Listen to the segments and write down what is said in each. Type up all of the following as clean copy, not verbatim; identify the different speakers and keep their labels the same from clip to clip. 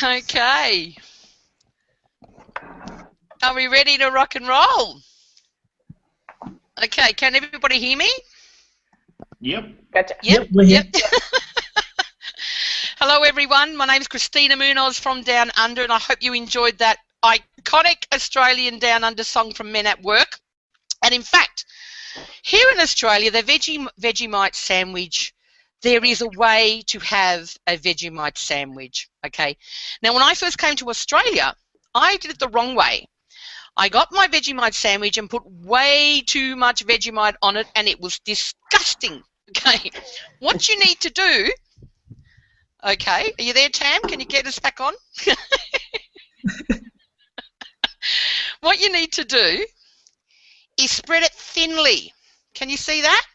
Speaker 1: Okay. Are we ready to rock and roll? Okay, can everybody hear me?
Speaker 2: Yep.
Speaker 3: Gotcha.
Speaker 1: Yep. Hello everyone, my name's Christina Munoz from Down Under, and I hope you enjoyed that iconic Australian Down Under song from Men at Work. And in fact, here in Australia, the Vegemite sandwich, there is a way to have a Vegemite sandwich, okay? Now, when I first came to Australia, I did it the wrong way. I got my Vegemite sandwich and put way too much Vegemite on it, and it was disgusting, okay? What you need to do, okay, are you there, Tam? Can you get us back on? What you need to do is spread it thinly. Can you see that?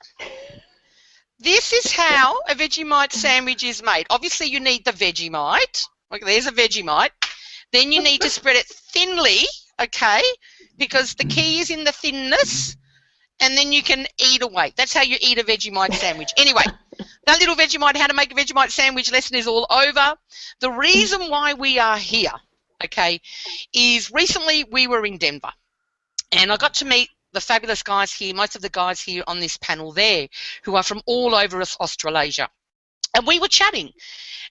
Speaker 1: This is how a Vegemite sandwich is made. Obviously, you need the Vegemite. Okay, there's a Vegemite. Then you need to spread it thinly, okay, because the key is in the thinness, and then you can eat away. That's how you eat a Vegemite sandwich. Anyway, that little Vegemite, how to make a Vegemite sandwich lesson is all over. The reason why we are here, okay, is recently we were in Denver, and I got to meet the fabulous guys here, most of the guys here on this panel there, who are from all over Australasia. And we were chatting,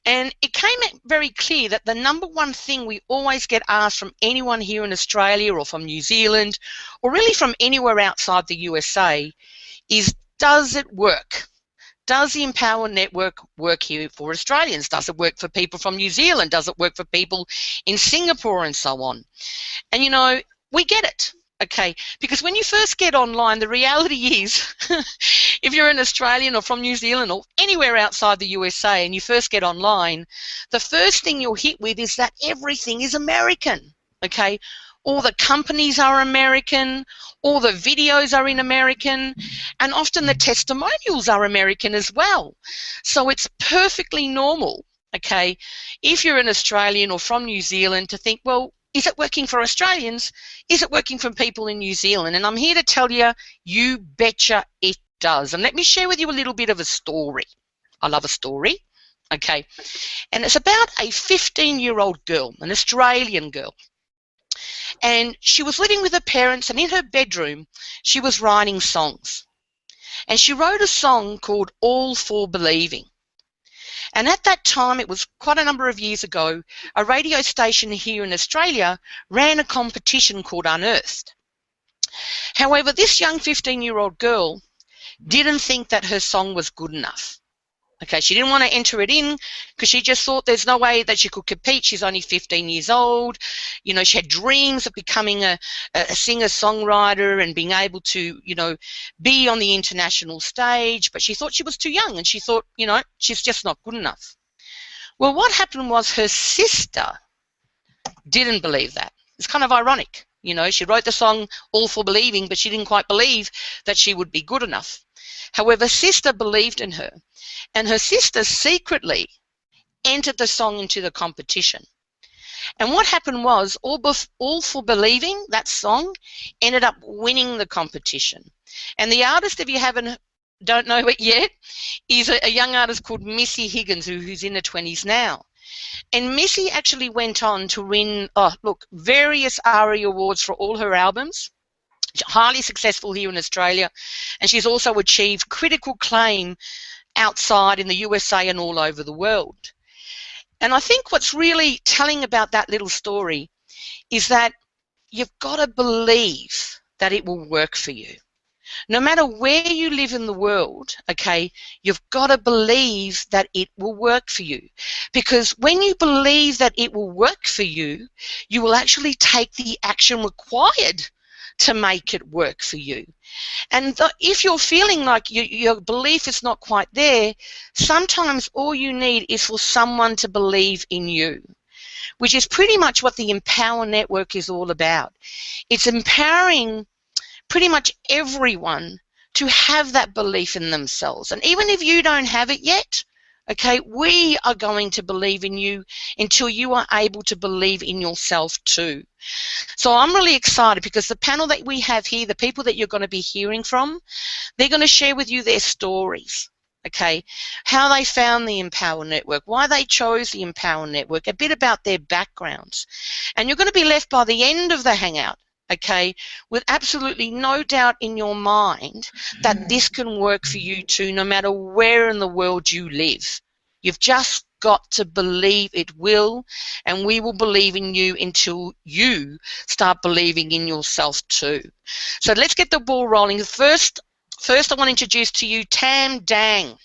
Speaker 1: and it came very clear that the number one thing we always get asked from anyone here in Australia or from New Zealand or really from anywhere outside the USA is, does it work? Does the Empower Network work here for Australians? Does it work for people from New Zealand? Does it work for people in Singapore and so on? And, you know, we get it. Okay, because when you first get online, the reality is if you're an Australian or from New Zealand or anywhere outside the USA and you first get online, the first thing you're hit with is that everything is American, okay? All the companies are American, all the videos are in American, and often the testimonials are American as well. So it's perfectly normal, okay, if you're an Australian or from New Zealand to think, well, is it working for Australians? Is it working for people in New Zealand? And I'm here to tell you, you betcha it does. And let me share with you a little bit of a story. I love a story, okay? And it's about a 15-year-old girl, an Australian girl. And she was living with her parents, and in her bedroom, she was writing songs. And she wrote a song called All for Believing. And at that time, it was quite a number of years ago, a radio station here in Australia ran a competition called Unearthed. However, this young 15-year-old girl didn't think that her song was good enough. Okay, she didn't want to enter it in because she just thought there's no way that she could compete. She's only 15 years old. You know, she had dreams of becoming a singer-songwriter and being able to, you know, be on the international stage, but she thought she was too young, and she thought, you know, she's just not good enough. Well, what happened was her sister didn't believe that. It's kind of ironic. You know, she wrote the song All for Believing, but she didn't quite believe that she would be good enough. However, sister believed in her, and her sister secretly entered the song into the competition. And what happened was, All for Believing, that song, ended up winning the competition. And the artist, if you don't know it yet, is a young artist called Missy Higgins, who's in her 20s now. And Missy actually went on to win, various ARIA awards for all her albums. Highly successful here in Australia, and she's also achieved critical acclaim outside in the USA and all over the world. And I think what's really telling about that little story is that you've got to believe that it will work for you. No matter where you live in the world, okay, you've got to believe that it will work for you. Because when you believe that it will work for you, you will actually take the action required to make it work for you. And if you're feeling like your belief is not quite there, sometimes all you need is for someone to believe in you, which is pretty much what the Empower Network is all about. It's empowering pretty much everyone to have that belief in themselves. And even if you don't have it yet, okay, we are going to believe in you until you are able to believe in yourself too. So I'm really excited because the panel that we have here, the people that you're going to be hearing from, they're going to share with you their stories, okay, how they found the Empower Network, why they chose the Empower Network, a bit about their backgrounds. And you're going to be left by the end of the Hangout, okay, with absolutely no doubt in your mind that this can work for you too, no matter where in the world you live. You've just got to believe it will, and we will believe in you until you start believing in yourself too. So let's get the ball rolling. First, I want to introduce to you Tam Dang.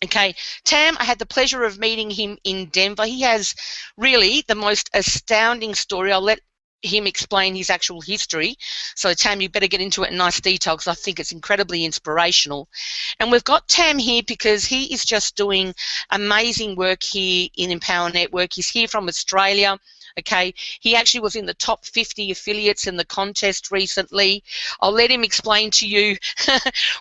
Speaker 1: Okay, Tam, I had the pleasure of meeting him in Denver. He has really the most astounding story. I'll let him explain his actual history. So Tam, you better get into it in nice detail because I think it's incredibly inspirational. And we've got Tam here because he is just doing amazing work here in Empower Network. He's here from Australia. Okay, he actually was in the top 50 affiliates in the contest recently. I'll let him explain to you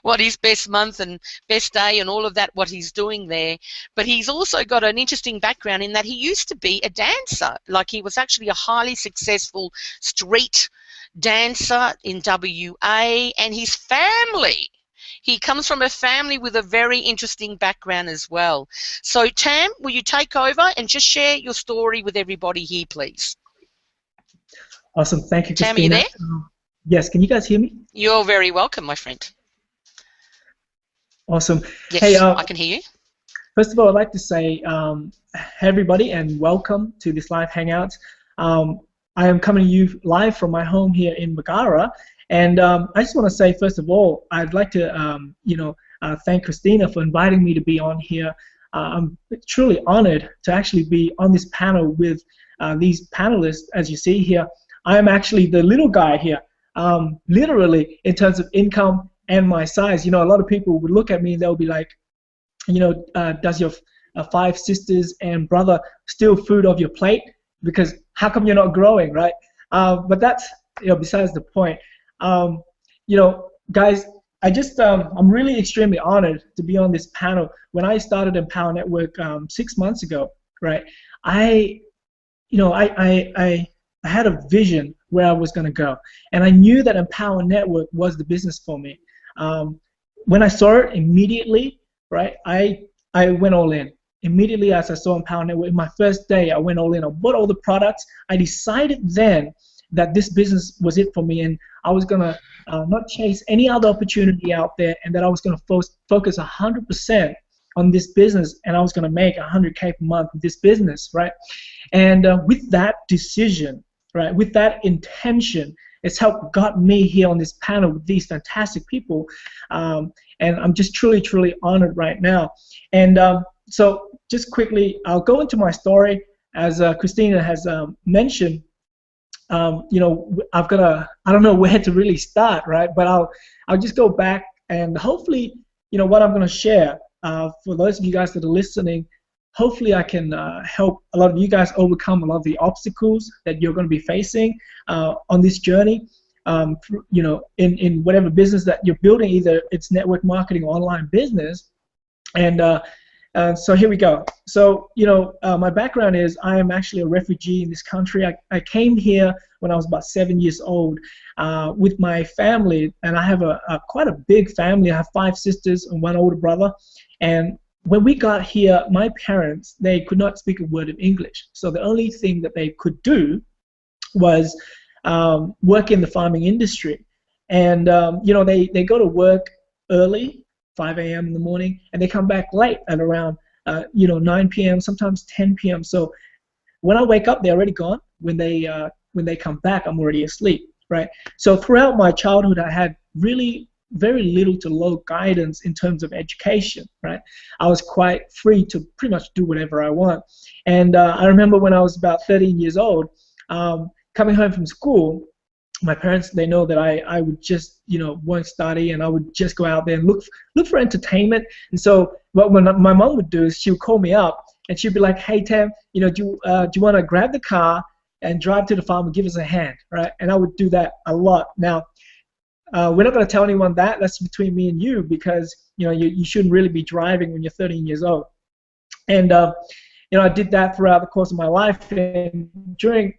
Speaker 1: what his best month and best day and all of that, what he's doing there. But he's also got an interesting background in that he used to be a dancer. Like, he was actually a highly successful street dancer in WA, and his family, he comes from a family with a very interesting background as well. So Tam, will you take over and just share your story with everybody here, please?
Speaker 3: Awesome. Thank you,
Speaker 1: Tam,
Speaker 3: Christina.
Speaker 1: are you there?
Speaker 3: Yes. Can you guys hear me?
Speaker 1: You're very welcome, my friend.
Speaker 3: Awesome.
Speaker 1: Yes,
Speaker 3: hey,
Speaker 1: I can hear you.
Speaker 3: First of all, I'd like to say hey everybody and welcome to this live hangout. I am coming to you live from my home here in Megara. And I just want to say, first of all, I'd like to, thank Christina for inviting me to be on here. I'm truly honored to actually be on this panel with these panelists. As you see here, I am actually the little guy here, literally in terms of income and my size. You know, a lot of people would look at me and they'll be like, does your 5 sisters and brother steal food off your plate? Because how come you're not growing, right? But that's, besides the point. Guys, I'm really extremely honored to be on this panel. When I started Empower Network 6 months ago, right, I had a vision where I was going to go, and I knew that Empower Network was the business for me. When I saw it immediately, right, I went all in. Immediately as I saw Empower Network, my first day, I went all in. I bought all the products. I decided then that this business was it for me, and I was going to not chase any other opportunity out there, and that I was going to focus 100% on this business, and I was going to make 100K per month with this business, right? And with that decision, right, with that intention, it's helped got me here on this panel with these fantastic people, and I'm just truly, truly honored right now. And so just quickly, I'll go into my story. As Christina has mentioned, I've got I don't know where to really start, right? But I'll just go back, and hopefully, what I'm going to share, for those of you guys that are listening, hopefully I can help a lot of you guys overcome a lot of the obstacles that you're going to be facing on this journey, in whatever business that you're building, either it's network marketing or online business. And so here we go. So, my background is I am actually a refugee in this country. I came here when I was about 7 years old with my family, and I have quite a big family. I have 5 sisters and 1 older brother. And when we got here, my parents, they could not speak a word of English. So the only thing that they could do was work in the farming industry. And, they go to work early, 5 a.m. in the morning, and they come back late at around 9 p.m., sometimes 10 p.m. So when I wake up, they're already gone. When they come back, I'm already asleep, right? So throughout my childhood, I had really very little to low guidance in terms of education, right? I was quite free to pretty much do whatever I want. And I remember when I was about 13 years old, coming home from school, my parents, they know that I would just, won't study, and I would just go out there and look for entertainment. And so what my mom would do is she would call me up, and she'd be like, hey, Tam, do you want to grab the car and drive to the farm and give us a hand, right? And I would do that a lot. Now, we're not going to tell anyone that. That's between me and you, because, you shouldn't really be driving when you're 13 years old. And, I did that throughout the course of my life. And during,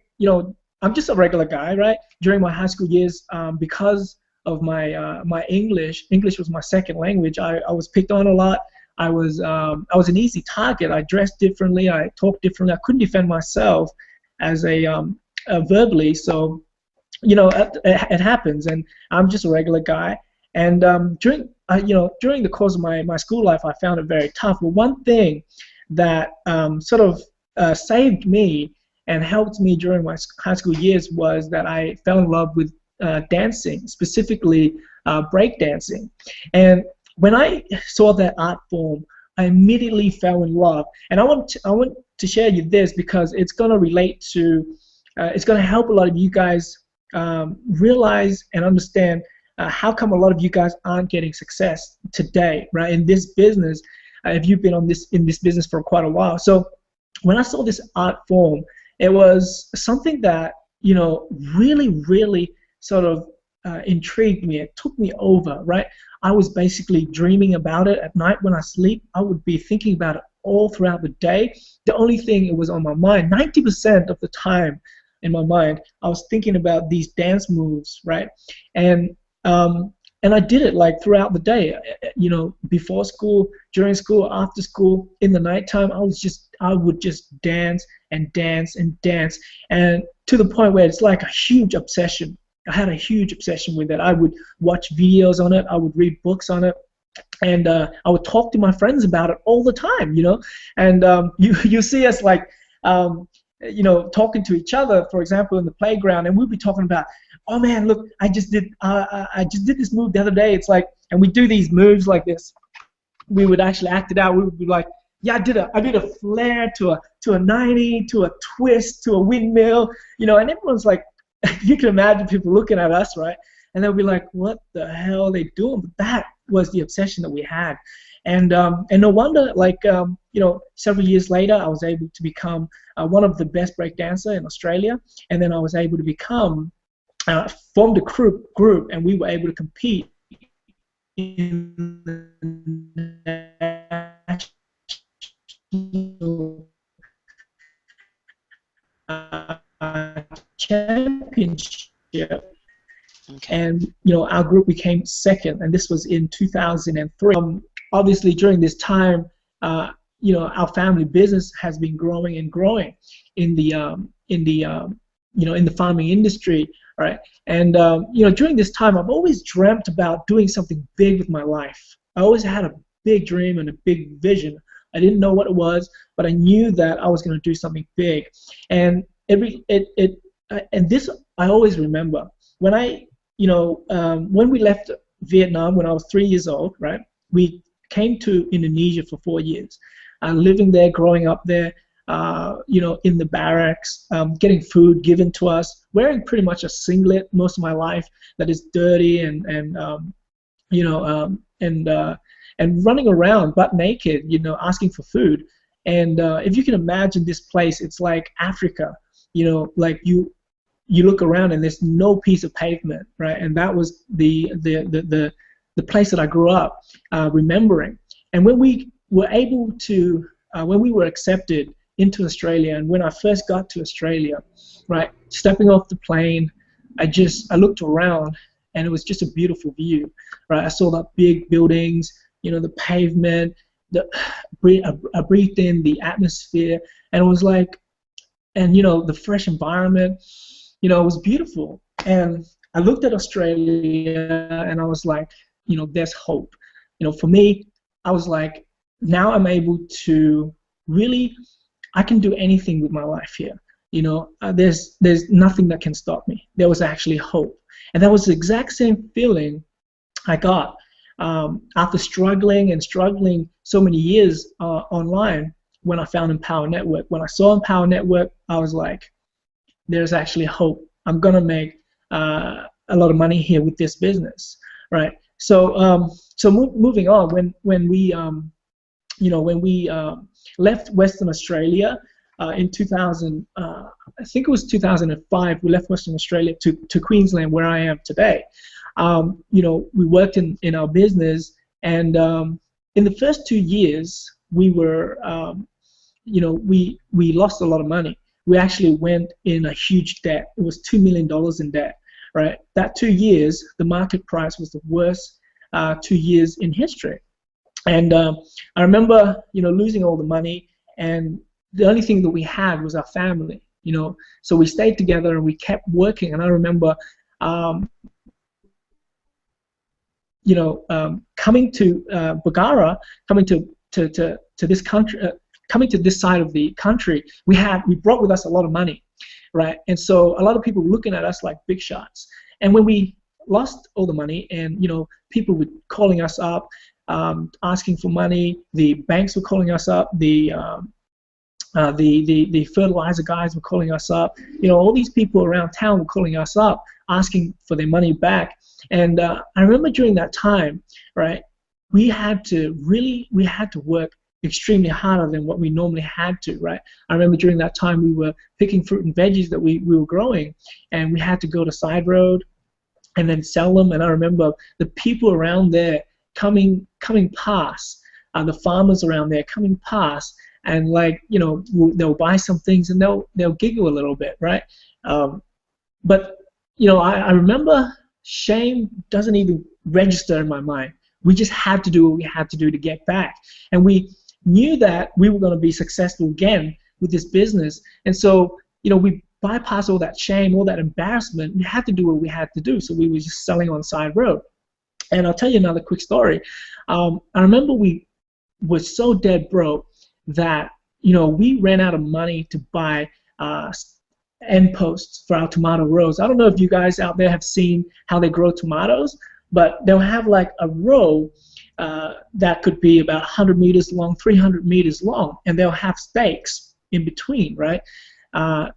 Speaker 3: I'm just a regular guy, right? During my high school years, because of my English was my second language. I was picked on a lot. I was an easy target. I dressed differently. I talked differently. I couldn't defend myself as verbally. So it happens, and I'm just a regular guy. And during the course of my school life, I found it very tough. But one thing that sort of saved me and helped me during my high school years was that I fell in love with dancing, specifically break dancing. And when I saw that art form, I immediately fell in love. And I want to share you this because it's going to relate to, it's going to help a lot of you guys realize and understand how come a lot of you guys aren't getting success today, right, in this business, if you've been in this business for quite a while. So when I saw this art form, it was something that really sort of intrigued me. It took me over, right? I was basically dreaming about it at night when I sleep. I would be thinking about it all throughout the day. The only thing it was on my mind, 90% of the time in my mind, I was thinking about these dance moves, right? And I did it like throughout the day, before school, during school, after school, in the nighttime. I would just dance and dance and dance, and to the point where it's like a huge obsession. I had a huge obsession with it. I would watch videos on it. I would read books on it, and I would talk to my friends about it all the time. And you see us like talking to each other, for example, in the playground, and we'll be talking about, oh man, look, I just did this move the other day. It's like, and we do these moves like this. We would actually act it out. We would be like, yeah, I did a flare to a 90, to a twist, to a windmill, and everyone's like, you can imagine people looking at us, right? And they'll be like, what the hell are they doing? But that was the obsession that we had. And no wonder, like, several years later, I was able to become one of the best break dancer in Australia. And then I was able to become, formed a group, and we were able to compete in the national championship. Okay. And our group became second, and this was in 2003. Obviously, during this time, our family business has been growing and growing in the farming industry, right? And during this time, I've always dreamt about doing something big with my life. I always had a big dream and a big vision. I didn't know what it was, but I knew that I was going to do something big. And this I always remember when when we left Vietnam when I was 3 years old, right? We came to Indonesia for 4 years, living there, growing up there, in the barracks, getting food given to us, wearing pretty much a singlet most of my life that is dirty and running around butt naked, asking for food. And if you can imagine this place, it's like Africa. Like you look around and there's no piece of pavement, right? And that was the place that I grew up remembering. And when we were able to, when we were accepted into Australia, and when I first got to Australia, right, stepping off the plane, I looked around, and it was just a beautiful view, right? I saw the big buildings, the pavement, I breathed in the atmosphere, and it was like, and the fresh environment, it was beautiful. And I looked at Australia, and I was like, there's hope. For me, I was like, now I'm able to really, I can do anything with my life here. There's nothing that can stop me. There was actually hope. And that was the exact same feeling I got after struggling so many years online when I found Empower Network. When I saw Empower Network, I was like, there's actually hope. I'm going to make a lot of money here with this business, right? So moving on, when we left Western Australia in 2000, I think it was 2005, we left Western Australia to Queensland, where I am today. We worked in our business, and in the first 2 years, we were, we lost a lot of money. We actually went in a huge debt. It was $2 million in debt, right? That 2 years, the market price was the worst 2 years in history. And I remember, losing all the money, and the only thing that we had was our family, So we stayed together and we kept working. And I remember, coming to Bagara, coming to this country, coming to this side of the country, we brought with us a lot of money, right? And so a lot of people were looking at us like big shots. And when we lost all the money, and people were calling us up, asking for money, the banks were calling us up, the fertilizer guys were calling us up. All these people around town were calling us up, asking for their money back. And I remember during that time, right, we had to work extremely harder than what we normally had to, right? I remember during that time we were picking fruit and veggies that we were growing, and we had to go to side road and then sell them. And I remember the people around there coming past, the farmers around there coming past, and they'll buy some things and they'll giggle a little bit, right? But I remember shame doesn't even register in my mind. We just had to do what we had to do to get back, and we knew that we were going to be successful again with this business. And so we bypassed all that shame, all that embarrassment. We had to do what we had to do, so we were just selling on side road. And I'll tell you another quick story. I remember we were so dead broke that we ran out of money to buy end posts for our tomato rows. I don't know if you guys out there have seen how they grow tomatoes, but they'll have like a row that could be about 100 meters long, 300 meters long, and they'll have stakes in between, right, to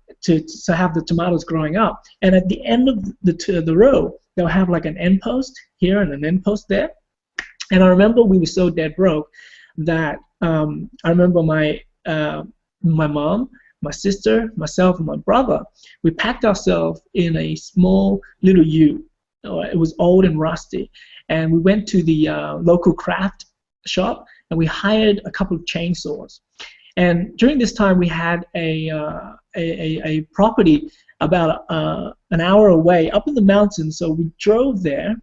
Speaker 3: have the tomatoes growing up. And at the end of the row, they'll have like an end post here and an end post there. And I remember we were so dead broke that I remember my mom, my sister, myself, and my brother, we packed ourselves in a small little ute. It was old and rusty, and we went to the local craft shop and we hired a couple of chainsaws. And during this time, we had a property about an hour away up in the mountains. So we drove there,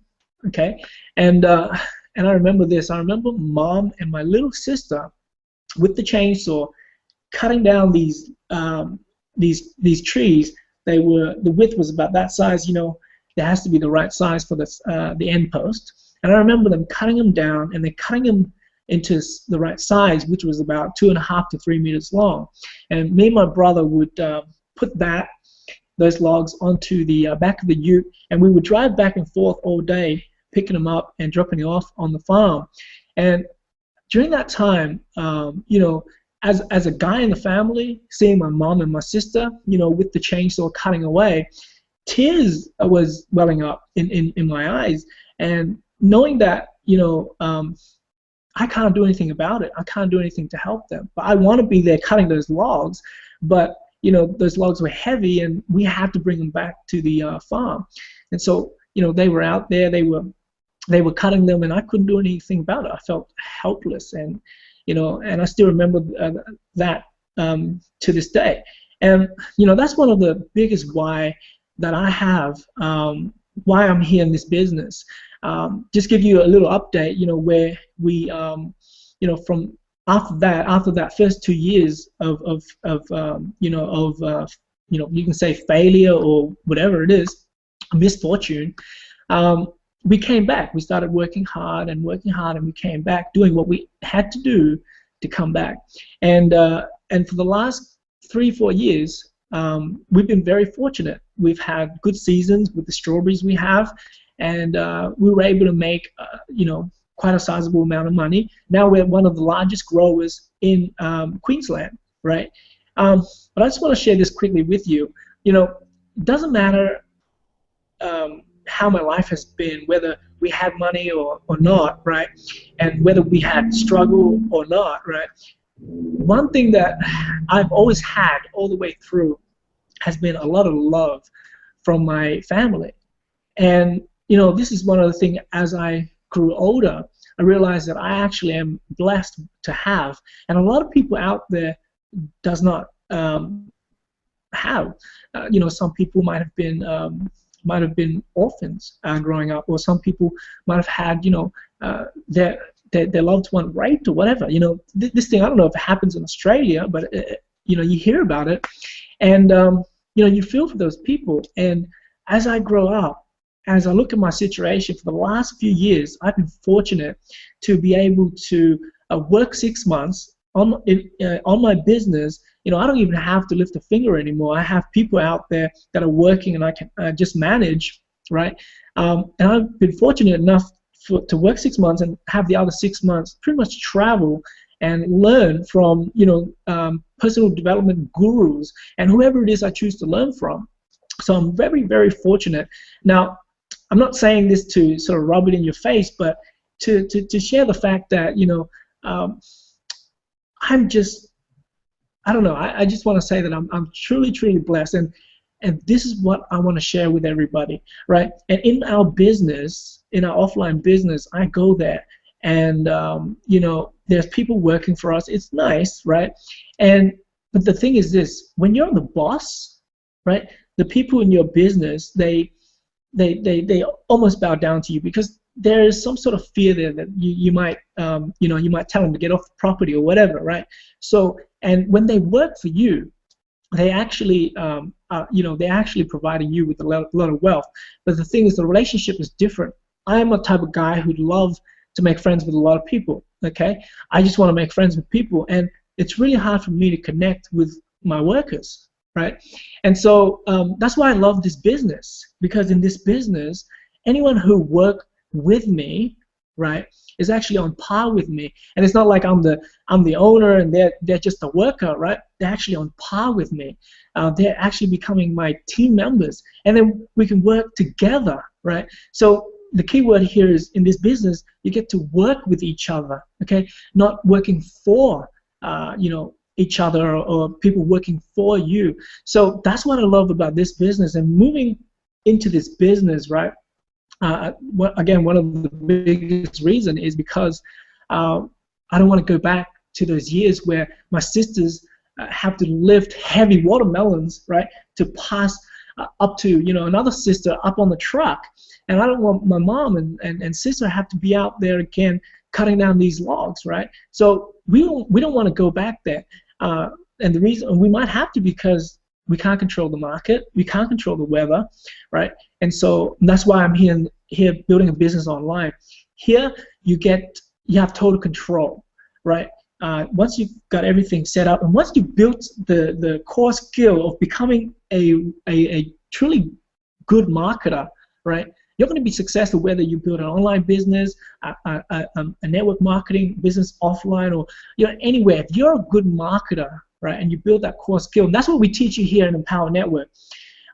Speaker 3: okay. And I remember this. I remember Mom and my little sister with the chainsaw cutting down these trees. The width was about that size. There has to be the right size for the end post. And I remember them cutting them down, and they're cutting them into the right size, which was about 2.5 to 3 meters long. And me and my brother would put those logs onto the back of the ute, and we would drive back and forth all day, picking them up and dropping them off on the farm. And during that time, as a guy in the family, seeing my mom and my sister, with the chainsaw cutting away, tears was welling up in my eyes, and knowing that I can't do anything about it. I can't do anything to help them. But I want to be there cutting those logs, but those logs were heavy, and we had to bring them back to the farm. And so they were out there, they were cutting them, and I couldn't do anything about it. I felt helpless, and and I still remember that to this day. And that's one of the biggest why that I have, why I'm here in this business. Just give you a little update, where we, from after that first 2 years of you can say failure or whatever it is, misfortune, we came back. We started working hard, and we came back doing what we had to do to come back. And for the last 3-4 years, we've been very fortunate. We've had good seasons with the strawberries we have, and we were able to make quite a sizable amount of money. Now we're one of the largest growers in Queensland, right? But I just want to share this quickly with you. It doesn't matter how my life has been, whether we had money or not, right? And whether we had struggle or not, right? One thing that I've always had all the way through has been a lot of love from my family. And this is one of the things, as I grew older, I realized that I actually am blessed to have, and a lot of people out there does not have. Some people might have been orphans growing up, or some people might have had their their loved one raped or whatever. You know, this thing, I don't know if it happens in Australia, but you know, you hear about it, and you know, you feel for those people. And as I grow up, as I look at my situation for the last few years, I've been fortunate to be able to work 6 months on my business. You know, I don't even have to lift a finger anymore. I have people out there that are working, and I can just manage, right? And I've been fortunate enough to work 6 months and have the other 6 months pretty much travel and learn from, you know, personal development gurus and whoever it is I choose to learn from. So I'm very, very fortunate. Now, I'm not saying this to sort of rub it in your face, but to share the fact that, you know, I'm just, I don't know, I just want to say that I'm truly, truly blessed, and this is what I want to share with everybody, right? And in our business, in our offline business, I go there, and you know, there's people working for us. It's nice, right? But the thing is this: when you're the boss, right, the people in your business, they almost bow down to you, because there is some sort of fear there that you might, you know, you might tell them to get off the property or whatever, right? So, and when they work for you, they actually, you know, they're actually providing you with a lot of wealth. But the thing is, the relationship is different. I'm a type of guy who'd love to make friends with a lot of people, okay? I just want to make friends with people, and it's really hard for me to connect with my workers, right? And so that's why I love this business, because in this business, anyone who works with me, right, is actually on par with me. And it's not like I'm the owner and they're just a worker, right? They're actually on par with me. They're actually becoming my team members, and then we can work together, right? So the key word here is, in this business, you get to work with each other, okay? Not working for, you know, each other, or people working for you. So that's what I love about this business. And moving into this business, right? Again, one of the biggest reasons is because I don't want to go back to those years where my sisters have to lift heavy watermelons, right, to pass up to, you know, another sister up on the truck. And I don't want my mom and sister have to be out there again cutting down these logs, right? So we don't want to go back there. And the reason we might have to, because we can't control the market, we can't control the weather, right? And so that's why I'm here building a business online. Here you have total control, right? Once you've got everything set up, and once you've built the core skill of becoming a truly good marketer, right? You're going to be successful whether you build an online business, a network marketing business offline, or, you know, anywhere. If you're a good marketer, right, and you build that core skill, and that's what we teach you here in Empower Network,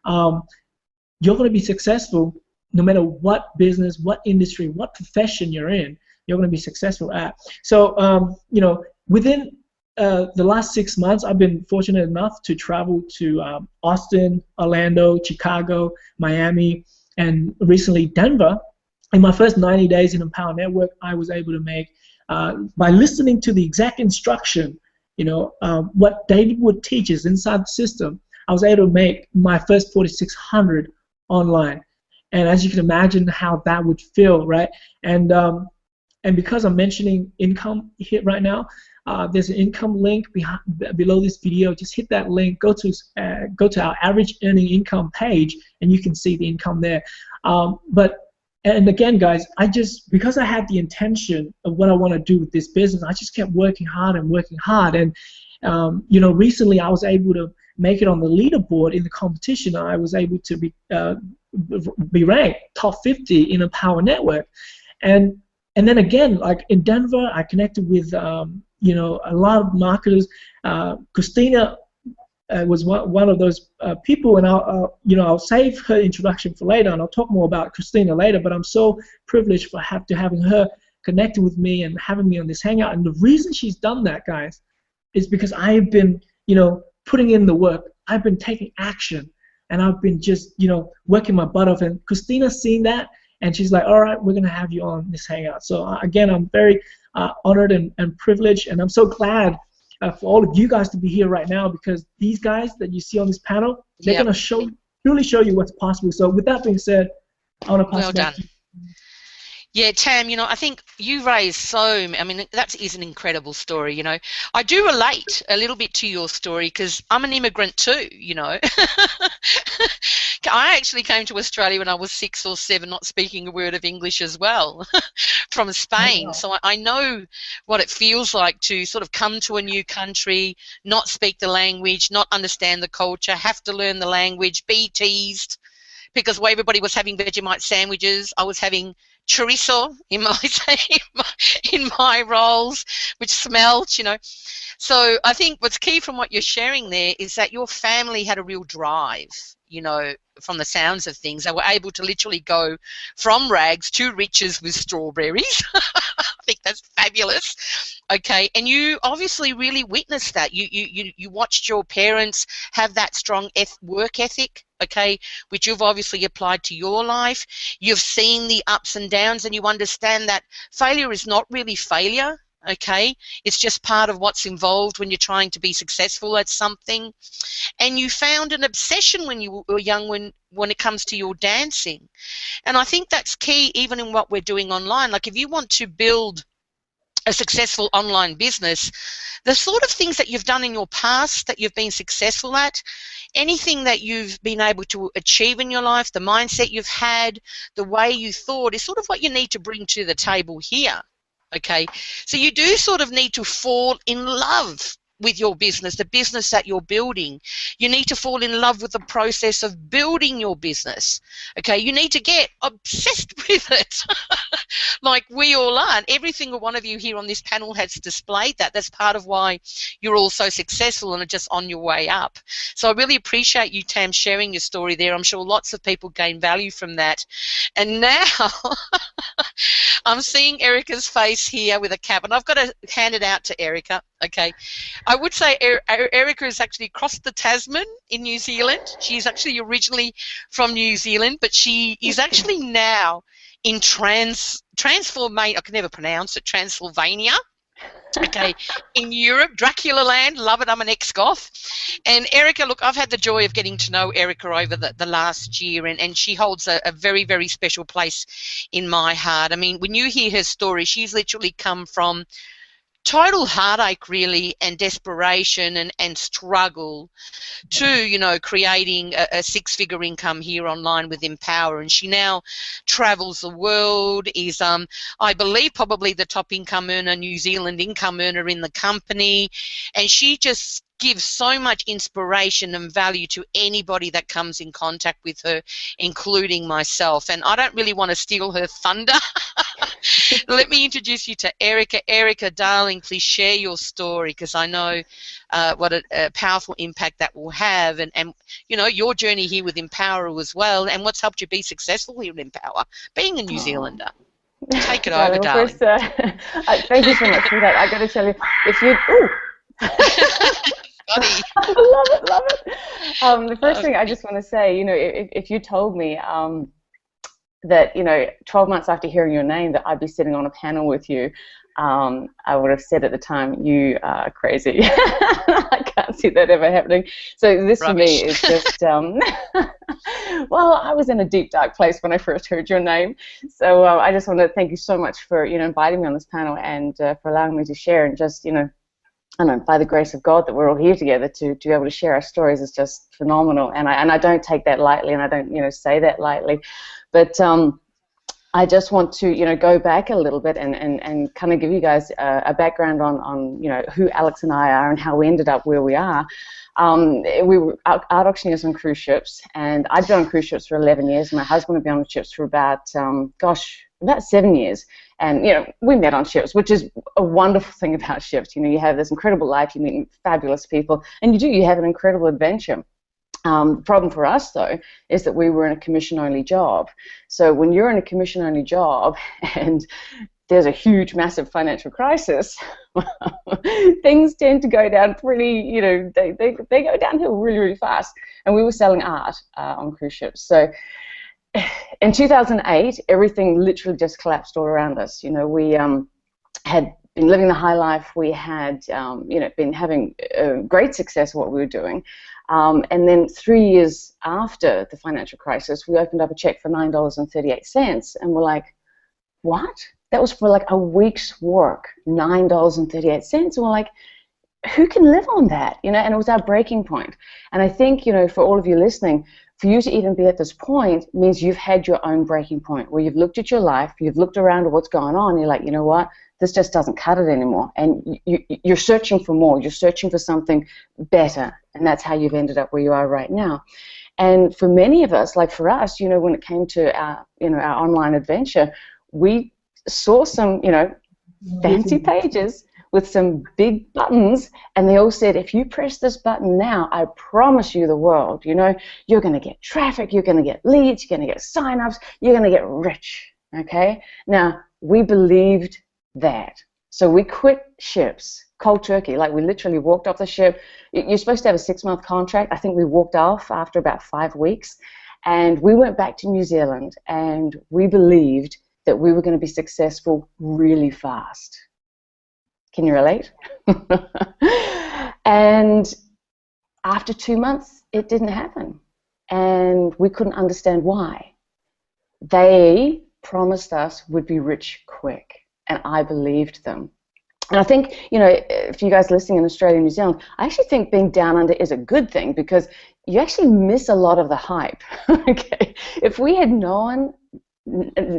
Speaker 3: you're going to be successful no matter what business, what industry, what profession you're in. You're going to be successful at. So, you know, within the last 6 months, I've been fortunate enough to travel to Austin, Orlando, Chicago, Miami, and recently Denver. In my first 90 days in Empower Network, I was able to make, by listening to the exact instruction, you know, what David Wood teaches inside the system, I was able to make my first 4,600 online. And as you can imagine how that would feel, right? And because I'm mentioning income here right now, there's an income link below this video. Just hit that link, go to our average earning income page, and you can see the income there. And again, guys, because I had the intention of what I want to do with this business, I just kept working hard and working hard. And you know, recently I was able to make it on the leaderboard in the competition. I was able to be ranked top 50 in Empower Network. And then again, like in Denver, I connected with you know, a lot of marketers. Christina was one of those people, and I'll save her introduction for later, and I'll talk more about Christina later. But I'm so privileged for having her connected with me and having me on this hangout. And the reason she's done that, guys, is because I've been, you know, putting in the work. I've been taking action, and I've been just, you know, working my butt off. And Christina's seen that, and she's like, all right, we're gonna have you on this hangout. So again, I'm very honored and privileged, and I'm so glad for all of you guys to be here right now, because these guys that you see on this panel, they're going to truly show you what's possible. So with that being said, I want to pass it back to you.
Speaker 1: Yeah, Tam, I think you raised I mean, that is an incredible story, I do relate a little bit to your story because I'm an immigrant too. I actually came to Australia when I was 6 or 7, not speaking a word of English as well, from
Speaker 3: Oh,
Speaker 1: Spain.
Speaker 3: wow.
Speaker 1: So I know what it feels like to sort of come to a new country, not speak the language, not understand the culture, have to learn the language, be teased, because while everybody was having Vegemite sandwiches, I was having chorizo in my in my rolls, which smelled. So I think what's key from what you're sharing there is that your family had a real drive, from the sounds of things. They were able to literally go from rags to riches with strawberries. I think that's fabulous. Okay, and you obviously really witnessed that. You watched your parents have that strong work ethic, okay, which you've obviously applied to your life. You've seen the ups and downs, and you understand that failure is not really failure. Okay, it's just part of what's involved when you're trying to be successful at something. And you found an obsession when you were young when it comes to your dancing. And I think that's key even in what we're doing online. Like if you want to build a successful online business, the sort of things that you've done in your past that you've been successful at, anything that you've been able to achieve in your life, the mindset you've had, the way you thought is sort of what you need to bring to the table here. Okay, so you do sort of need to fall in love with your business, the business that you're building. You need to fall in love with the process of building your business. Okay, you need to get obsessed with it like we all are. And every single one of you here on this panel has displayed that. That's part of why you're all so successful and are just on your way up. So I really appreciate you, Tam, sharing your story there. I'm sure lots of people gain value from that. And now I'm seeing Erica's face here with a cap, and I've got to hand it out to Erica. Okay, I would say Erica has actually crossed the Tasman in New Zealand. She's actually originally from New Zealand, but she is actually now in Transylvania. I can never pronounce it. Transylvania. Okay, in Europe, Dracula land, love it. I'm an ex-goth. And Erica, look, I've had the joy of getting to know Erica over the last year, and she holds a very, very special place in my heart. I mean, when you hear her story, she's literally come from total heartache, really, and desperation and struggle to, creating a six-figure income here online with Empower. And she now travels the world, is, I believe, probably the top income earner, New Zealand income earner in the company. And she just gives so much inspiration and value to anybody that comes in contact with her, including myself. And I don't really want to steal her thunder. Let me introduce you to Erica. Erica, darling, please share your story, because I know what a powerful impact that will have, and your journey here with Empower as well, and what's helped you be successful here at Empower, being a New Zealander. Take it over, darling.
Speaker 4: First, thank you so much for that. I got to tell you, if you... love it. The first thing I just want to say, if you told me that 12 months after hearing your name that I'd be sitting on a panel with you, I would have said at the time, you are crazy. I can't see that ever happening. So this
Speaker 1: Rubbish.
Speaker 4: To me is just, well, I was in a deep, dark place when I first heard your name. So I just want to thank you so much for, inviting me on this panel and for allowing me to share, and just, I don't know, by the grace of God that we're all here together to be able to share our stories is just phenomenal. And I don't take that lightly, and I don't, say that lightly. But I just want to, go back a little bit and kind of give you guys a background on who Alex and I are and how we ended up where we are. We were out auctioneers on cruise ships, and I'd been on cruise ships for 11 years. My husband had been on ships for about 7 years. And, we met on ships, which is a wonderful thing about ships. You have this incredible life, you meet fabulous people, and you have an incredible adventure. The problem for us, though, is that we were in a commission-only job. So when you're in a commission-only job and there's a huge, massive financial crisis, things tend to go down pretty, they go downhill really, really fast. And we were selling art on cruise ships. So in 2008, everything literally just collapsed all around us. We had been living the high life. We had, been having great success at what we were doing. And then 3 years after the financial crisis, we opened up a check for $9.38, and we're like, what? That was for like a week's work, $9.38. And we're like, who can live on that? You know, and it was our breaking point. And I think, you know, for all of you listening, for you to even be at this point means you've had your own breaking point where you've looked at your life, you've looked around at what's going on, you're like, you know what, this just doesn't cut it anymore. And you're searching for more, you're searching for something better, and that's how you've ended up where you are right now. And for many of us, like for us, you know, when it came to our, you know, our online adventure, we saw some, you know, fancy pages with some big buttons, and they all said, if you press this button now, I promise you the world. You know, you're going to get traffic, you're going to get leads, you're going to get sign-ups, you're going to get rich, okay? Now, we believed that. So we quit ships, cold turkey, like we literally walked off the ship. You're supposed to have a 6-month contract. I think we walked off after about 5 weeks, and we went back to New Zealand, and we believed that we were going to be successful really fast. Can you relate? And after 2 months, it didn't happen. And we couldn't understand why. They promised us we'd be rich quick, and I believed them. And I think, you know, if you guys listening in Australia and New Zealand, I actually think being down under is a good thing because you actually miss a lot of the hype. Okay? If we had known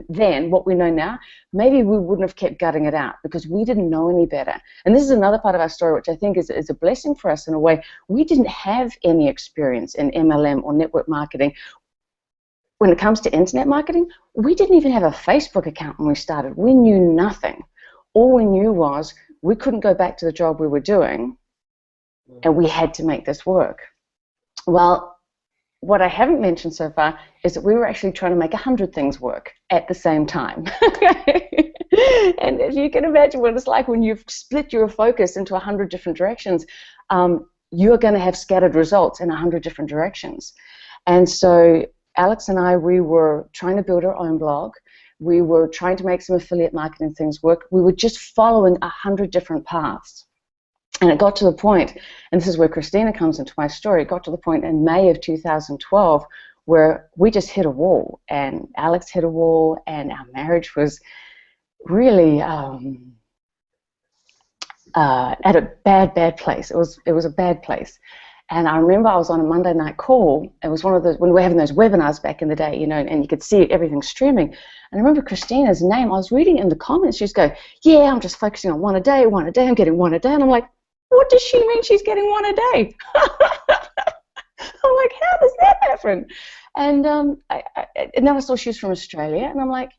Speaker 4: then what we know now, maybe we wouldn't have kept gutting it out because we didn't know any better. And this is another part of our story which I think is a blessing for us in a way. We didn't have any experience in MLM or network marketing. When it comes to internet marketing, we didn't even have a Facebook account when we started. We knew nothing. All we knew was we couldn't go back to the job we were doing, and we had to make this work. Well, what I haven't mentioned so far is that we were actually trying to make 100 things work at the same time. And if you can imagine what it's like when you've split your focus into 100 different directions, you're going to have scattered results in 100 different directions. And so Alex and I, we were trying to build our own blog. We were trying to make some affiliate marketing things work. We were just following 100 different paths. And it got to the point, and this is where Christina comes into my story, it got to the point in May of 2012 where we just hit a wall, and Alex hit a wall, and our marriage was really at a bad place. It was a bad place. And I remember I was on a Monday night call. It was one of those, when we were having those webinars back in the day, you know, and you could see everything streaming. And I remember Christina's name. I was reading in the comments. She's going, yeah, I'm just focusing on one a day, I'm getting one a day. And I'm like, what does she mean she's getting one a day? I'm like, how does that happen? And then I saw she was from Australia, and I'm like,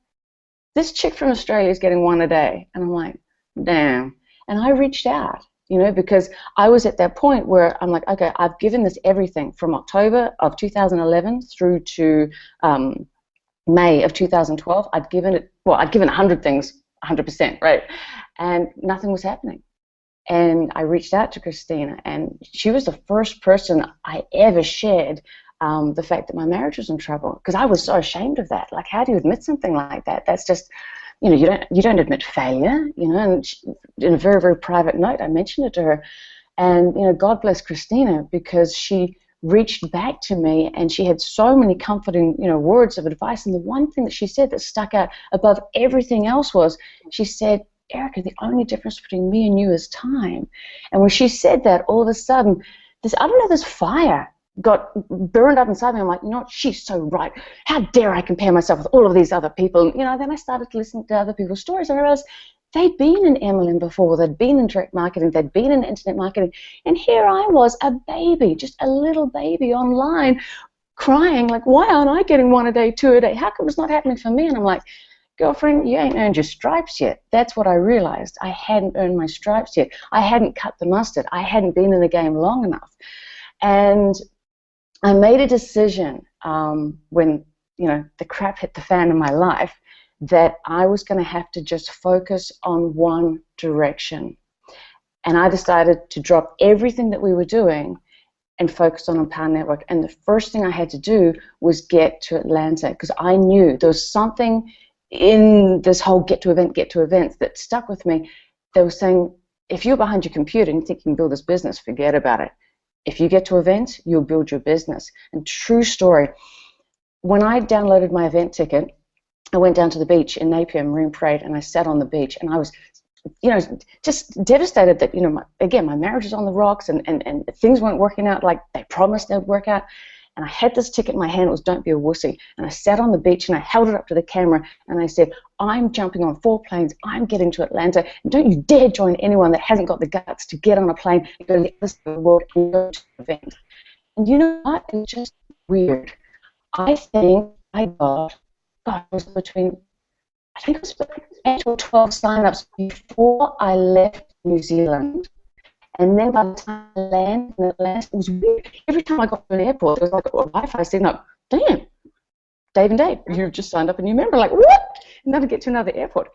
Speaker 4: this chick from Australia is getting one a day. And I'm like, damn. And I reached out, you know, because I was at that point where I'm like, okay, I've given this everything from October of 2011 through to May of 2012. I'd given 100 things, 100%, right? And nothing was happening. And I reached out to Christina, and she was the first person I ever shared the fact that my marriage was in trouble, because I was so ashamed of that. Like, how do you admit something like that? That's just, you know, you don't admit failure, you know. And she, in a very, very private note, I mentioned it to her, and you know, God bless Christina, because she reached back to me, and she had so many comforting, you know, words of advice. And the one thing that she said that stuck out above everything else was, she said, Erica, the only difference between me and you is time. And when she said that, all of a sudden, this fire got burned up inside me. I'm like, you know what, she's so right. How dare I compare myself with all of these other people? You know, then I started to listen to other people's stories, and I realized they'd been in MLM before, they'd been in direct marketing, they'd been in internet marketing, and here I was, a baby, just a little baby online, crying, like, why aren't I getting one a day, two a day? How come it's not happening for me? And I'm like, girlfriend, you ain't earned your stripes yet. That's what I realized. I hadn't earned my stripes yet. I hadn't cut the mustard. I hadn't been in the game long enough. And I made a decision when, you know, the crap hit the fan in my life, that I was going to have to just focus on one direction. And I decided to drop everything that we were doing and focus on Power Network. And the first thing I had to do was get to Atlanta, because I knew there was something in this whole get to events that stuck with me. They were saying, if you're behind your computer and you think you can build this business, forget about it. If you get to events, you'll build your business. And true story, when I downloaded my event ticket, I went down to the beach in Napier, Marine Parade, and I sat on the beach, and I was, just devastated that, my marriage was on the rocks, and things weren't working out like they promised they'd work out. And I had this ticket in my hand. It was "Don't be a wussy." And I sat on the beach and I held it up to the camera and I said, "I'm jumping on 4 planes. I'm getting to Atlanta. And don't you dare join anyone that hasn't got the guts to get on a plane and go to the other side of the world and go to an event." And you know what? It's just weird. I think I got, God, it was between 8 or 12 sign-ups before I left New Zealand. And then by the time I landed in Atlanta, it was weird. Every time I got to an airport, it was like a Wi-Fi signal. Damn, Dave and Dave, you've just signed up a new member. Like, what? And then I get to another airport.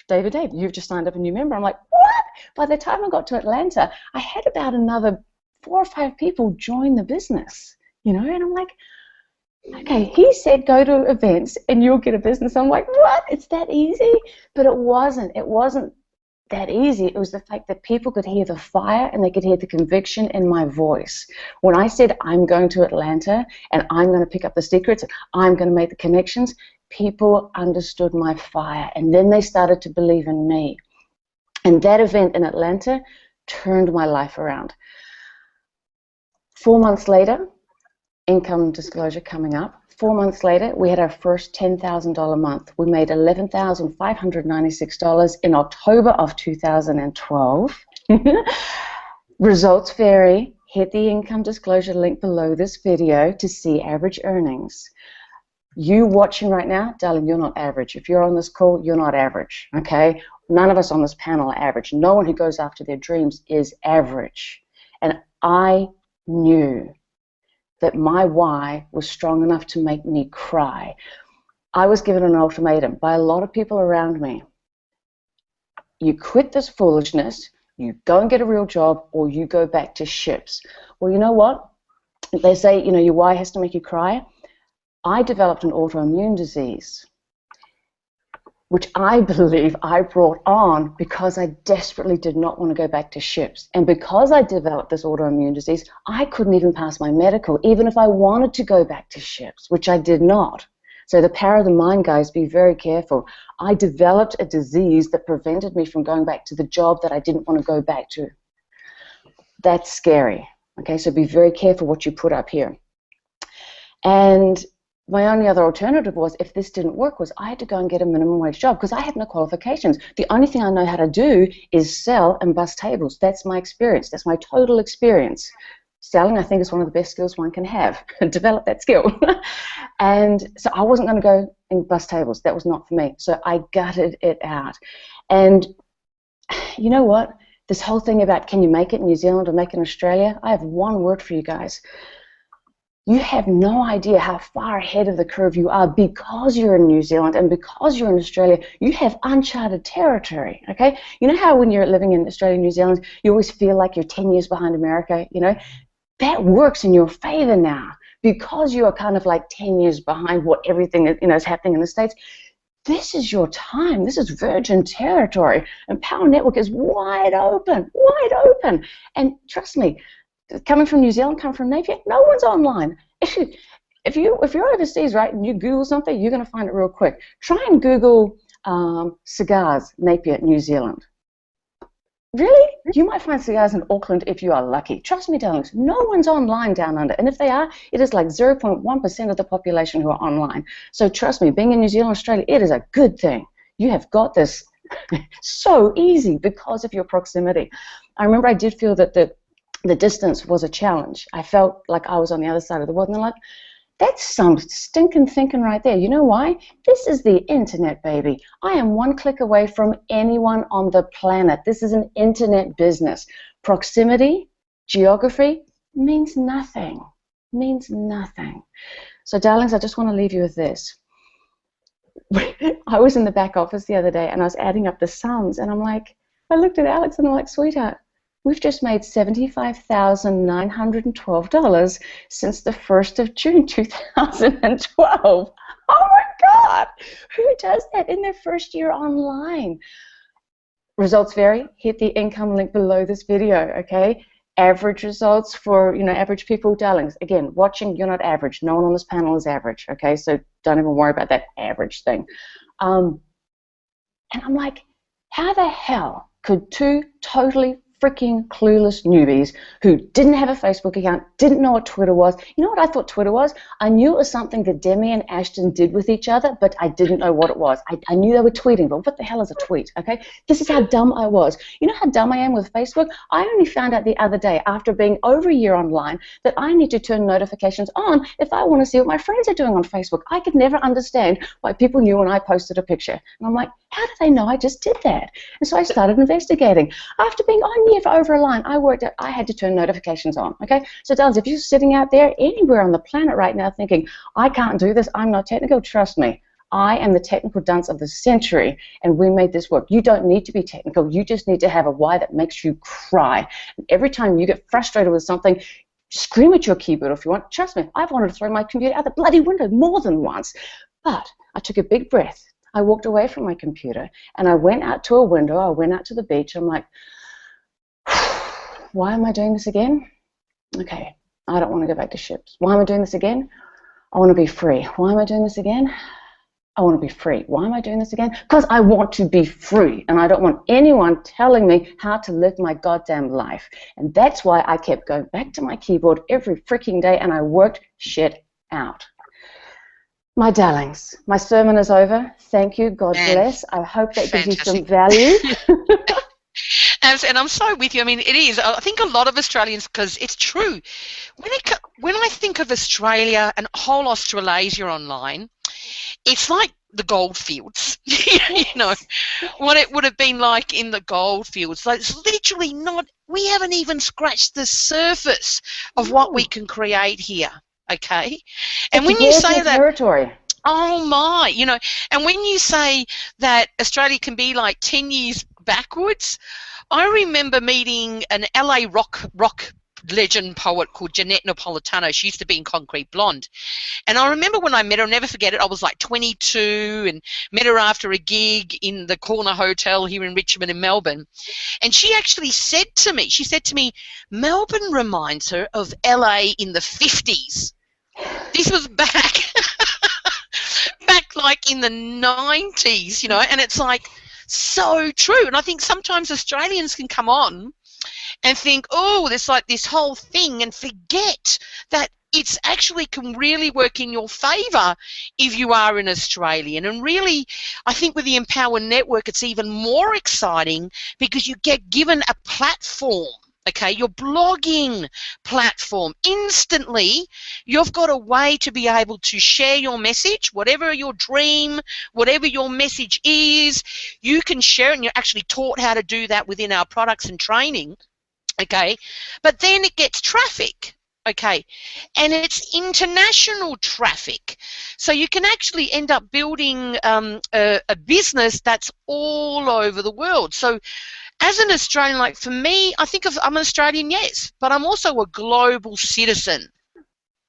Speaker 4: Dave and Dave, you've just signed up a new member. I'm like, what? By the time I got to Atlanta, I had about another 4 or 5 people join the business, and I'm like, okay, he said go to events and you'll get a business. I'm like, what? It's that easy? But it wasn't. It wasn't that easy. It was the fact that people could hear the fire and they could hear the conviction in my voice. When I said I'm going to Atlanta and I'm going to pick up the secrets and I'm going to make the connections, people understood my fire, and then they started to believe in me. And that event in Atlanta turned my life around. 4 months later, income disclosure coming up. 4 months later, we had our first $10,000 month. We made $11,596 in October of 2012. Results vary. Hit the income disclosure link below this video to see average earnings. You watching right now, darling, you're not average. If you're on this call, you're not average, okay? None of us on this panel are average. No one who goes after their dreams is average. And I knew that my why was strong enough to make me cry. I was given an ultimatum by a lot of people around me. You quit this foolishness, you go and get a real job, or you go back to ships. Well, you know what? They say, your why has to make you cry. I developed an autoimmune disease, which I believe I brought on because I desperately did not want to go back to ships. And because I developed this autoimmune disease, I couldn't even pass my medical, even if I wanted to go back to ships, which I did not. So the power of the mind, guys, be very careful. I developed a disease that prevented me from going back to the job that I didn't want to go back to. That's scary. Okay, so be very careful what you put up here. And my only other alternative was, if this didn't work, was I had to go and get a minimum wage job because I had no qualifications. The only thing I know how to do is sell and bus tables. That's my experience. That's my total experience. Selling, I think, is one of the best skills one can have. Develop that skill. And so I wasn't going to go and bus tables. That was not for me. So I gutted it out. And you know what? This whole thing about can you make it in New Zealand or make it in Australia, I have one word for you guys. You have no idea how far ahead of the curve you are because you're in New Zealand and because you're in Australia. You have uncharted territory, okay? You know how when you're living in Australia and New Zealand, you always feel like you're 10 years behind America, That works in your favor now because you are kind of like 10 years behind what everything is happening in the States. This is your time. This is virgin territory. And Power Network is wide open, wide open. And trust me, coming from New Zealand, coming from Napier, no one's online. If you're overseas, right, and you Google something, you're going to find it real quick. Try and Google cigars, Napier, New Zealand. Really? You might find cigars in Auckland if you are lucky. Trust me, darlings, no one's online down under. And if they are, it is like 0.1% of the population who are online. So trust me, being in New Zealand, Australia, it is a good thing. You have got this so easy because of your proximity. I remember I did feel that the distance was a challenge. I felt like I was on the other side of the world, and they're like, that's some stinking thinking right there. You know why? This is the internet, baby. I am one click away from anyone on the planet. This is an internet business. Proximity, geography, means nothing. Means nothing. So, darlings, I just want to leave you with this. I was in the back office the other day, and I was adding up the sums, and I looked at Alex, and I'm like, sweetheart, we've just made $75,912 since the 1st of June, 2012. Oh my God! Who does that in their first year online? Results vary. Hit the income link below this video, okay? Average results for, average people, darlings. Again, watching, you're not average. No one on this panel is average, okay? So don't even worry about that average thing. And I'm like, how the hell could two totally freaking clueless newbies who didn't have a Facebook account, didn't know what Twitter was. You know what I thought Twitter was? I knew it was something that Demi and Ashton did with each other, but I didn't know what it was. I knew they were tweeting, but what the hell is a tweet, okay? This is how dumb I was. You know how dumb I am with Facebook? I only found out the other day, after being over a year online, that I need to turn notifications on if I want to see what my friends are doing on Facebook. I could never understand why people knew when I posted a picture. And I'm like, how did they know I just did that? And so I started investigating. After being on here for over a line, I worked out I had to turn notifications on, okay? So, darlings, if you're sitting out there anywhere on the planet right now thinking, I can't do this, I'm not technical, trust me. I am the technical dunce of the century, and we made this work. You don't need to be technical. You just need to have a why that makes you cry. And every time you get frustrated with something, scream at your keyboard if you want. Trust me, I've wanted to throw my computer out the bloody window more than once. But I took a big breath. I walked away from my computer, and I went out to a window. I went out to the beach. I'm like, why am I doing this again? Okay, I don't want to go back to ships. Why am I doing this again? I want to be free. Why am I doing this again? I want to be free. Why am I doing this again? Because I want to be free, and I don't want anyone telling me how to live my goddamn life. And that's why I kept going back to my keyboard every freaking day, and I worked shit out. My darlings, my sermon is over. Thank you. God bless. I hope that gives you some value.
Speaker 1: And I'm so with you. I mean, it is. I think a lot of Australians, because it's true, when I think of Australia and whole Australasia online, it's like the goldfields. You know, what it would have been like in the goldfields. Like, it's literally not, we haven't even scratched the surface of what we can create here. Okay, and when you say that,
Speaker 4: territory.
Speaker 1: Oh my, you know, and when you say that Australia can be like 10 years backwards, I remember meeting an LA rock legend poet called Jeanette Napolitano. She used to be in Concrete Blonde, and I remember when I met her, I'll never forget it, I was like 22 and met her after a gig in the Corner Hotel here in Richmond in Melbourne, and she actually said to me, Melbourne reminds her of LA in the 50s. This was back like in the 90s, you know, and it's like so true. And I think sometimes Australians can come on and think, oh, there's like this whole thing, and forget that it's actually can really work in your favour if you are an Australian. And really, I think with the Empower Network, it's even more exciting because you get given a platform. Okay, your blogging platform. Instantly, you've got a way to be able to share your message, whatever your dream, whatever your message is, you can share it, and you're actually taught how to do that within our products and training. Okay, but then it gets traffic. Okay, and it's international traffic. So you can actually end up building a business that's all over the world. So as an Australian, like for me, I'm an Australian, yes, but I'm also a global citizen.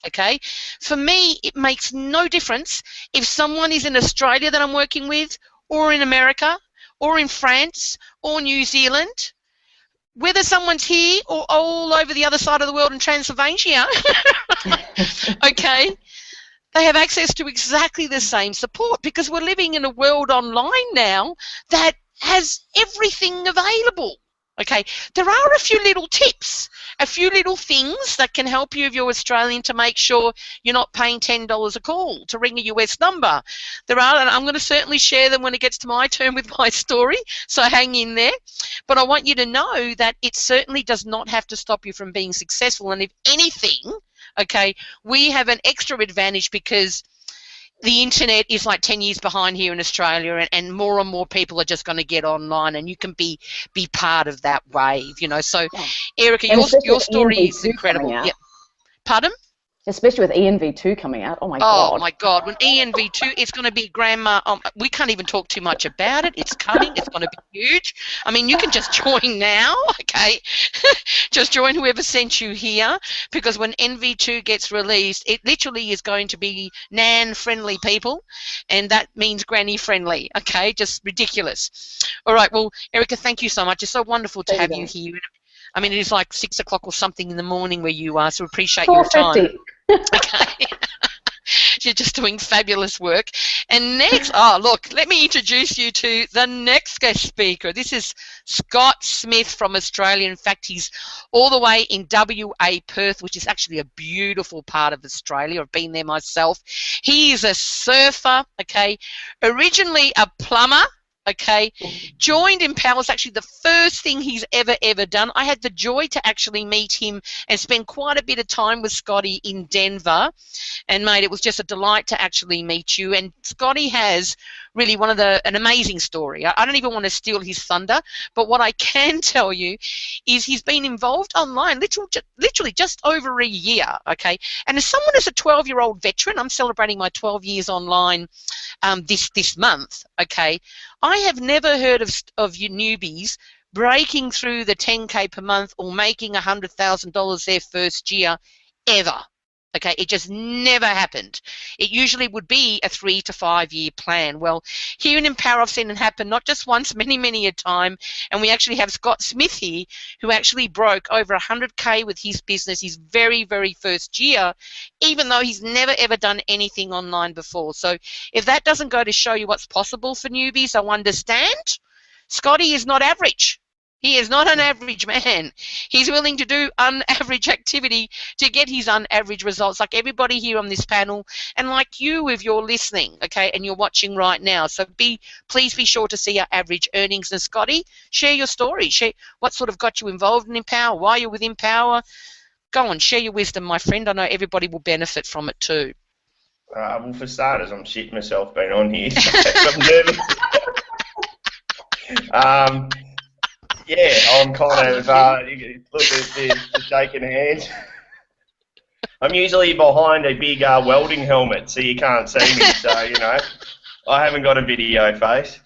Speaker 1: Okay, for me, it makes no difference if someone is in Australia that I'm working with, or in America, or in France, or New Zealand. Whether someone's here or all over the other side of the world in Transylvania, okay, they have access to exactly the same support, because we're living in a world online now that has everything available. Okay, there are a few little tips, a few little things that can help you if you're Australian to make sure you're not paying $10 a call to ring a US number. There are, and I'm going to certainly share them when it gets to my turn with my story, so hang in there. But I want you to know that it certainly does not have to stop you from being successful. And if anything, okay, we have an extra advantage because the internet is like 10 years behind here in Australia, and more people are just going to get online, and you can be part of that wave, you know. So, Erica, your story is incredible. Yeah. Pardon?
Speaker 4: Especially with ENV2 coming out. Oh, my God.
Speaker 1: Oh, my God. When ENV2, it's going to be grandma. We can't even talk too much about it. It's coming. It's going to be huge. I mean, you can just join now, okay? Just join whoever sent you here, because when NV2 gets released, it literally is going to be Nan-friendly, people, and that means granny-friendly, okay? Just ridiculous. All right. Well, Erica, thank you so much. It's so wonderful to have you here. I mean, it is like 6 o'clock or something in the morning where you are, so appreciate your time. Okay. You're just doing fabulous work. And next, oh, look, let me introduce you to the next guest speaker. This is Scott Smith from Australia. In fact, he's all the way in WA, Perth, which is actually a beautiful part of Australia. I've been there myself. He is a surfer, okay, originally a plumber. Okay, joined Empower was actually the first thing he's ever done. I had the joy to actually meet him and spend quite a bit of time with Scotty in Denver. And mate, it was just a delight to actually meet you. And Scotty has really an amazing story. I don't even want to steal his thunder, but what I can tell you is he's been involved online literally just over a year, okay? And as someone as a 12-year-old veteran, I'm celebrating my 12 years online this month, okay? I have never heard of you newbies breaking through the 10K per month or making $100,000 their first year ever. Okay, it just never happened. It usually would be a 3 to 5 year plan. Well, here in Empower, I've seen it happen not just once, many a time. And we actually have Scott Smith here, who actually broke over 100K with his business his very first year, even though he's never ever done anything online before. So if that doesn't go to show you what's possible for newbies, I understand. Scotty is not average. He is not an average man. He's willing to do unaverage activity to get his unaverage results, like everybody here on this panel, and like you if you're listening, okay, and you're watching right now. So please be sure to see our average earnings. And Scotty, share your story. Share what sort of got you involved in Empower, why you're with Empower. Go on, share your wisdom, my friend. I know everybody will benefit from it too.
Speaker 2: Well, for starters, I'm shitting myself being on here. I'm nervous. Yeah, I'm kind of, look at the shaking hands. I'm usually behind a big welding helmet, so you can't see me, so, you know, I haven't got a video face.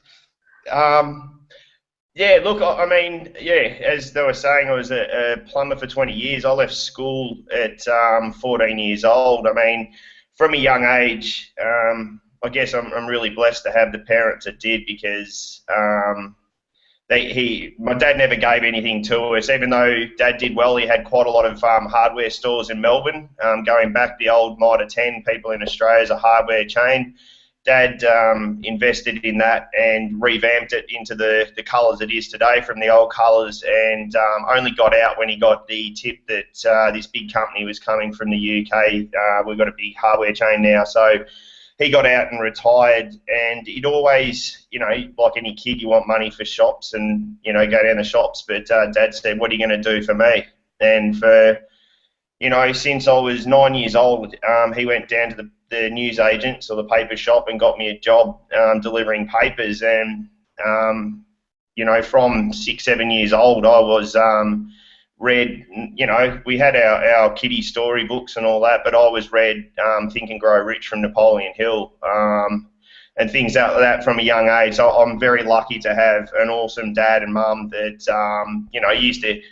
Speaker 2: Yeah, look, I mean, yeah, as they were saying, I was a plumber for 20 years. I left school at 14 years old. I mean, from a young age, I guess I'm really blessed to have the parents that did, because my dad never gave anything to us. Even though Dad did well, he had quite a lot of hardware stores in Melbourne. Going back, the old Mitre 10, people in Australia, is a hardware chain. Dad invested in that and revamped it into the colours it is today from the old colours, and only got out when he got the tip that this big company was coming from the UK. We've got a big hardware chain now, so he got out and retired, and he'd always, you know, like any kid, you want money for shops and, you know, go down the shops. But Dad said, what are you going to do for me? And for, you know, since I was 9 years old, he went down to the news agents or the paper shop and got me a job delivering papers. And, you know, from 6, 7 years old, I was read, you know, we had our kiddie story books and all that, but I was read Think and Grow Rich from Napoleon Hill, and things like that from a young age. So I'm very lucky to have an awesome dad and mum that, you know, used to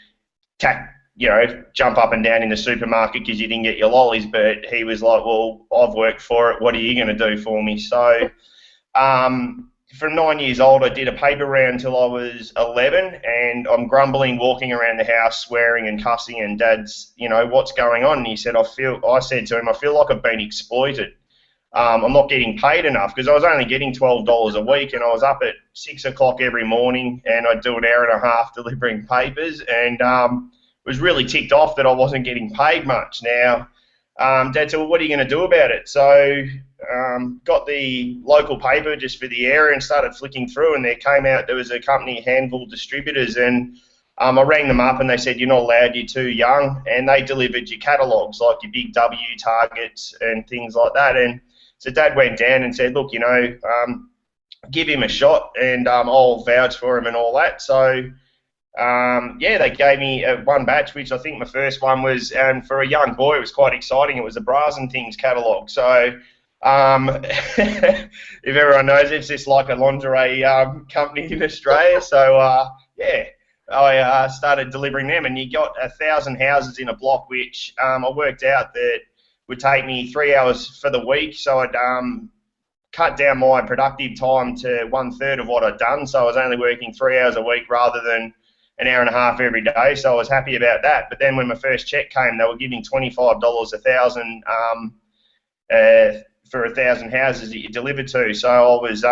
Speaker 2: jump up and down in the supermarket because you didn't get your lollies, but he was like, well, I've worked for it, what are you going to do for me? So from 9 years old, I did a paper round until I was 11, and I'm grumbling, walking around the house, swearing and cussing, and Dad's, you know, what's going on? And he said, I said to him, I feel like I've been exploited. I'm not getting paid enough, because I was only getting $12 a week, and I was up at 6 o'clock every morning, and I'd do an hour and a half delivering papers, and was really ticked off that I wasn't getting paid much. Now, Dad said, well, what are you going to do about it? So got the local paper just for the area and started flicking through, and there was a company, Handful Distributors, and I rang them up and they said, you're not allowed, you're too young, and they delivered your catalogues, like your big W Targets and things like that. And so Dad went down and said, look, you know, give him a shot, and I'll vouch for him and all that. So yeah, they gave me one batch, which I think my first one was, and for a young boy, it was quite exciting. It was a Bras and Things catalogue. So if everyone knows, it's just like a lingerie company in Australia. So yeah, I started delivering them, and you got 1,000 houses in a block, which I worked out that would take me 3 hours for the week. So I'd cut down my productive time to 1/3 of what I'd done. So I was only working 3 hours a week rather than an hour and a half every day. So I was happy about that. But then when my first check came, they were giving $25 1,000 for 1,000 houses that you delivered to. So I was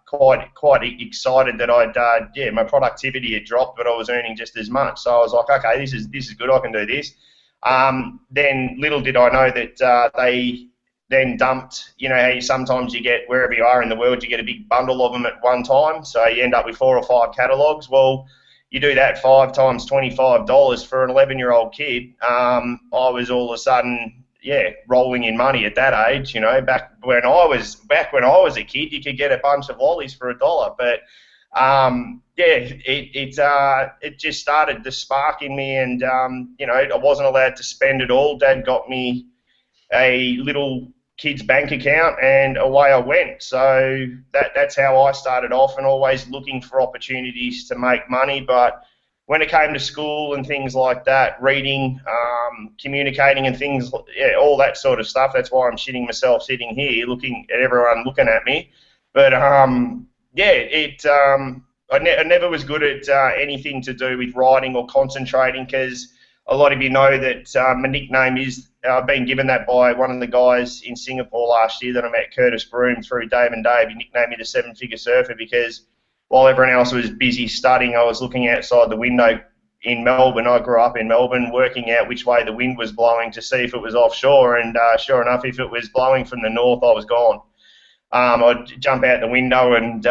Speaker 2: quite excited that my productivity had dropped, but I was earning just as much. So I was like, okay, this is good. I can do this. Then little did I know that they then dumped. You know how sometimes you get, wherever you are in the world, you get a big bundle of them at one time. So you end up with 4 or 5 catalogues. Well, you do that 5 times $25 for an 11-year-old kid. I was all of a sudden, rolling in money at that age. You know, back when I was a kid, you could get a bunch of lollies for $1. But it just started to spark in me, and I wasn't allowed to spend it all. Dad got me a little kid's bank account, and away I went. So that's how I started off, and always looking for opportunities to make money. But when it came to school and things like that, reading, communicating and things, all that sort of stuff, that's why I'm shitting myself sitting here looking at everyone looking at me. But I never was good at anything to do with writing or concentrating, because a lot of you know that my nickname is, I've been given that by one of the guys in Singapore last year that I met, Curtis Broom, through Dave and Dave. He nicknamed me the 7-figure surfer, because while everyone else was busy studying, I was looking outside the window in Melbourne. I grew up in Melbourne, working out which way the wind was blowing to see if it was offshore, and sure enough, if it was blowing from the north, I was gone. I'd jump out the window and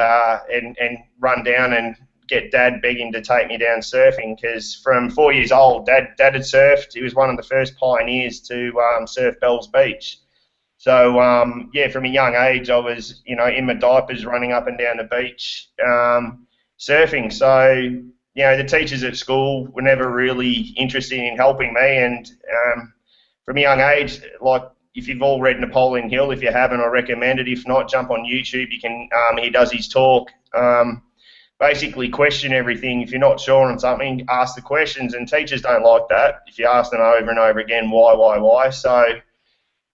Speaker 2: run down and get Dad begging to take me down surfing, because from 4 years old, Dad had surfed. He was one of the first pioneers to surf Bells Beach. So from a young age, I was in my diapers running up and down the beach surfing. So the teachers at school were never really interested in helping me, and from a young age, like, if you've all read Napoleon Hill, if you haven't, I recommend it. If not, jump on YouTube. You can. He does his talk. Basically, question everything. If you're not sure on something, ask the questions. And teachers don't like that. If you ask them over and over again, why? So,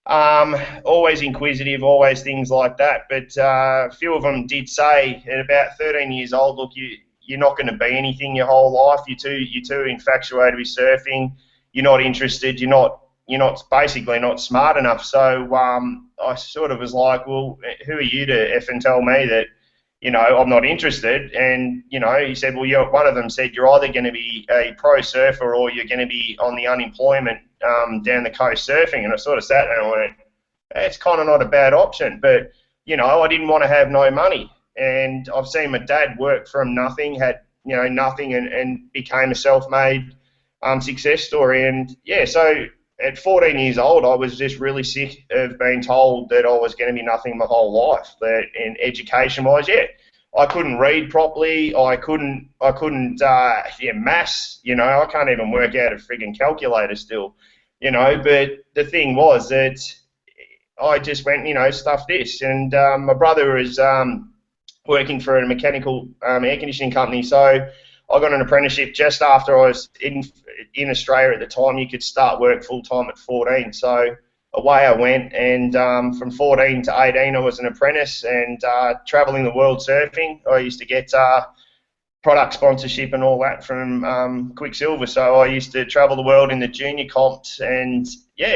Speaker 2: always inquisitive, always things like that. But a few of them did say at about 13 years old, look, you're not going to be anything your whole life. You're too infatuated with surfing. You're not interested. You're not basically not smart enough. So I sort of was like, well, who are you to effing tell me that, I'm not interested? And, he said, well, one of them said, you're either going to be a pro surfer or you're going to be on the unemployment down the coast surfing. And I sort of sat there and I went, it's kind of not a bad option. But, I didn't want to have no money. And I've seen my dad work from nothing, had, nothing, and became a self-made success story. And, so at 14 years old, I was just really sick of being told that I was going to be nothing my whole life. That, and education-wise, I couldn't read properly. I couldn't maths. I can't even work out a frigging calculator still. But the thing was that I just went, stuff this. And my brother was working for a mechanical air conditioning company, so I got an apprenticeship just after I was in Australia at the time. You could start work full-time at 14. So away I went, and from 14 to 18 I was an apprentice and travelling the world surfing. I used to get product sponsorship and all that from Quicksilver. So I used to travel the world in the junior comps and,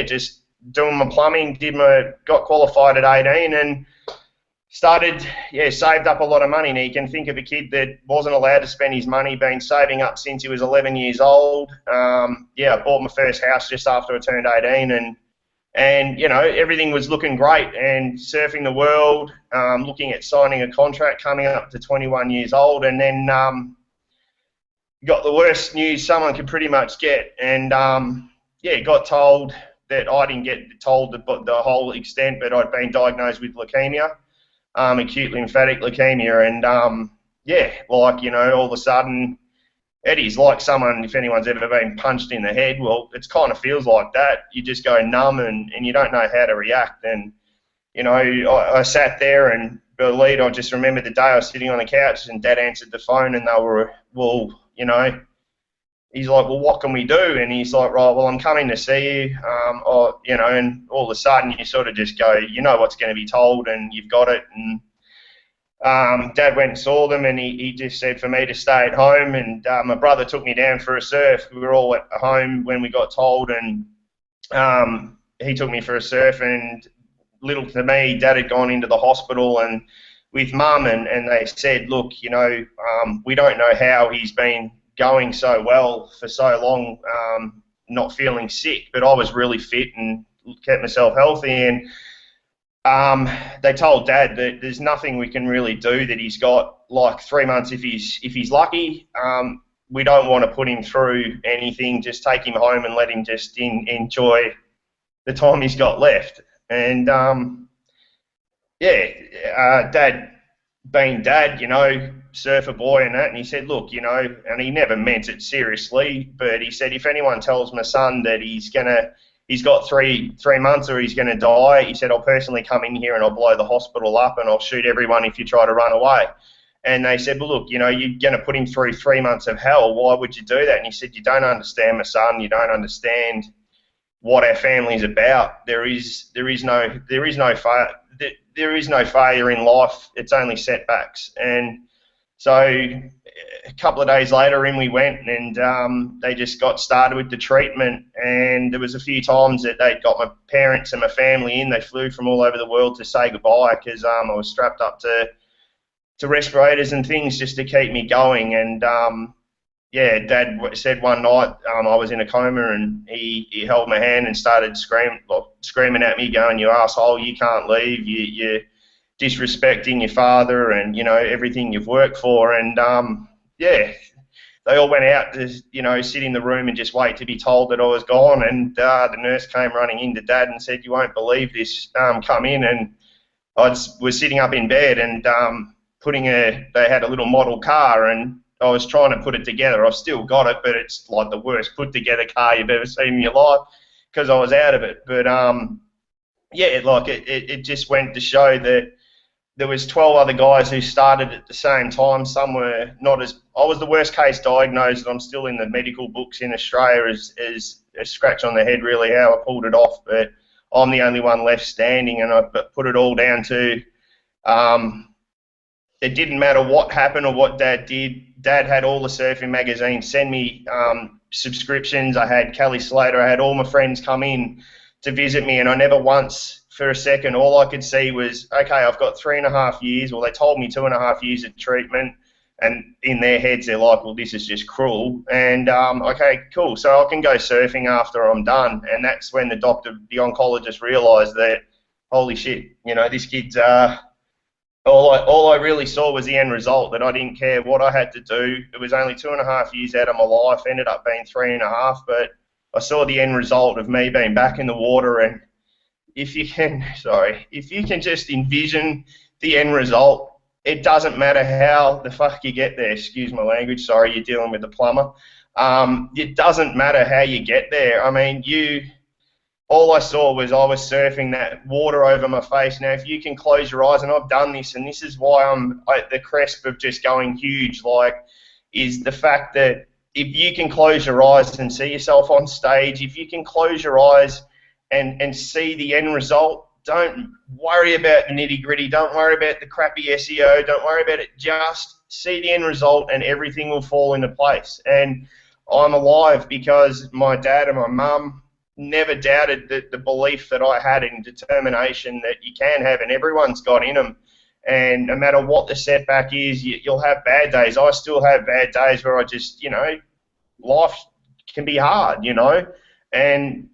Speaker 2: just doing my plumbing, got qualified at 18 and started, saved up a lot of money. Now you can think of a kid that wasn't allowed to spend his money, been saving up since he was 11 years old. I bought my first house just after I turned 18 and everything was looking great and surfing the world, looking at signing a contract, coming up to 21 years old, and then got the worst news someone could pretty much get, and got told that I didn't get told the whole extent, but I'd been diagnosed with leukemia. Acute lymphatic leukemia, and all of a sudden, Eddie's like someone, if anyone's ever been punched in the head, well, it kind of feels like that. You just go numb and you don't know how to react. And, I sat there and believed, I just remember the day I was sitting on the couch and Dad answered the phone and they were, he's like, well, what can we do? And he's like, right, well, I'm coming to see you, and all of a sudden you sort of just go, you know what's going to be told and you've got it. And Dad went and saw them and he just said for me to stay at home, and my brother took me down for a surf. We were all at home when we got told, and he took me for a surf, and little to me, Dad had gone into the hospital and with Mum, and they said, look, we don't know how he's been going so well for so long, not feeling sick, but I was really fit and kept myself healthy, and they told Dad that there's nothing we can really do, that he's got like 3 months if he's lucky. We don't want to put him through anything, just take him home and let him just enjoy the time he's got left. And Dad being Dad, surfer boy and that, and he said, look, and he never meant it seriously, but he said, if anyone tells my son that he's got three months or he's gonna die, he said, I'll personally come in here and I'll blow the hospital up and I'll shoot everyone if you try to run away. And they said, well, look, you're going to put him through 3 months of hell. Why would you do that? And he said, you don't understand, my son. You don't understand what our family's about. There is no failure in life. It's only setbacks. And so a couple of days later, in we went, and they just got started with the treatment. And there was a few times that they'd got my parents and my family in. They flew from all over the world to say goodbye because I was strapped up to respirators and things just to keep me going. And Dad said one night I was in a coma, and he held my hand and started screaming at me, going, you asshole, you can't leave, you're disrespecting your father and everything you've worked for. And they all went out to sit in the room and just wait to be told that I was gone. And the nurse came running into Dad and said, you won't believe this, come in. And I was sitting up in bed, and they had a little model car, and I was trying to put it together. I've still got it, but it's like the worst put together car you've ever seen in your life because I was out of it. But it just went to show that there was 12 other guys who started at the same time. Some were not as, I was the worst case diagnosed, and I'm still in the medical books in Australia as a scratch on the head really how I pulled it off, but I'm the only one left standing, and I put it all down to it didn't matter what happened or what Dad did. Dad had all the surfing magazines send me subscriptions. I had Kelly Slater. I had all my friends come in to visit me, and I never once for a second, all I could see was, okay, I've got 3.5 years. Well, they told me 2.5 years of treatment, and in their heads they're like, well, this is just cruel. And okay, cool. So I can go surfing after I'm done. And that's when the oncologist realised that, holy shit, this kid's all I really saw was the end result, that I didn't care what I had to do. It was only 2.5 years out of my life, ended up being 3.5, but I saw the end result of me being back in the water. And if you can just envision the end result, it doesn't matter how the fuck you get there. Excuse my language, sorry, you're dealing with the plumber. It doesn't matter how you get there. I mean, all I saw was I was surfing that water over my face. Now, if you can close your eyes, and I've done this, and this is why I'm at the cusp of just going huge, is the fact that if you can close your eyes and see yourself on stage, if you can close your eyes and see the end result, don't worry about the nitty-gritty, don't worry about the crappy SEO, don't worry about it, just see the end result and everything will fall into place. And I'm alive because my dad and my mum never doubted the belief that I had in determination that you can have, and everyone's got in them. And no matter what the setback is, you'll have bad days. I still have bad days where I just, life can be hard, And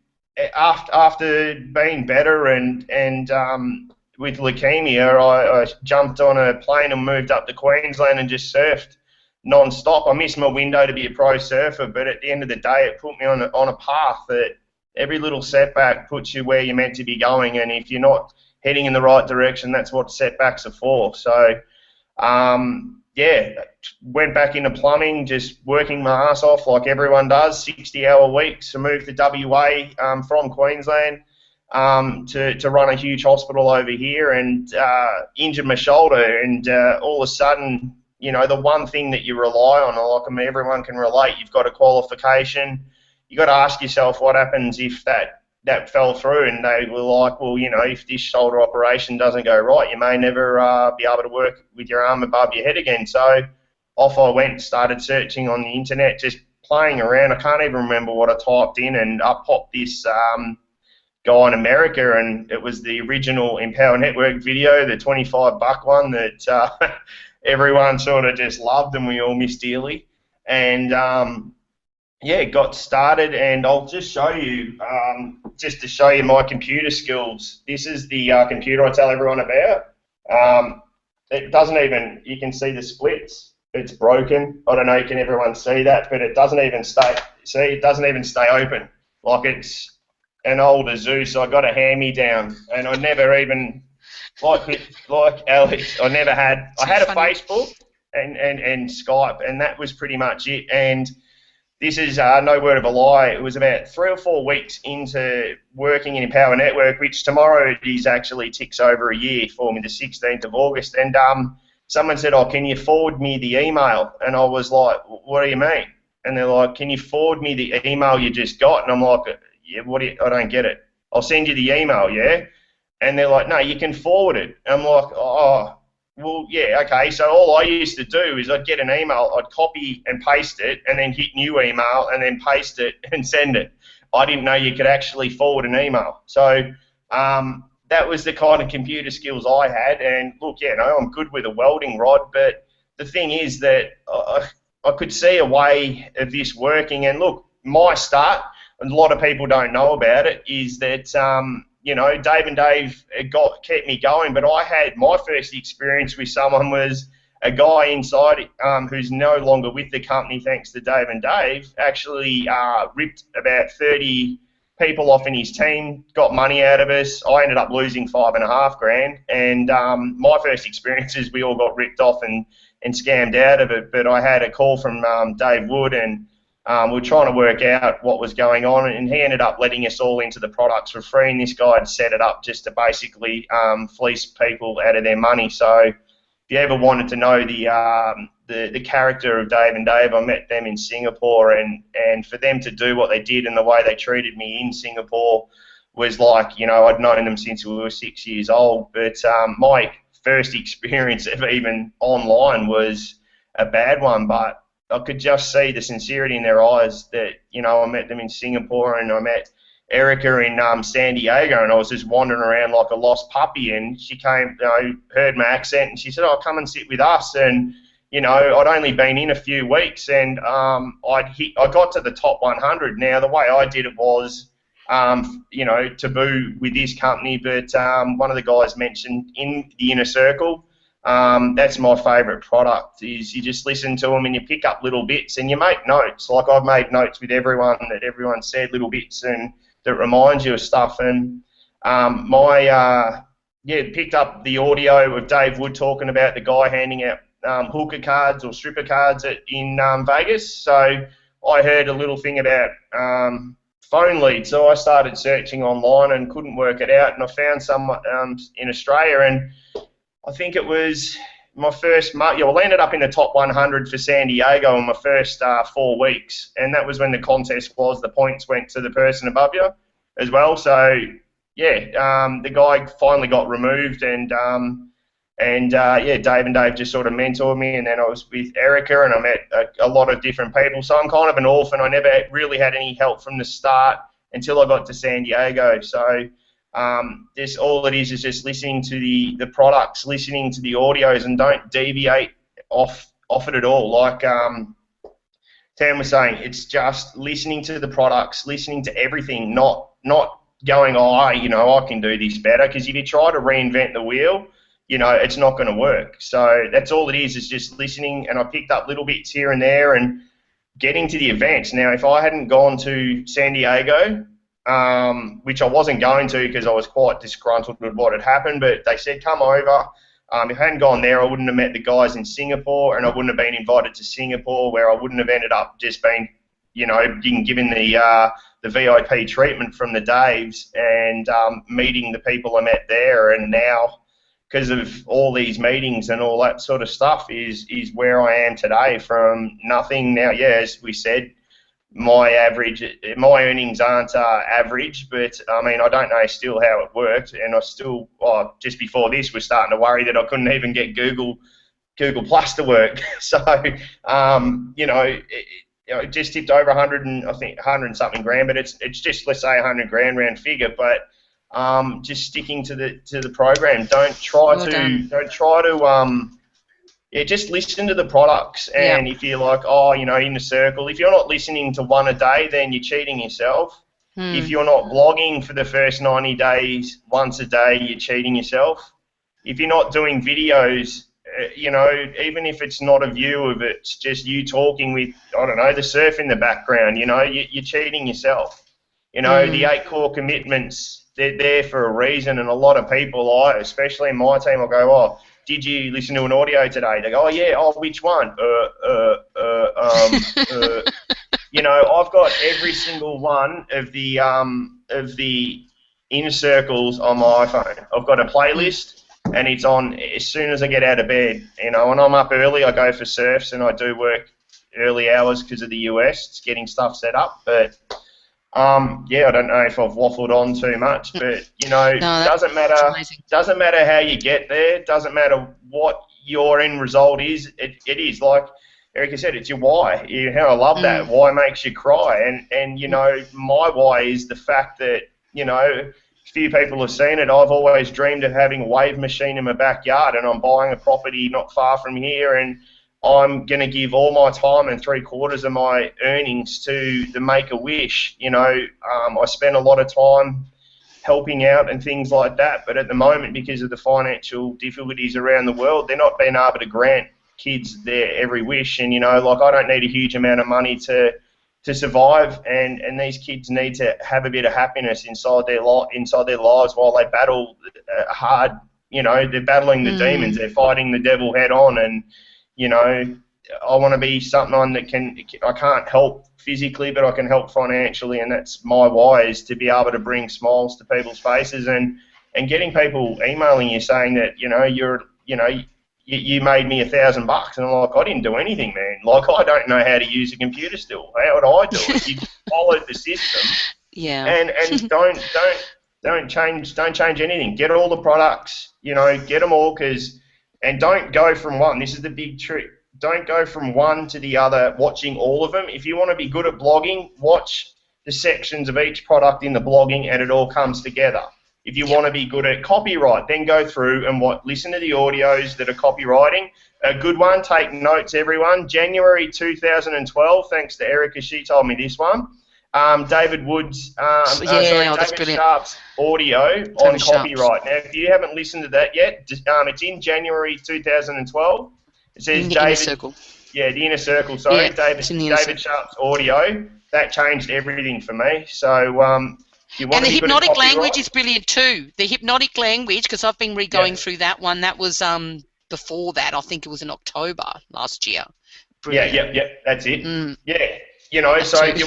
Speaker 2: after being better and with leukemia, I jumped on a plane and moved up to Queensland and just surfed non-stop. I missed my window to be a pro surfer, but at the end of the day, it put me on a path that every little setback puts you where you're meant to be going, and if you're not heading in the right direction, that's what setbacks are for. So, went back into plumbing, just working my ass off like everyone does, 60-hour weeks. I moved to WA from Queensland to run a huge hospital over here, and injured my shoulder, and all of a sudden, the one thing that you rely on, everyone can relate, you've got a qualification. You got to ask yourself what happens if that fell through, and they were like, well, if this shoulder operation doesn't go right, you may never be able to work with your arm above your head again. So off I went, started searching on the internet, just playing around. I can't even remember what I typed in, and up popped this guy in America, and it was the original Empower Network video, the $25 one that everyone sort of just loved and we all missed dearly. And yeah, got started, and I'll just show you, just to show you my computer skills. This is the computer I tell everyone about. It doesn't even, you can see the splits. It's broken. I don't know, can everyone see that? But it doesn't even stay, see, it doesn't even stay open. Like, it's an old Asus. I got a hand-me-down, and I never even, like Alex, I never had, I had a Facebook and Skype, and that was pretty much it. And this is no word of a lie. It was about 3 or 4 weeks into working in Empower Network, which tomorrow is actually ticks over a year for me, the 16th of August. And someone said, oh, can you forward me the email? And I was like, what do you mean? And they're like, can you forward me the email you just got? And I'm like, yeah, I don't get it. I'll send you the email, yeah? And they're like, no, you can forward it. And I'm like, oh, well, yeah, okay. So all I used to do is I'd get an email, I'd copy and paste it, and then hit new email, and then paste it and send it. I didn't know you could actually forward an email. So that was the kind of computer skills I had. And look, yeah, no, I'm good with a welding rod, but the thing is that I could see a way of this working. And look, my start, a lot of people don't know about it, is that you know, Dave and Dave kept me going, but I had my first experience with someone was a guy inside who's no longer with the company, thanks to Dave and Dave, actually ripped about 30 people off in his team, got money out of us. I ended up losing $5.5 grand, and my first experience is we all got ripped off and scammed out of it. But I had a call from Dave Wood, and we were trying to work out what was going on, and he ended up letting us all into the products for free. And this guy had set it up just to basically fleece people out of their money. So if you ever wanted to know the character of Dave and Dave, I met them in Singapore, and for them to do what they did and the way they treated me in Singapore was like, you know, I'd known them since we were 6 years old. But my first experience of even online was a bad one, but I could just see the sincerity in their eyes that, you know, I met them in Singapore, and I met Erica in San Diego, and I was just wandering around like a lost puppy, and she came, you know, heard my accent, and she said, oh, come and sit with us. And, you know, I'd only been in a few weeks, and I got to the top 100. Now, the way I did it was, you know, taboo with this company, but one of the guys mentioned in the inner circle, that's my favourite product, is you just listen to them and you pick up little bits and you make notes. Like, I've made notes with everyone that everyone said, little bits, and that reminds you of stuff. And picked up the audio of Dave Wood talking about the guy handing out hooker cards or stripper cards in Vegas. So I heard a little thing about phone leads. So I started searching online and couldn't work it out, and I found some in Australia, and I think it was my first month. Yeah, well, I ended up in the top 100 for San Diego in my first 4 weeks, and that was when the contest was. The points went to the person above you as well. So yeah, the guy finally got removed, and yeah, Dave and Dave just sort of mentored me, and then I was with Erica, and I met a lot of different people. So I'm kind of an orphan. I never really had any help from the start until I got to San Diego. So this, all it is just listening to the products, listening to the audios, and don't deviate off it at all. Like Tam was saying, it's just listening to the products, listening to everything, not going, oh, you know, I can do this better, because if you try to reinvent the wheel, you know, it's not going to work. So that's all it is just listening, and I picked up little bits here and there and getting to the events. Now, if I hadn't gone to San Diego, which I wasn't going to because I was quite disgruntled with what had happened, but they said, come over. If I hadn't gone there, I wouldn't have met the guys in Singapore, and I wouldn't have been invited to Singapore, where I wouldn't have ended up just being, you know, being given the VIP treatment from the Daves, and meeting the people I met there. And now, because of all these meetings and all that sort of stuff, is where I am today, from nothing. Now, yeah, as we said, my earnings aren't average, but I mean, I don't know still how it worked, and I still, just before this, was starting to worry that I couldn't even get Google Plus to work. So, you know, it just tipped over 100 and I think 100 and something grand, but it's just, let's say 100 grand round figure, but just sticking to the program. Don't try to just listen to the products, and if you're like, in the circle, if you're not listening to one a day, then you're cheating yourself. If you're not blogging for the first 90 days once a day, you're cheating yourself. If you're not doing videos, even if it's not a view of it, it's just you talking with, I don't know, the surf in the background, you're cheating yourself. The 8 core commitments, they're there for a reason, and a lot of people, especially in my team, will go, did you listen to an audio today? They go, which one? I've got every single one of the inner circles on my iPhone. I've got a playlist, and it's on as soon as I get out of bed. When I'm up early, I go for surfs, and I do work early hours because of the US. It's getting stuff set up, but I don't know if I've waffled on too much, but doesn't matter how you get there. Doesn't matter what your end result is. It is like Erica said, it's your why. I love that. Why makes you cry, and my why is the fact that few people have seen it. I've always dreamed of having a wave machine in my backyard, and I'm buying a property not far from here, and I'm going to give all my time and 3/4 of my earnings to the Make-A-Wish. I spend a lot of time helping out and things like that, but at the moment, because of the financial difficulties around the world, they're not being able to grant kids their every wish. And, I don't need a huge amount of money to survive, and these kids need to have a bit of happiness inside their lives while they battle hard. They're battling the demons. They're fighting the devil head on, and I want to be someone that I can't help physically, but I can help financially, and that's my why, is to be able to bring smiles to people's faces, and getting people emailing you saying that you made me $1,000, and I'm like, I didn't do anything, man. Like, I don't know how to use a computer still. How would I do it? You followed the system.
Speaker 1: Yeah.
Speaker 2: And don't change anything. Get all the products. Get them all, and don't go from one. This is the big trick. Don't go from one to the other watching all of them. If you want to be good at blogging, watch the sections of each product in the blogging, and it all comes together. If you want to be good at copyright, then go through and listen to the audios that are copywriting. A good one, take notes, everyone. January 2012, thanks to Erica, she told me this one. David Wood's, David Sharp's audio on copyright. Now, if you haven't listened to that yet, it's in January 2012. It says
Speaker 1: the Inner Circle.
Speaker 2: Yeah, the Inner Circle, sorry. David Sharp's audio. That changed everything for me. So, and
Speaker 1: the hypnotic language is brilliant too. The hypnotic language, because I've been going through that one. That was before that. I think it was in October last year. Brilliant.
Speaker 2: Yeah. That's it. Yeah, so if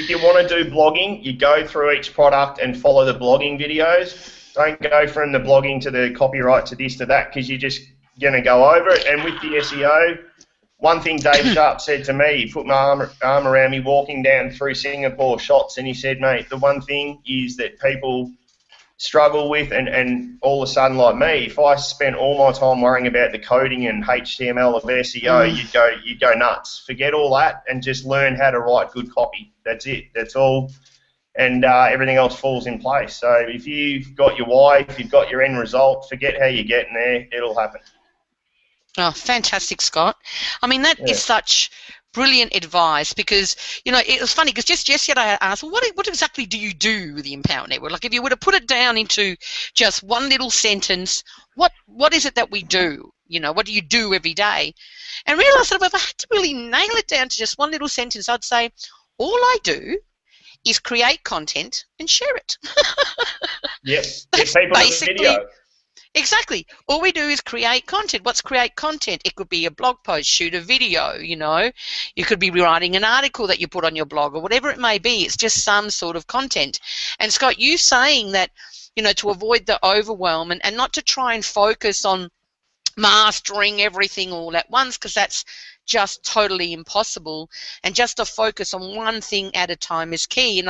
Speaker 2: you want to do blogging, you go through each product and follow the blogging videos. Don't go from the blogging to the copyright to this to that, because you're just going to go over it. And with the SEO, one thing Dave Sharp said to me, he put my arm around me walking down through Singapore shots, and he said, mate, the one thing is that people struggle with, and all of a sudden, like me, if I spent all my time worrying about the coding and HTML of SEO, you'd go nuts. Forget all that and just learn how to write good copy. That's it. That's all. And everything else falls in place. So if you've got your why, if you've got your end result, forget how you're getting there. It'll happen.
Speaker 1: Oh, fantastic, Scott. I mean, that is such brilliant advice, because, it was funny because just yesterday I asked, well, what exactly do you do with the Empower Network? Like, if you were to put it down into just one little sentence, what is it that we do? What do you do every day? And realised that if I had to really nail it down to just one little sentence, I'd say, all I do is create content and share it.
Speaker 2: Yes, get people in the video.
Speaker 1: Exactly. All we do is create content. What's create content? It could be a blog post, shoot a video, You could be writing an article that you put on your blog or whatever it may be. It's just some sort of content. And Scott, you saying that, to avoid the overwhelm and not to try and focus on mastering everything all at once, because that's just totally impossible, and just to focus on one thing at a time is key. And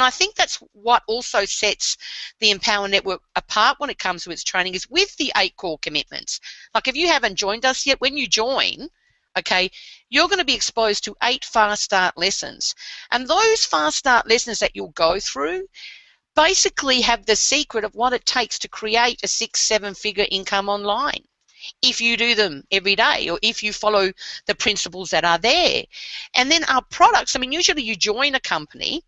Speaker 1: I think that's what also sets the Empower Network apart when it comes to its training, is with the 8 core commitments. Like, if you haven't joined us yet, when you join, okay, you're going to be exposed to 8 fast start lessons. And those fast start lessons that you'll go through basically have the secret of what it takes to create a 6-7 figure income online, if you do them every day, or if you follow the principles that are there. And then our products, I mean, usually you join a company,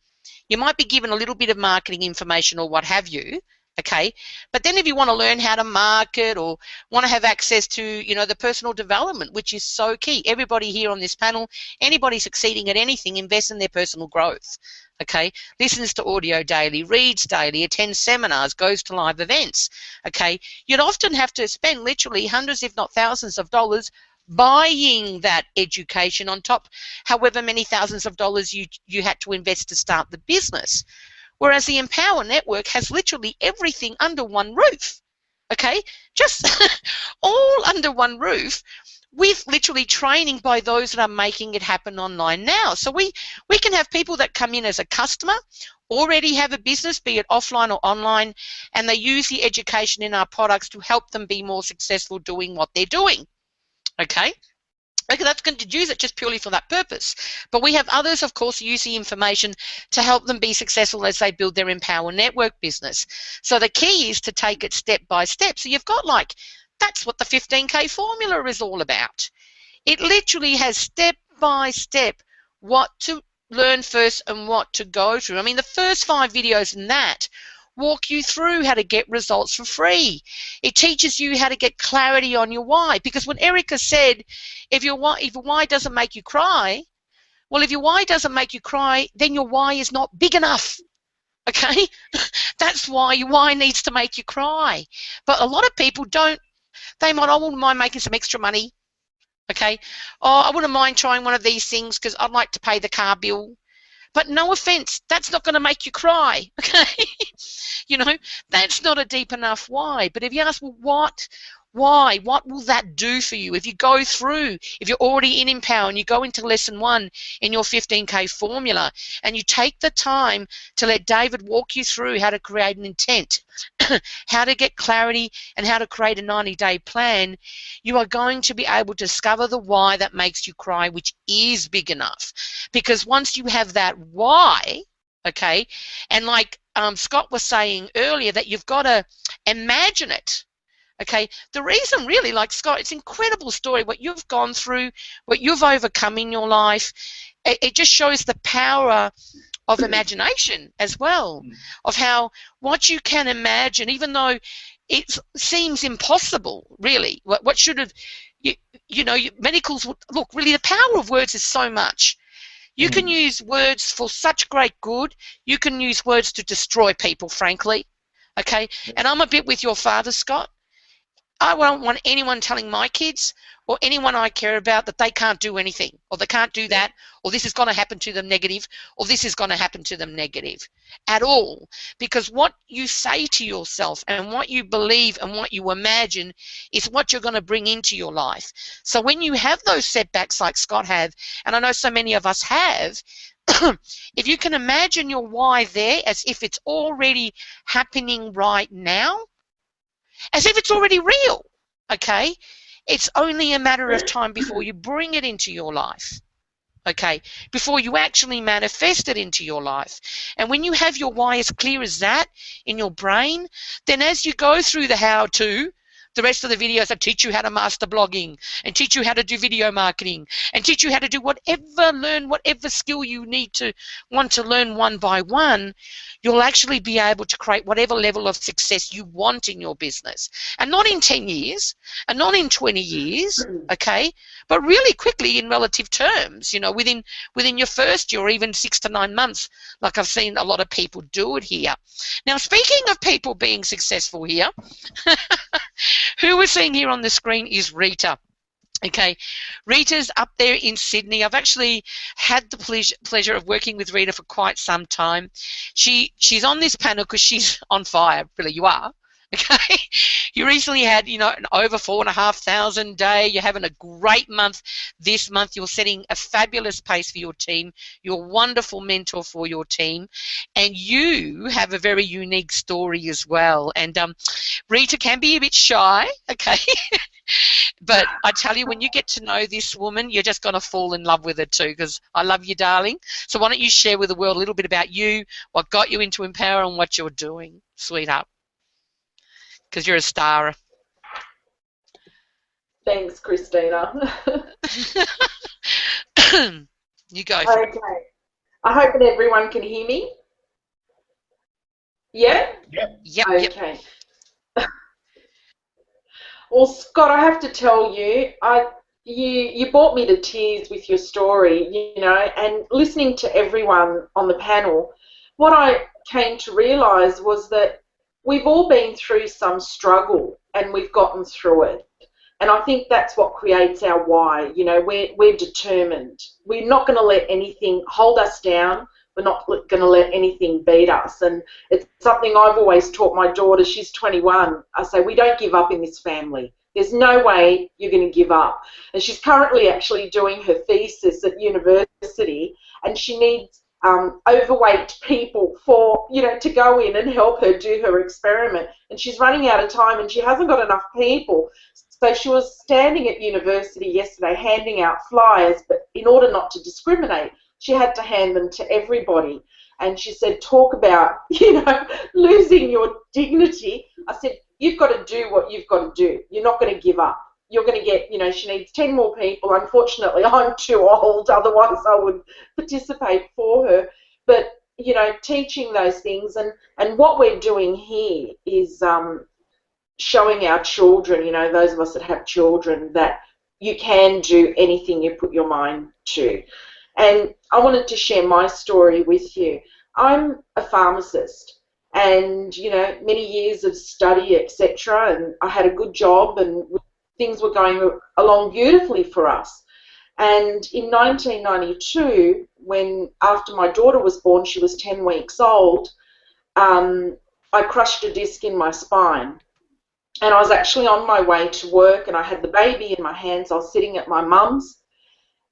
Speaker 1: you might be given a little bit of marketing information or what have you, okay, but then if you want to learn how to market or want to have access to, you know, the personal development, which is so key. Everybody here on this panel, anybody succeeding at anything, invests in their personal growth, okay, listens to audio daily, reads daily, attends seminars, goes to live events, okay. You'd often have to spend literally hundreds if not thousands of dollars buying that education on top however many thousands of dollars you had to invest to start the business. Whereas the Empower Network has literally everything under one roof, okay? Just all under one roof, with literally training by those that are making it happen online now. So we can have people that come in as a customer, already have a business, be it offline or online, and they use the education in our products to help them be more successful doing what they're doing, okay? Okay, that's going to use it just purely for that purpose. But we have others, of course, use the information to help them be successful as they build their Empower Network business. So the key is to take it step by step. So you've got, like, that's what the 15K formula is all about. It literally has step by step what to learn first and what to go through. I mean, the first 5 videos in that walk you through how to get results for free. It teaches you how to get clarity on your why. Because when Erica said, if your why doesn't make you cry, well, if your why doesn't make you cry, then your why is not big enough. Okay? That's why your why needs to make you cry. But a lot of people don't. They might, I wouldn't mind making some extra money. Okay? Oh, I wouldn't mind trying one of these things because I'd like to pay the car bill. But no offense, that's not going to make you cry, okay? You know, that's not a deep enough why. But if you ask, well, why? What will that do for you? If you go through, if you're already in Empower and you go into lesson 1 in your 15K formula and you take the time to let David walk you through how to create an intent, how to get clarity, and how to create a 90-day plan, you are going to be able to discover the why that makes you cry, which is big enough. Because once you have that why, okay, and like Scott was saying earlier, that you've got to imagine it. Okay, the reason really, like Scott, it's an incredible story, what you've gone through, what you've overcome in your life. It just shows the power of imagination as well, of how what you can imagine, even though it seems impossible, really. What should have, you know, medicals, look, really the power of words is so much. You can use words for such great good. You can use words to destroy people, frankly. Okay, and I'm a bit with your father, Scott. I don't want anyone telling my kids or anyone I care about that they can't do anything, or they can't do that, or this is going to happen to them negative, or this is going to happen to them negative at all. Because what you say to yourself and what you believe and what you imagine is what you're going to bring into your life. So when you have those setbacks like Scott have, and I know so many of us have, if you can imagine your why there as if it's already happening right now, as if it's already real, okay? It's only a matter of time before you bring it into your life, okay? Before you actually manifest it into your life. And when you have your why as clear as that in your brain, then as you go through the how-to, the rest of the videos that teach you how to master blogging and teach you how to do video marketing and teach you how to do whatever, learn whatever skill you want to learn one by one, you'll actually be able to create whatever level of success you want in your business. And not in 10 years and not in 20 years, okay, but really quickly in relative terms, you know, within your first year or even 6 to 9 months, like I've seen a lot of people do it here. Now, speaking of people being successful here, who we're seeing here on the screen is Rita. Okay, Rita's up there in Sydney. I've actually had the pleasure of working with Rita for quite some time. She's on this panel because she's on fire, really, you are. Okay, you recently had, an over 4,500 day. You're having a great month this month. You're setting a fabulous pace for your team. You're a wonderful mentor for your team, and you have a very unique story as well. And Rita can be a bit shy, okay, but I tell you, when you get to know this woman, you're just going to fall in love with her too, because I love you, darling. So why don't you share with the world a little bit about you, what got you into Empower, and what you're doing, sweetheart, because you're a star.
Speaker 5: Thanks, Christina.
Speaker 1: You go for it.
Speaker 5: Okay. I hope that everyone can hear me. Yeah?
Speaker 1: Yep.
Speaker 5: Okay. Well, Scott, I have to tell you, you brought me to tears with your story, and listening to everyone on the panel, what I came to realise was that we've all been through some struggle and we've gotten through it. And I think that's what creates our why. We're determined. We're not going to let anything hold us down. We're not going to let anything beat us. And it's something I've always taught my daughter. She's 21. I say, we don't give up in this family. There's no way you're going to give up. And she's currently actually doing her thesis at university, and she needs overweight people to go in and help her do her experiment. And she's running out of time, and she hasn't got enough people. So she was standing at university yesterday handing out flyers, but in order not to discriminate, she had to hand them to everybody. And she said, talk about, losing your dignity. I said, you've got to do what you've got to do. You're not going to give up. You're going to get, she needs 10 more people. Unfortunately, I'm too old, otherwise I would participate for her. But, teaching those things. And what we're doing here is showing our children, those of us that have children, that you can do anything you put your mind to. And I wanted to share my story with you. I'm a pharmacist, and many years of study, etc., and I had a good job and things were going along beautifully for us. And in 1992, after my daughter was born, she was 10 weeks old, I crushed a disc in my spine. And I was actually on my way to work, and I had the baby in my hands. I was sitting at my mum's,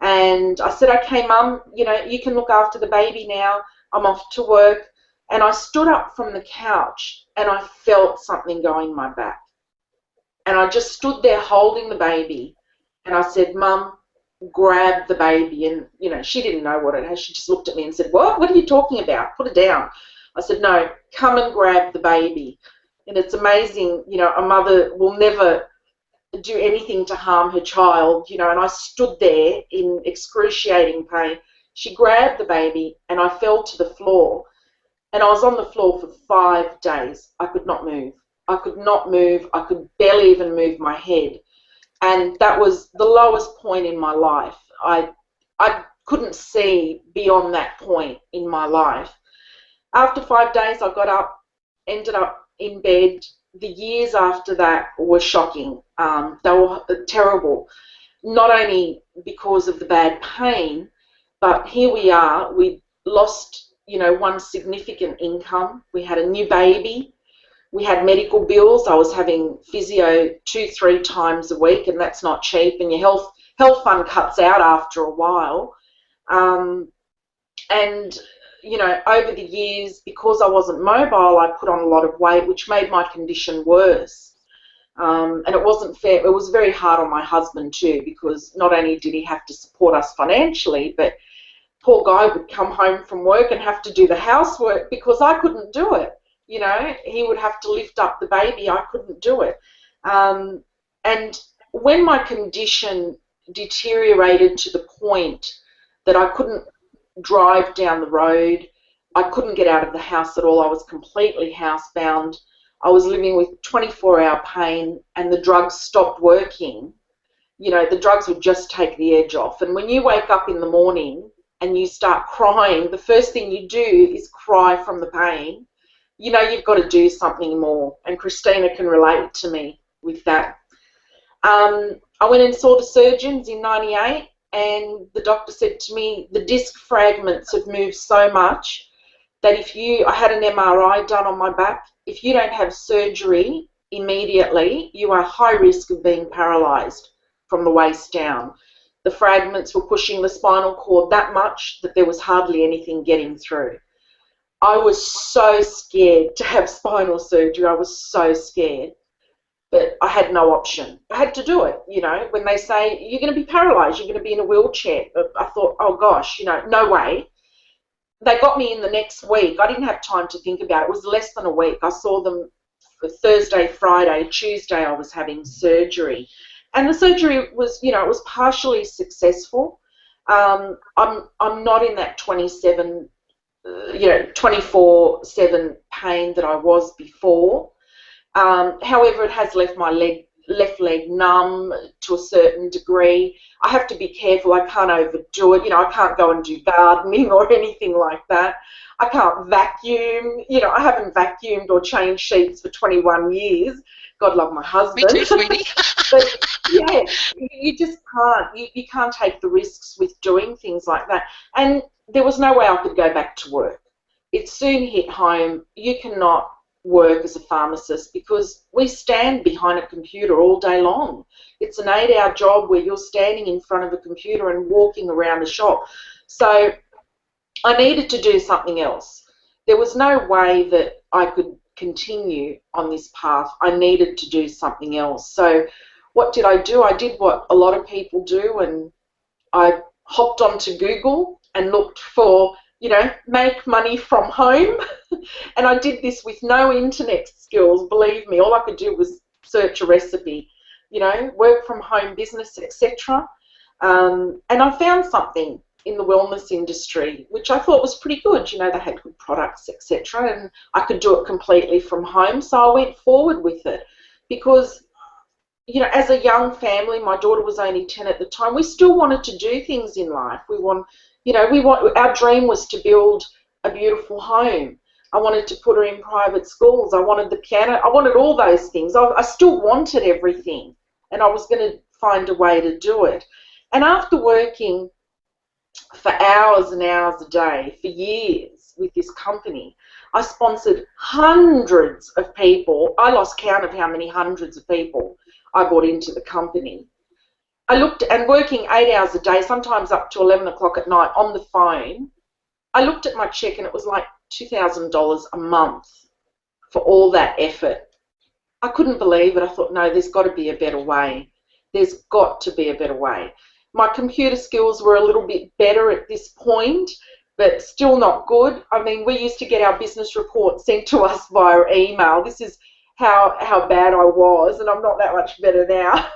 Speaker 5: and I said, okay, Mum, you can look after the baby now. I'm off to work. And I stood up from the couch, and I felt something going my back. And I just stood there holding the baby, and I said, Mum, grab the baby. And, she didn't know what it had. She just looked at me and said, what? What are you talking about? Put it down. I said, no, come and grab the baby. And it's amazing, a mother will never do anything to harm her child, and I stood there in excruciating pain. She grabbed the baby, and I fell to the floor. And I was on the floor for 5 days. I could not move. I could not move. I could barely even move my head. And that was the lowest point in my life. I couldn't see beyond that point in my life. After 5 days, I got up, ended up in bed. The years after that were shocking. They were terrible, not only because of the bad pain, but here we are. We lost, one significant income. We had a new baby. We had medical bills. I was having physio 2-3 times a week, and that's not cheap. And your health fund cuts out after a while. And over the years, because I wasn't mobile, I put on a lot of weight, which made my condition worse. And it wasn't fair. It was very hard on my husband too, because not only did he have to support us financially, but poor guy would come home from work and have to do the housework because I couldn't do it. He would have to lift up the baby. I couldn't do it. And when my condition deteriorated to the point that I couldn't drive down the road, I couldn't get out of the house at all. I was completely housebound. I was living with 24-hour pain, and the drugs stopped working. The drugs would just take the edge off. And when you wake up in the morning and you start crying, the first thing you do is cry from the pain. You've got to do something more. And Christina can relate to me with that. I went and saw the surgeons in 98. And the doctor said to me, the disc fragments have moved so much that I had an MRI done on my back. If you don't have surgery immediately, you are high risk of being paralysed from the waist down. The fragments were pushing the spinal cord that much that there was hardly anything getting through. I was so scared to have spinal surgery. I was so scared. But I had no option. I had to do it, you know. When they say, you're going to be paralysed, you're going to be in a wheelchair, I thought, oh gosh, you know, no way. They got me in the next week. I didn't have time to think about it. It was less than a week. I saw them Thursday, Friday, Tuesday I was having surgery. And the surgery was, you know, it was partially successful. I'm not in that 24/7 pain that I was before. However, it has left my left leg numb to a certain degree. I have to be careful. I can't overdo it. You know, I can't go and do gardening or anything like that. I can't vacuum. You know, I haven't vacuumed or changed sheets for 21 years. God love my husband.
Speaker 1: Me too, sweetie.
Speaker 5: But yeah, you just can't. You can't take the risks with doing things like that. And there was no way I could go back to work. It soon hit home. You cannot work as a pharmacist because we stand behind a computer all day long. It's an 8-hour job where you're standing in front of a computer and walking around the shop. So I needed to do something else. There was no way that I could continue on this path. I needed to do something else. So what did I do? I did what a lot of people do, and I hopped onto Google and looked for, you know, make money from home. And I did this with no internet skills, believe me. All I could do was search a recipe, you know, work from home business, etc. And I found something in the wellness industry which I thought was pretty good. You know, they had good products, etc. And I could do it completely from home. So I went forward with it because, you know, as a young family, my daughter was only 10 at the time, we still wanted to do things in life. Our dream was to build a beautiful home. I wanted to put her in private schools. I wanted the piano. I wanted all those things. I still wanted everything, and I was going to find a way to do it. And after working for hours and hours a day for years with this company, I sponsored hundreds of people. I lost count of how many hundreds of people I brought into the company. I looked, and working 8 hours a day, sometimes up to 11 o'clock at night on the phone, I looked at my check and it was like $2,000 a month for all that effort. I couldn't believe it. I thought, no, there's got to be a better way. There's got to be a better way. My computer skills were a little bit better at this point, but still not good. I mean, we used to get our business reports sent to us via email. This is how bad I was, and I'm not that much better now.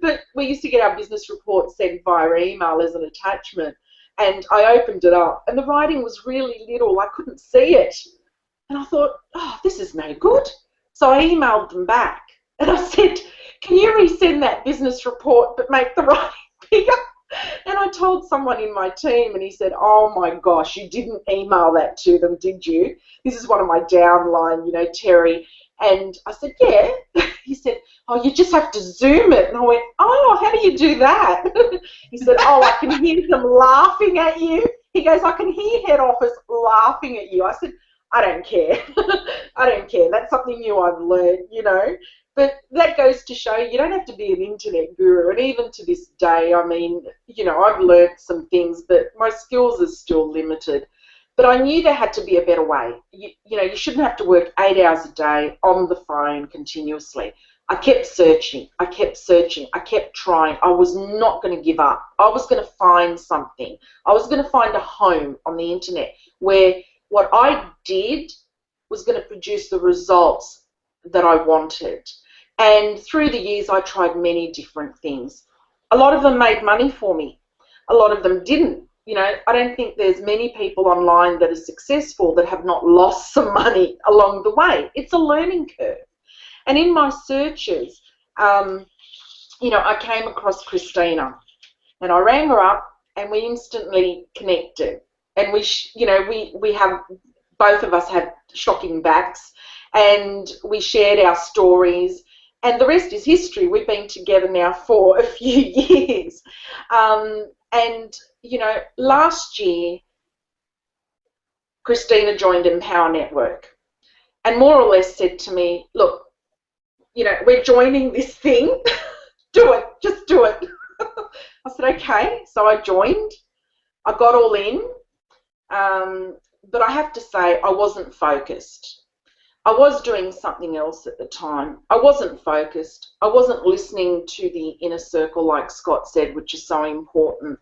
Speaker 5: But we used to get our business reports sent via email as an attachment, and I opened it up, and the writing was really little. I couldn't see it. And I thought, oh, this is no good. So I emailed them back, and I said, can you resend that business report but make the writing bigger? And I told someone in my team, and he said, oh my gosh, you didn't email that to them, did you? This is one of my downline, you know, Terry. And I said, yeah. He said, oh, you just have to zoom it. And I went, oh, how do you do that? He said, oh, I can hear them laughing at you. He goes, I can hear head office laughing at you. I said, I don't care. I don't care. That's something new I've learned, you know. But that goes to show you don't have to be an internet guru. And even to this day, I mean, you know, I've learned some things, but my skills are still limited. But I knew there had to be a better way. You know, you shouldn't have to work 8 hours a day on the phone continuously. I kept searching. I kept searching. I kept trying. I was not going to give up. I was going to find something. I was going to find a home on the internet where what I did was going to produce the results that I wanted. And through the years, I tried many different things. A lot of them made money for me. A lot of them didn't. You know, I don't think there's many people online that are successful that have not lost some money along the way. It's a learning curve. And in my searches, you know, I came across Christina, and I rang her up, and we instantly connected. And we have, both of us have shocking backs, and we shared our stories. And the rest is history. We've been together now for a few years. And, you know, last year, Christina joined Empower Network and more or less said to me, look, you know, we're joining this thing. Do it. Just do it. I said, okay. So I joined. I got all in. But I have to say I wasn't focused. I was doing something else at the time. I wasn't focused. I wasn't listening to the inner circle, like Scott said, which is so important.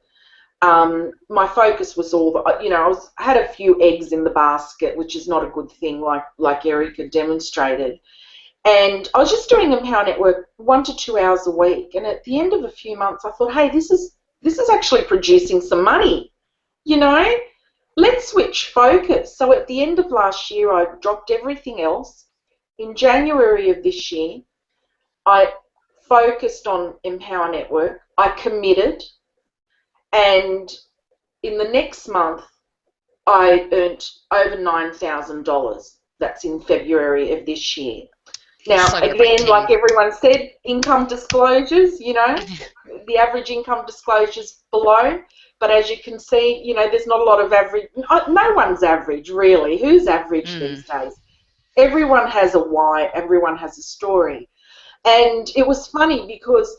Speaker 5: My focus was all, you know, I had a few eggs in the basket, which is not a good thing, like Erica demonstrated. And I was just doing Empower Network 1 to 2 hours a week. And at the end of a few months, I thought, hey, this is actually producing some money, you know. Let's switch focus. So at the end of last year, I dropped everything else. In January of this year, I focused on Empower Network. I committed. And in the next month, I earned over $9,000. That's in February of this year. Now, again, like everyone said, income disclosures, you know, the average income disclosures below. But as you can see, you know, there's not a lot of average. No one's average, really. Who's average these days? Everyone has a why. Everyone has a story. And it was funny because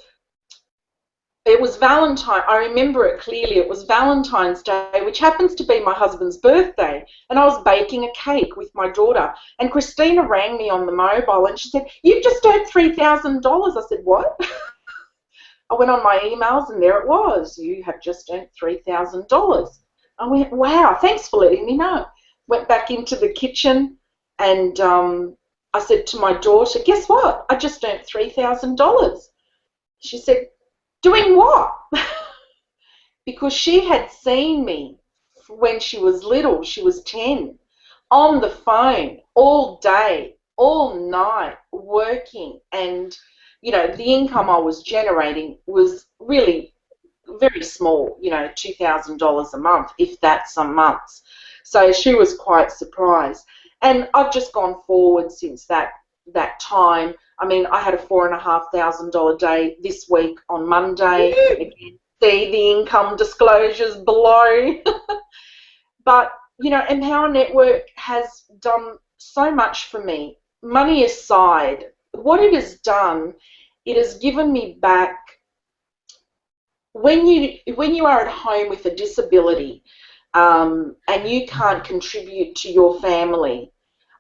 Speaker 5: it was Valentine. I remember it clearly. It was Valentine's Day, which happens to be my husband's birthday. And I was baking a cake with my daughter. And Christina rang me on the mobile and she said, you've just earned $3,000. I said, what? I went on my emails and there it was. You have just earned $3,000. I went, wow, thanks for letting me know. Went back into the kitchen and I said to my daughter, guess what? I just earned $3,000. She said, doing what? Because she had seen me when she was little, she was 10, on the phone all day, all night, working, and you know, the income I was generating was really very small, you know, $2,000 a month, if that, some months. So she was quite surprised. And I've just gone forward since that time. I mean, I had a $4,500 day this week on Monday. Again, see the income disclosures below. But, you know, Empower Network has done so much for me. Money aside, what it has done, it has given me back. When you are at home with a disability and you can't contribute to your family,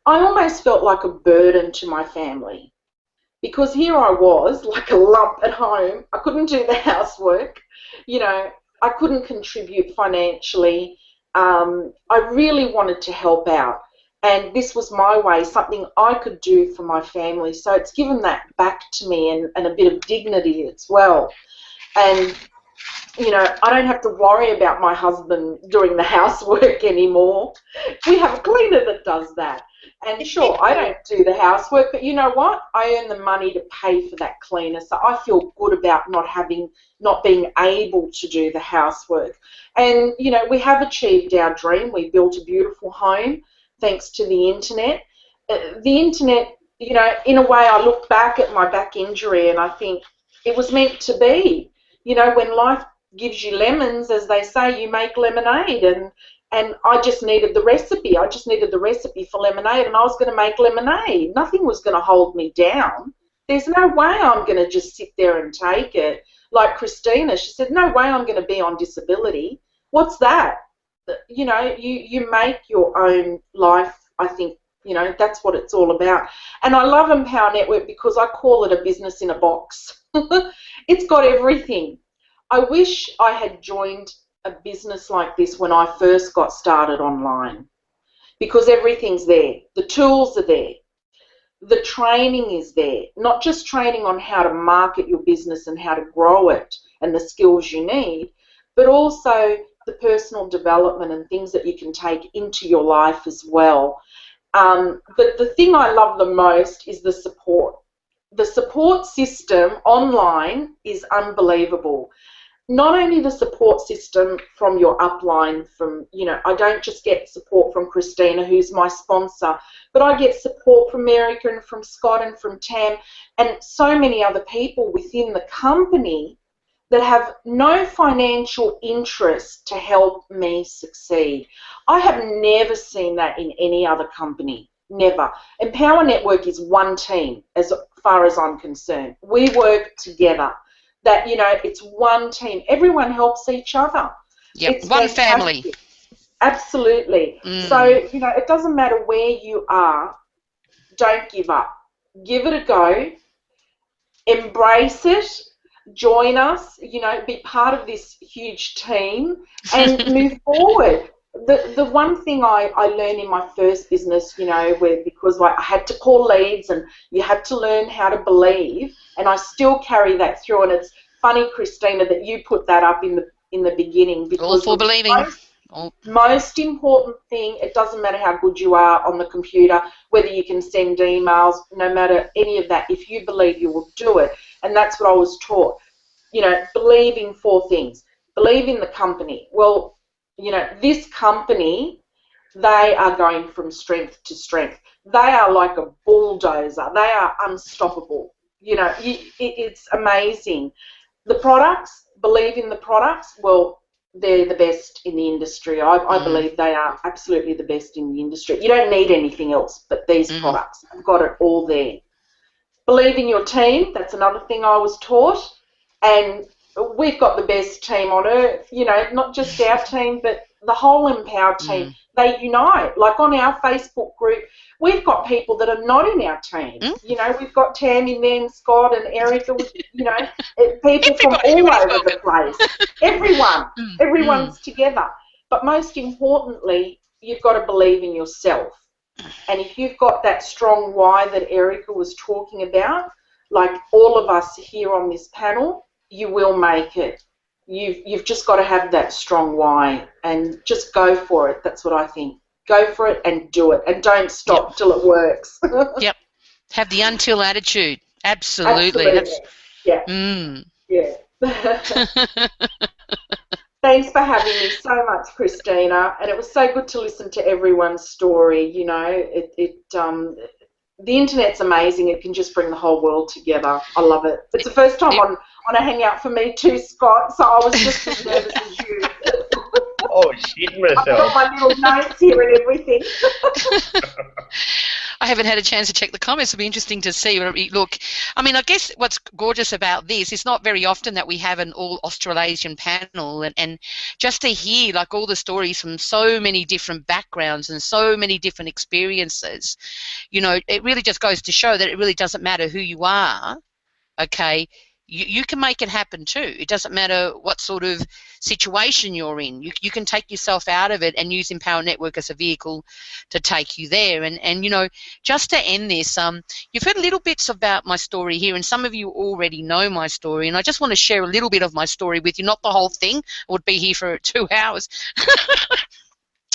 Speaker 5: I almost felt like a burden to my family because here I was like a lump at home. I couldn't do the housework, you know, I couldn't contribute financially. I really wanted to help out. And this was my way, something I could do for my family. So it's given that back to me and a bit of dignity as well. And, you know, I don't have to worry about my husband doing the housework anymore. We have a cleaner that does that. And sure, I don't do the housework, but you know what? I earn the money to pay for that cleaner. So I feel good about not being able to do the housework. And, you know, we have achieved our dream. We built a beautiful home. Thanks to the internet. The internet, you know, in a way I look back at my back injury and I think it was meant to be. You know, when life gives you lemons, as they say, you make lemonade. And I just needed the recipe. I just needed the recipe for lemonade and I was going to make lemonade. Nothing was going to hold me down. There's no way I'm going to just sit there and take it. Like Christina, she said, no way I'm going to be on disability. What's that? You know, you make your own life. I think, you know, that's what it's all about. And I love Empower Network because I call it a business in a box. It's got everything. I wish I had joined a business like this when I first got started online because everything's there. The tools are there. The training is there. Not just training on how to market your business and how to grow it and the skills you need, but also the personal development and things that you can take into your life as well. But the thing I love the most is the support. The support system online is unbelievable. Not only the support system from your upline, from, you know, I don't just get support from Christina, who's my sponsor, but I get support from Erica and from Scott and from Tam and so many other people within the company that have no financial interest to help me succeed. I have never seen that in any other company. Never. Empower Network is one team as far as I'm concerned. We work together. That, you know, it's one team. Everyone helps each other.
Speaker 1: Yep,
Speaker 5: It's
Speaker 1: one
Speaker 5: fantastic.
Speaker 1: family.
Speaker 5: Absolutely. So, you know, it doesn't matter where you are, don't give up. Give it a go. Embrace it. Join us, you know, be part of this huge team and move forward. The one thing I learned in my first business, you know, because I had to call leads and you had to learn how to believe, and I still carry that through. And it's funny, Christina, that you put that up in the beginning, because
Speaker 1: All for believing.
Speaker 5: Most important thing, it doesn't matter how good you are on the computer, whether you can send emails, no matter any of that, if you believe, you will do it. And that's what I was taught. You know, believe in 4 things. Believe in the company. Well, you know, this company, they are going from strength to strength. They are like a bulldozer. They are unstoppable. You know, it's amazing. The products, believe in the products. Well, they're the best in the industry. I believe they are absolutely the best in the industry. You don't need anything else but these products. I've got it all there. Believe in your team. That's another thing I was taught. And we've got the best team on earth. You know, not just our team, but the whole Empower team. They unite. Like on our Facebook group, we've got people that are not in our team. You know, we've got Tam in there and Scott and Erica, you know, people from all over the place. Everyone's together. But most importantly, you've got to believe in yourself. And if you've got that strong why that Erica was talking about, like all of us here on this panel, you will make it. You've just got to have that strong why and just go for it. That's what I think. Go for it and do it, and don't stop till it works.
Speaker 1: Yep. Have the until attitude. Absolutely.
Speaker 5: Yeah. Yeah. Thanks for having me so much, Christina. And it was so good to listen to everyone's story. You know, the internet's amazing. It can just bring the whole world together. I love it. It's the first time on a Hangout for me too, Scott, so I was just as nervous as you.
Speaker 2: Oh, shit myself.
Speaker 5: I've got my little notes here and everything.
Speaker 1: I haven't had a chance to check the comments. It'll be interesting to see. Look, I mean, I guess what's gorgeous about this is not very often that we have an all-Australasian panel, and just to hear like all the stories from so many different backgrounds and so many different experiences, you know, it really just goes to show that it really doesn't matter who you are, okay? You can make it happen too. It doesn't matter what sort of situation you're in. You can take yourself out of it and use Empower Network as a vehicle to take you there. And you know, just to end this, you've heard little bits about my story here, and some of you already know my story, and I just want to share a little bit of my story with you, not the whole thing. I would be here for 2 hours.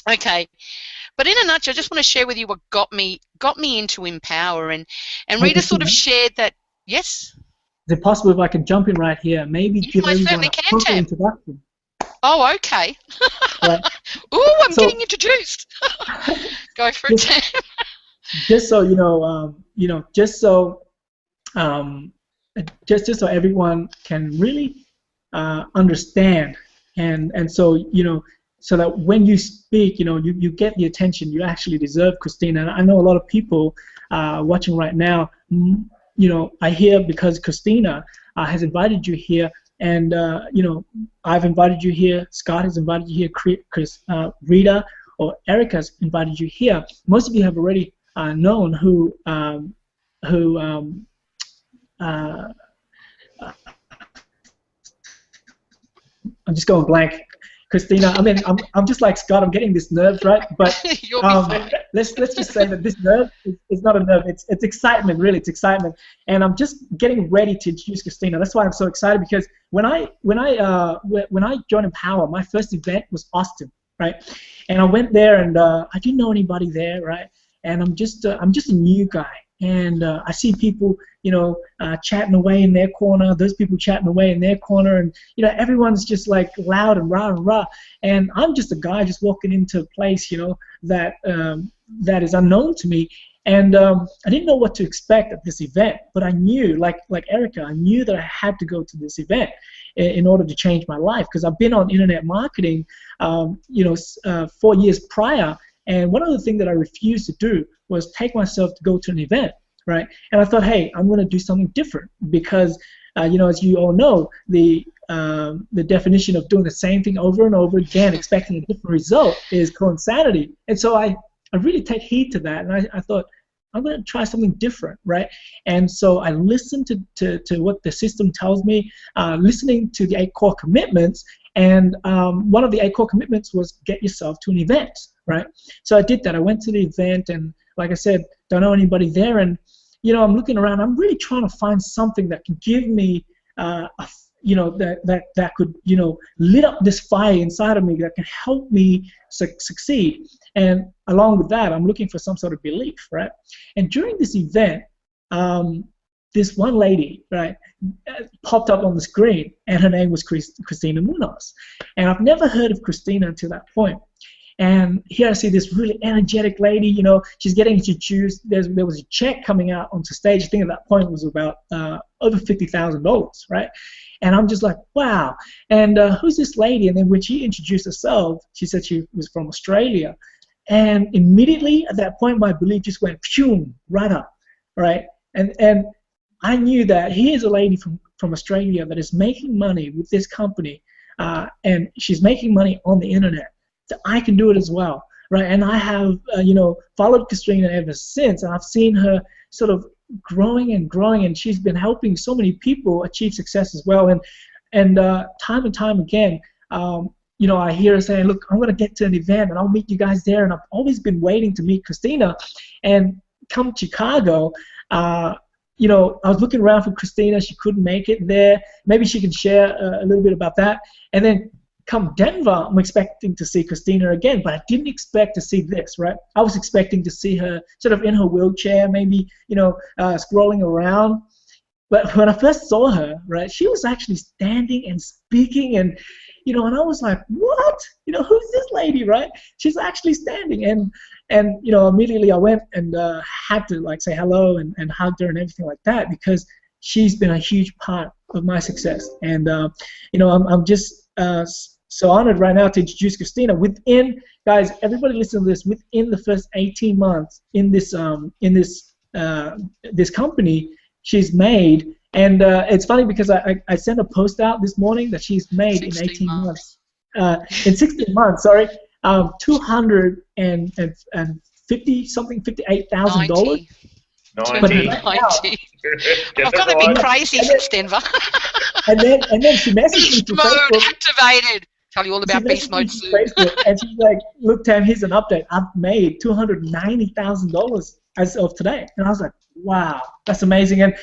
Speaker 1: Okay. But in a nutshell, I just want to share with you what got me into Empower, and Rita sort of shared that. Yes.
Speaker 3: Is it possible if I can jump in right here? Maybe give everyone a quick introduction.
Speaker 1: Oh, okay.
Speaker 3: Right.
Speaker 1: Ooh, I'm getting introduced. Go for it, Tam.
Speaker 3: Just so you know, just so everyone can really understand, and so so that when you speak, you get the attention you actually deserve, Christina. And I know a lot of people watching right now. I hear because Christina has invited you here, and I've invited you here. Scott has invited you here. Chris, Rita, or Erica's invited you here. Most of you have already known who. I'm just going blank. Christina, I mean, I'm just like Scott. I'm getting this nerves, right? But let's just say that this nerve is not a nerve. It's excitement, really. It's excitement, and I'm just getting ready to introduce Christina. That's why I'm so excited, because when I joined Empower, my first event was Austin, right? And I went there, and I didn't know anybody there, right? And I'm just a new guy, and I see people, chatting away in their corner. Those people chatting away in their corner, and everyone's just like loud and rah. And I'm just a guy just walking into a place, that is unknown to me. And I didn't know what to expect at this event, but I knew, like Erica, I knew that I had to go to this event in order to change my life, because I've been on internet marketing, 4 years prior, and one of the things that I refused to do was take myself to go to an event, right? And I thought, hey, I'm going to do something different, because, as you all know, the definition of doing the same thing over and over again, expecting a different result, is co-insanity. And so I really take heed to that, and I thought, I'm going to try something different, right? And so I listened to what the system tells me, listening to the 8 core commitments, and one of the 8 core commitments was get yourself to an event, right? So I did that. I went to the event, and like I said, don't know anybody there, and I'm looking around. I'm really trying to find something that can give me that could lit up this fire inside of me, that can help me succeed. And along with that, I'm looking for some sort of belief, right? And during this event, this one lady, right, popped up on the screen, and her name was Christina Munoz. And I've never heard of Christina until that point. And here I see this really energetic lady, she's getting introduced. There was a check coming out onto stage. I think at that point it was about over $50,000, right? And I'm just like, wow. And who's this lady? And then when she introduced herself, she said she was from Australia. And immediately at that point, my belief just went phew, right up, right? And I knew that here's a lady from Australia that is making money with this company, and she's making money on the internet. So I can do it as well, right? And I have, followed Christina ever since, and I've seen her sort of growing and growing, and she's been helping so many people achieve success as well. And time and time again, I hear her saying, look, I'm going to get to an event, and I'll meet you guys there. And I've always been waiting to meet Christina. And come Chicago, I was looking around for Christina. She couldn't make it there. Maybe she can share a little bit about that. And then come Denver, I'm expecting to see Christina again, but I didn't expect to see this, right? I was expecting to see her sort of in her wheelchair, maybe, scrolling around. But when I first saw her, right, she was actually standing and speaking, and and I was like, what? Who's this lady, right? She's actually standing, and immediately I went and had to say hello and hugged her and everything like that, because she's been a huge part of my success. And I'm just so honored right now to introduce Christina. Guys, everybody listen to this, within the first 18 months in this this company, she's made, and it's funny because I sent a post out this morning that she's made in 18 months. In 16 months, sorry, $250 something, $58,000.
Speaker 2: 90.
Speaker 1: I've got to be crazy since Denver.
Speaker 3: and then she messaged me
Speaker 1: Beast
Speaker 3: through
Speaker 1: mode
Speaker 3: Facebook.
Speaker 1: activated. Tell you all about beast mode soon.
Speaker 3: And she's like, look, Tam, here's an update. I've made $290,000 as of today. And I was like, wow, that's amazing. And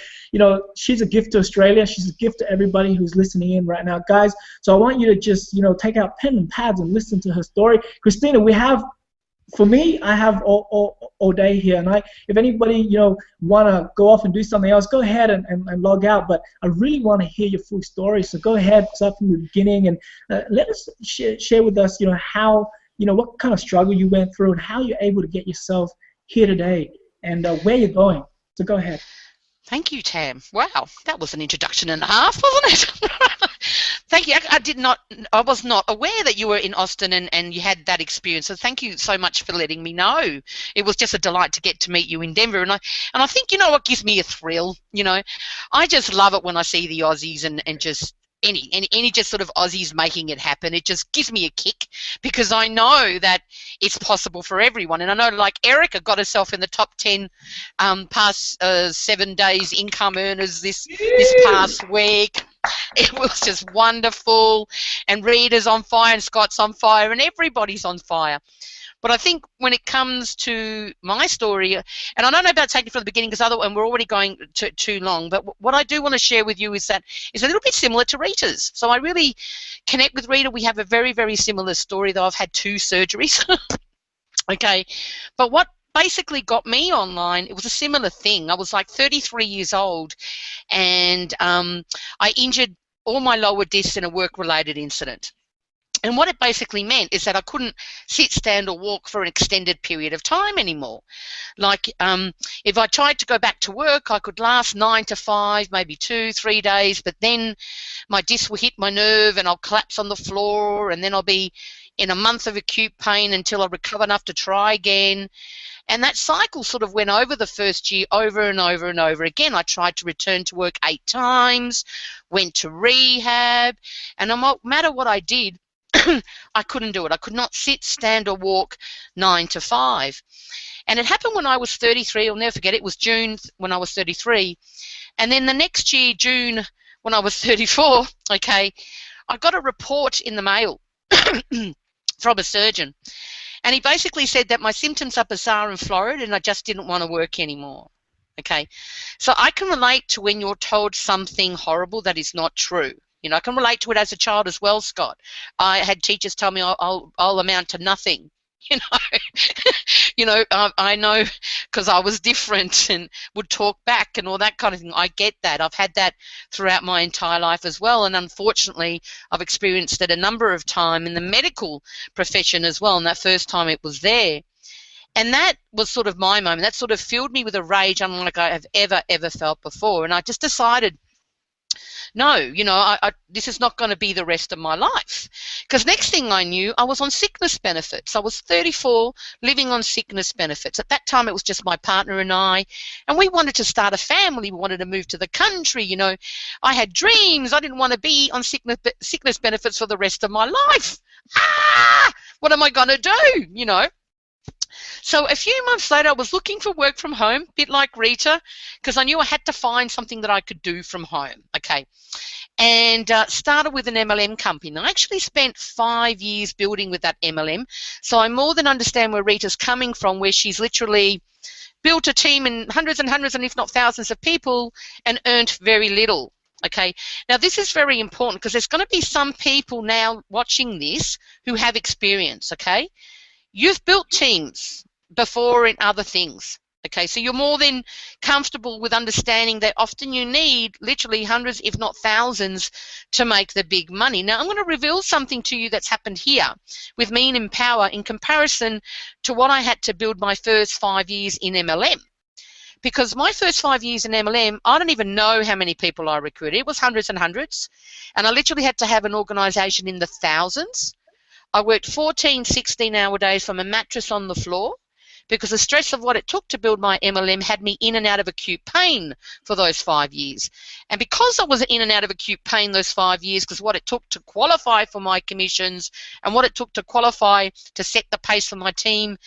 Speaker 3: she's a gift to Australia. She's a gift to everybody who's listening in right now, guys. So I want you to just take out pen and pads and listen to her story. Christina, for me, I have all day here, and if anybody want to go off and do something else, go ahead and log out. But I really want to hear your full story, so go ahead, start from the beginning, and let us share with us, how what kind of struggle you went through and how you're able to get yourself here today, and where you're going. So go ahead.
Speaker 1: Thank you, Tam. Wow, that was an introduction and a half, wasn't it? Thank you. I was not aware that you were in Austin and you had that experience. So thank you so much for letting me know. It was just a delight to get to meet you in Denver. And I think what gives me a thrill. I just love it when I see the Aussies and just any just sort of Aussies making it happen. It just gives me a kick, because I know that it's possible for everyone. And I know, like Erica got herself in the top 10 past 7 days income earners this past week. It was just wonderful, and Rita's on fire, and Scott's on fire, and everybody's on fire. But I think when it comes to my story, and I don't know about taking it from the beginning, and we're already going too long, but what I do want to share with you is that it's a little bit similar to Rita's. So I really connect with Rita. We have a very, very similar story, though I've had 2 surgeries. Okay, but what basically got me online, it was a similar thing. I was like 33 years old, and I injured all my lower discs in a work-related incident. And what it basically meant is that I couldn't sit, stand, or walk for an extended period of time anymore. Like if I tried to go back to work, I could last 9 to 5, maybe 2, 3 days, but then my disc will hit my nerve and I'll collapse on the floor, and then I'll be in a month of acute pain until I recover enough to try again. And that cycle sort of went over the first year, over and over and over again. I tried to return to work 8 times, went to rehab, and no matter what I did, I couldn't do it. I could not sit, stand, or walk 9 to 5. And it happened when I was 33. I'll never forget it. It was June when I was 33. And then the next year, June, when I was 34, okay, I got a report in the mail from a surgeon. And he basically said that my symptoms are bizarre and florid and I just didn't want to work anymore. Okay, so I can relate to when you're told something horrible that is not true. You know, I can relate to it as a child as well, Scott. I had teachers tell me I'll amount to nothing. I know because I was different and would talk back and all that kind of thing. I get that. I've had that throughout my entire life as well, and unfortunately I've experienced it a number of times in the medical profession as well, and that first time it was there. And that was sort of my moment. That sort of filled me with a rage unlike I have ever felt before, and I just decided, no, this is not going to be the rest of my life. Because next thing I knew, I was on sickness benefits. I was 34, living on sickness benefits. At that time, it was just my partner and I, and we wanted to start a family. We wanted to move to the country. I had dreams. I didn't want to be on sickness benefits for the rest of my life. What am I going to do, So a few months later, I was looking for work from home, a bit like Rita, because I knew I had to find something that I could do from home, okay, and started with an MLM company. And I actually spent 5 years building with that MLM, so I more than understand where Rita's coming from, where she's literally built a team in hundreds and hundreds and if not thousands of people and earned very little. Okay, now this is very important because there's going to be some people now watching this who have experience, okay? You've built teams before in other things, okay? So you're more than comfortable with understanding that often you need literally hundreds, if not thousands, to make the big money. Now, I'm going to reveal something to you that's happened here with me in Empower in comparison to what I had to build my first 5 years in MLM. Because my first 5 years in MLM, I don't even know how many people I recruited. It was hundreds and hundreds, and I literally had to have an organization in the thousands. I worked 14, 16-hour days from a mattress on the floor because the stress of what it took to build my MLM had me in and out of acute pain for those 5 years. And because I was in and out of acute pain those 5 years, because what it took to qualify for my commissions and what it took to qualify to set the pace for my team,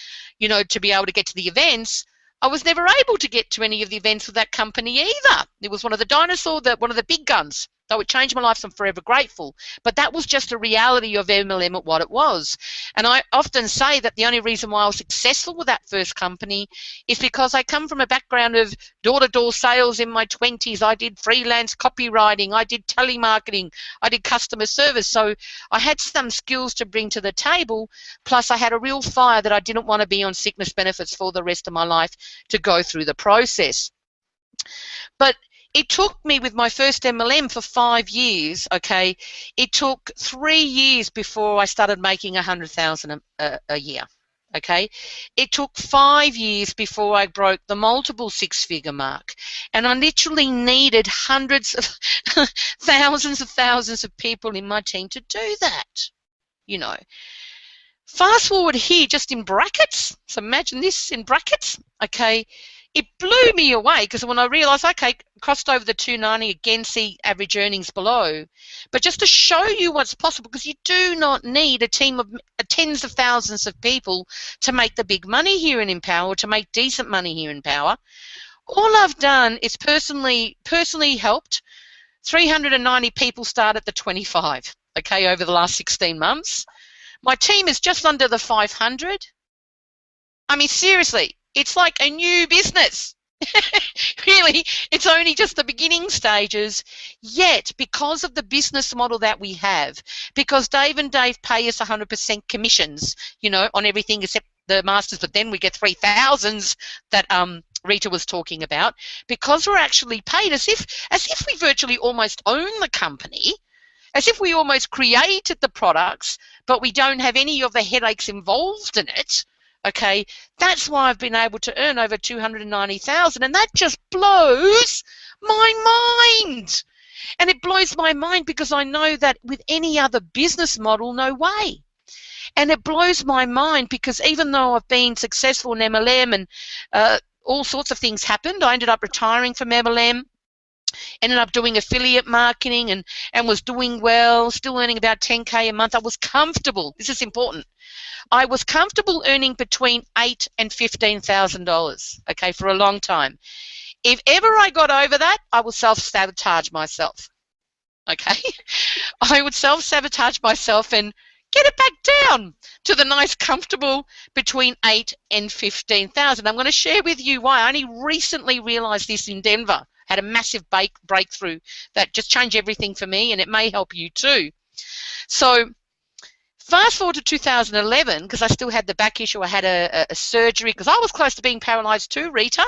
Speaker 1: to be able to get to the events, I was never able to get to any of the events with that company either. It was one of the big guns. That would change my life, so I'm forever grateful. But that was just a reality of MLM at what it was. And I often say that the only reason why I was successful with that first company is because I come from a background of door-to-door sales in my 20s. I did freelance copywriting. I did telemarketing. I did customer service. So I had some skills to bring to the table, plus I had a real fire that I didn't want to be on sickness benefits for the rest of my life to go through the process. But it took me with my first MLM for 5 years, okay, it took 3 years before I started making $100,000 a year, okay. It took 5 years before I broke the multiple six-figure mark. And I literally needed hundreds of thousands of people in my team to do that, Fast forward here, just in brackets, so imagine this in brackets, okay. It blew me away because when I realised, okay, crossed over the 290, again see average earnings below. But just to show you what's possible, because you do not need a team of tens of thousands of people to make the big money here in Empower, or to make decent money here in Empower. All I've done is personally helped 390 people start at the 25, okay, over the last 16 months. My team is just under the 500. I mean, seriously. It's like a new business. Really, it's only just the beginning stages. Yet, because of the business model that we have, because Dave and Dave pay us 100% commissions, on everything except the masters, but then we get 3,000s that Rita was talking about, because we're actually paid as if we virtually almost own the company. as if we almost created the products, but we don't have any of the headaches involved in it. Okay, that's why I've been able to earn over 290,000, and that just blows my mind. And it blows my mind because I know that with any other business model, no way. And it blows my mind because even though I've been successful in MLM and all sorts of things happened, I ended up retiring from MLM, ended up doing affiliate marketing and was doing well, still earning about 10K a month. I was comfortable. This is important. I was comfortable earning between $8,000 and $15,000, okay, for a long time. If ever I got over that, I would self-sabotage myself, okay? I would self-sabotage myself and get it back down to the nice, comfortable between 8,000 and 15,000. I'm going to share with you why. I only recently realized this in Denver. Had a massive breakthrough that just changed everything for me, and it may help you too. So fast forward to 2011, because I still had the back issue. I had a surgery because I was close to being paralyzed too, Rita.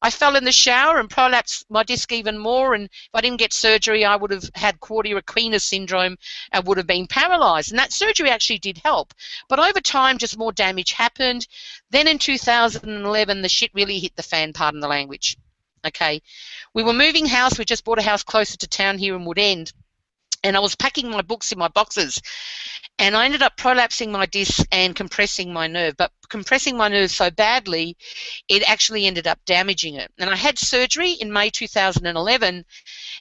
Speaker 1: I fell in the shower and prolapsed my disc even more, and if I didn't get surgery, I would have had Quadratus equina syndrome and would have been paralyzed. And that surgery actually did help. But over time, just more damage happened. Then in 2011, the shit really hit the fan, pardon the language. Okay, we were moving house. We just bought a house closer to town here in Wood End, and I was packing my books in my boxes, and I ended up prolapsing my disc and compressing my nerve. But compressing my nerve so badly, it actually ended up damaging it. And I had surgery in May 2011,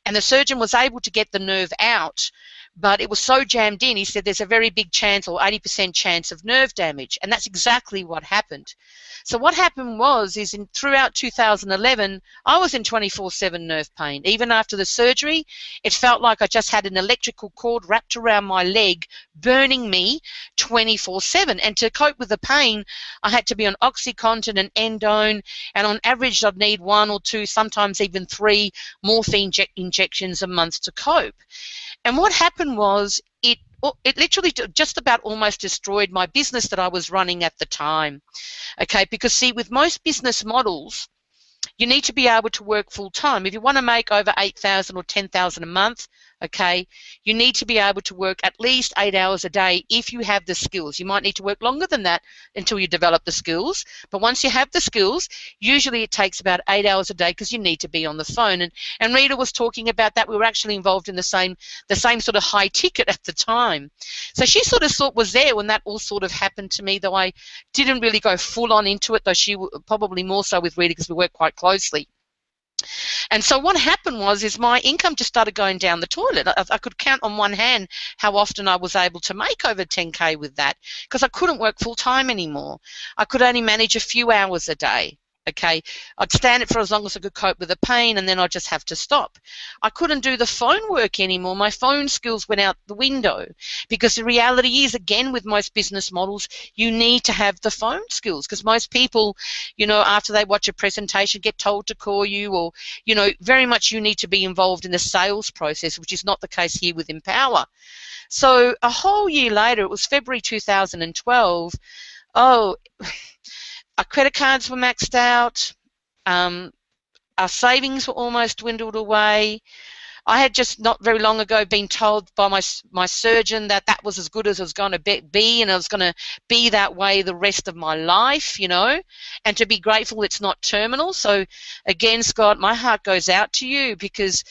Speaker 1: and the surgeon was able to get the nerve out, but it was so jammed in, he said there's a very big chance, or 80% chance, of nerve damage. And that's exactly what happened. So what happened was, throughout 2011, I was in 24/7 nerve pain. Even after the surgery, it felt like I just had an electrical cord wrapped around my leg, burning me 24/7. And to cope with the pain, I had to be on OxyContin and Endone, and on average I'd need 1 or 2, sometimes even 3 morphine injections a month to cope. And what happened was, it literally just about almost destroyed my business that I was running at the time. Okay, because see, with most business models, you need to be able to work full time. If you want to make over 8,000 or 10,000 a month, okay, you need to be able to work at least 8 hours a day if you have the skills. You might need to work longer than that until you develop the skills, but once you have the skills, usually it takes about 8 hours a day because you need to be on the phone. And Rita was talking about that. We were actually involved in the same sort of high ticket at the time. So she sort of was there when that all sort of happened to me, though I didn't really go full on into it, though she probably more so with Rita because we work quite closely. And so what happened was my income just started going down the toilet. I could count on one hand how often I was able to make over 10K with that, because I couldn't work full time anymore. I could only manage a few hours a day. Okay, I'd stand it for as long as I could cope with the pain, and then I'd just have to stop. I couldn't do the phone work anymore. My phone skills went out the window, because the reality is, again, with most business models, you need to have the phone skills, because most people, you know, after they watch a presentation, get told to call you, or, you know, very much you need to be involved in the sales process, which is not the case here with Empower. So a whole year later, it was February 2012, our credit cards were maxed out. Our savings were almost dwindled away. I had just not very long ago been told by my surgeon that that was as good as it was going to be, and it was going to be that way the rest of my life, you know, and to be grateful it's not terminal. So again, Scott, my heart goes out to you, because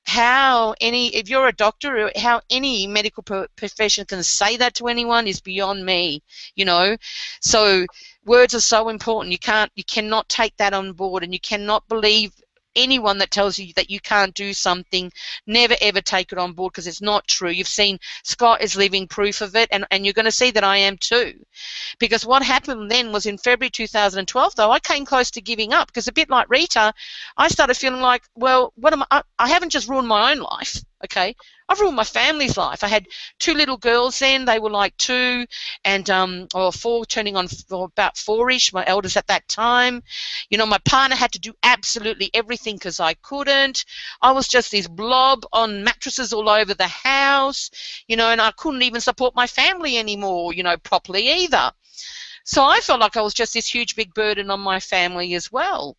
Speaker 1: if you're a doctor, how any medical profession can say that to anyone is beyond me, you know. So words are so important. You cannot take that on board, and you cannot believe anyone that tells you that you can't do something. Never ever take it on board, because it's not true. You've seen Scott is living proof of it, and you're going to see that I am too. Because what happened then was, in February 2012, though, I came close to giving up, because a bit like Rita, I started feeling like, well, what am I haven't just ruined my own life, okay? I've ruined my family's life. I had 2 little girls then. They were like 2 and or 4, turning on about 4-ish, my eldest at that time. You know, my partner had to do absolutely everything because I couldn't. I was just this blob on mattresses all over the house, you know, and I couldn't even support my family anymore, you know, properly either. So I felt like I was just this huge big burden on my family as well.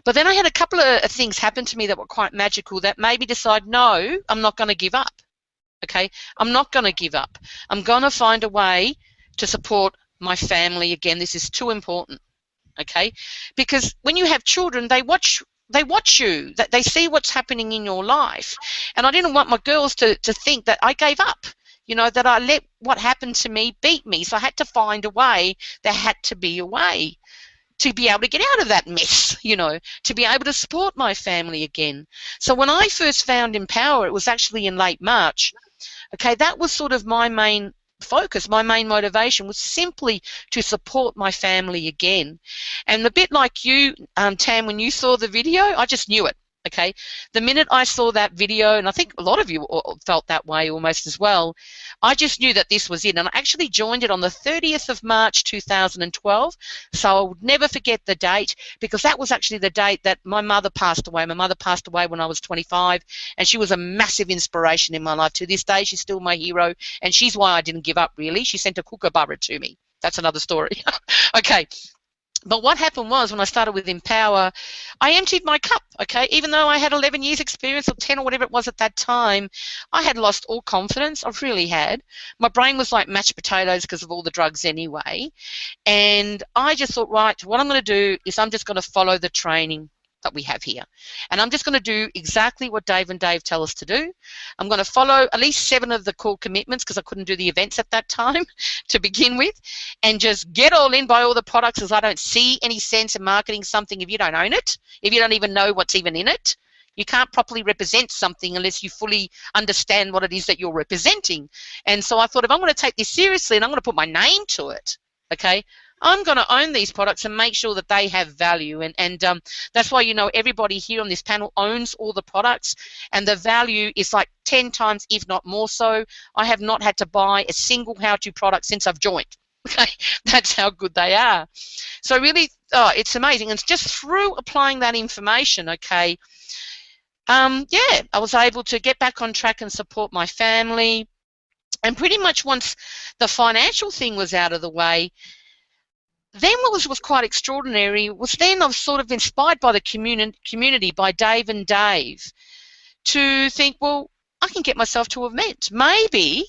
Speaker 1: But then I had a couple of things happen to me that were quite magical that made me decide, no, I'm not going to give up. okay? I'm not going to give up. I'm going to find a way to support my family again. This is too important, okay? Because when you have children, they watch you, that they see what's happening in your life. And I didn't want my girls to think that I gave up, you know, that I let what happened to me beat me. So I had to find a way. There had to be a way to be able to get out of that mess, you know, to be able to support my family again. So when I first found Empower, it was actually in late March. Okay, that was sort of my main focus, my main motivation was simply to support my family again. And a bit like you, Tam, when you saw the video, I just knew it. Okay, the minute I saw that video, and I think a lot of you felt that way almost as well, I just knew that this was it. And I actually joined it on the 30th of March 2012, so I would never forget the date, because that was actually the date that my mother passed away. My mother passed away when I was 25, and she was a massive inspiration in my life. To this day, she's still my hero, and she's why I didn't give up, really. She sent a kookaburra to me. That's another story. Okay. But what happened was, when I started with Empower, I emptied my cup, okay? Even though I had 11 years experience, or 10 or whatever it was at that time, I had lost all confidence. I really had. My brain was like mashed potatoes because of all the drugs anyway. And I just thought, right, what I'm going to do is I'm just going to follow the training that we have here. And I'm just going to do exactly what Dave and Dave tell us to do. I'm going to follow at least 7 of the core commitments, because I couldn't do the events at that time to begin with, and just get all in, buy all the products, because I don't see any sense in marketing something if you don't own it, if you don't even know what's even in it. You can't properly represent something unless you fully understand what it is that you're representing. And so I thought, if I'm going to take this seriously and I'm going to put my name to it, okay, I'm going to own these products and make sure that they have value. And that's why, you know, everybody here on this panel owns all the products, and the value is like 10 times, if not more so. I have not had to buy a single how-to product since I've joined. Okay, that's how good they are. So really, it's amazing. And it's just through applying that information, okay, yeah, I was able to get back on track and support my family. And pretty much once the financial thing was out of the way, then what was quite extraordinary was then I was sort of inspired by the community, by Dave and Dave, to think, well, I can get myself to an event. Maybe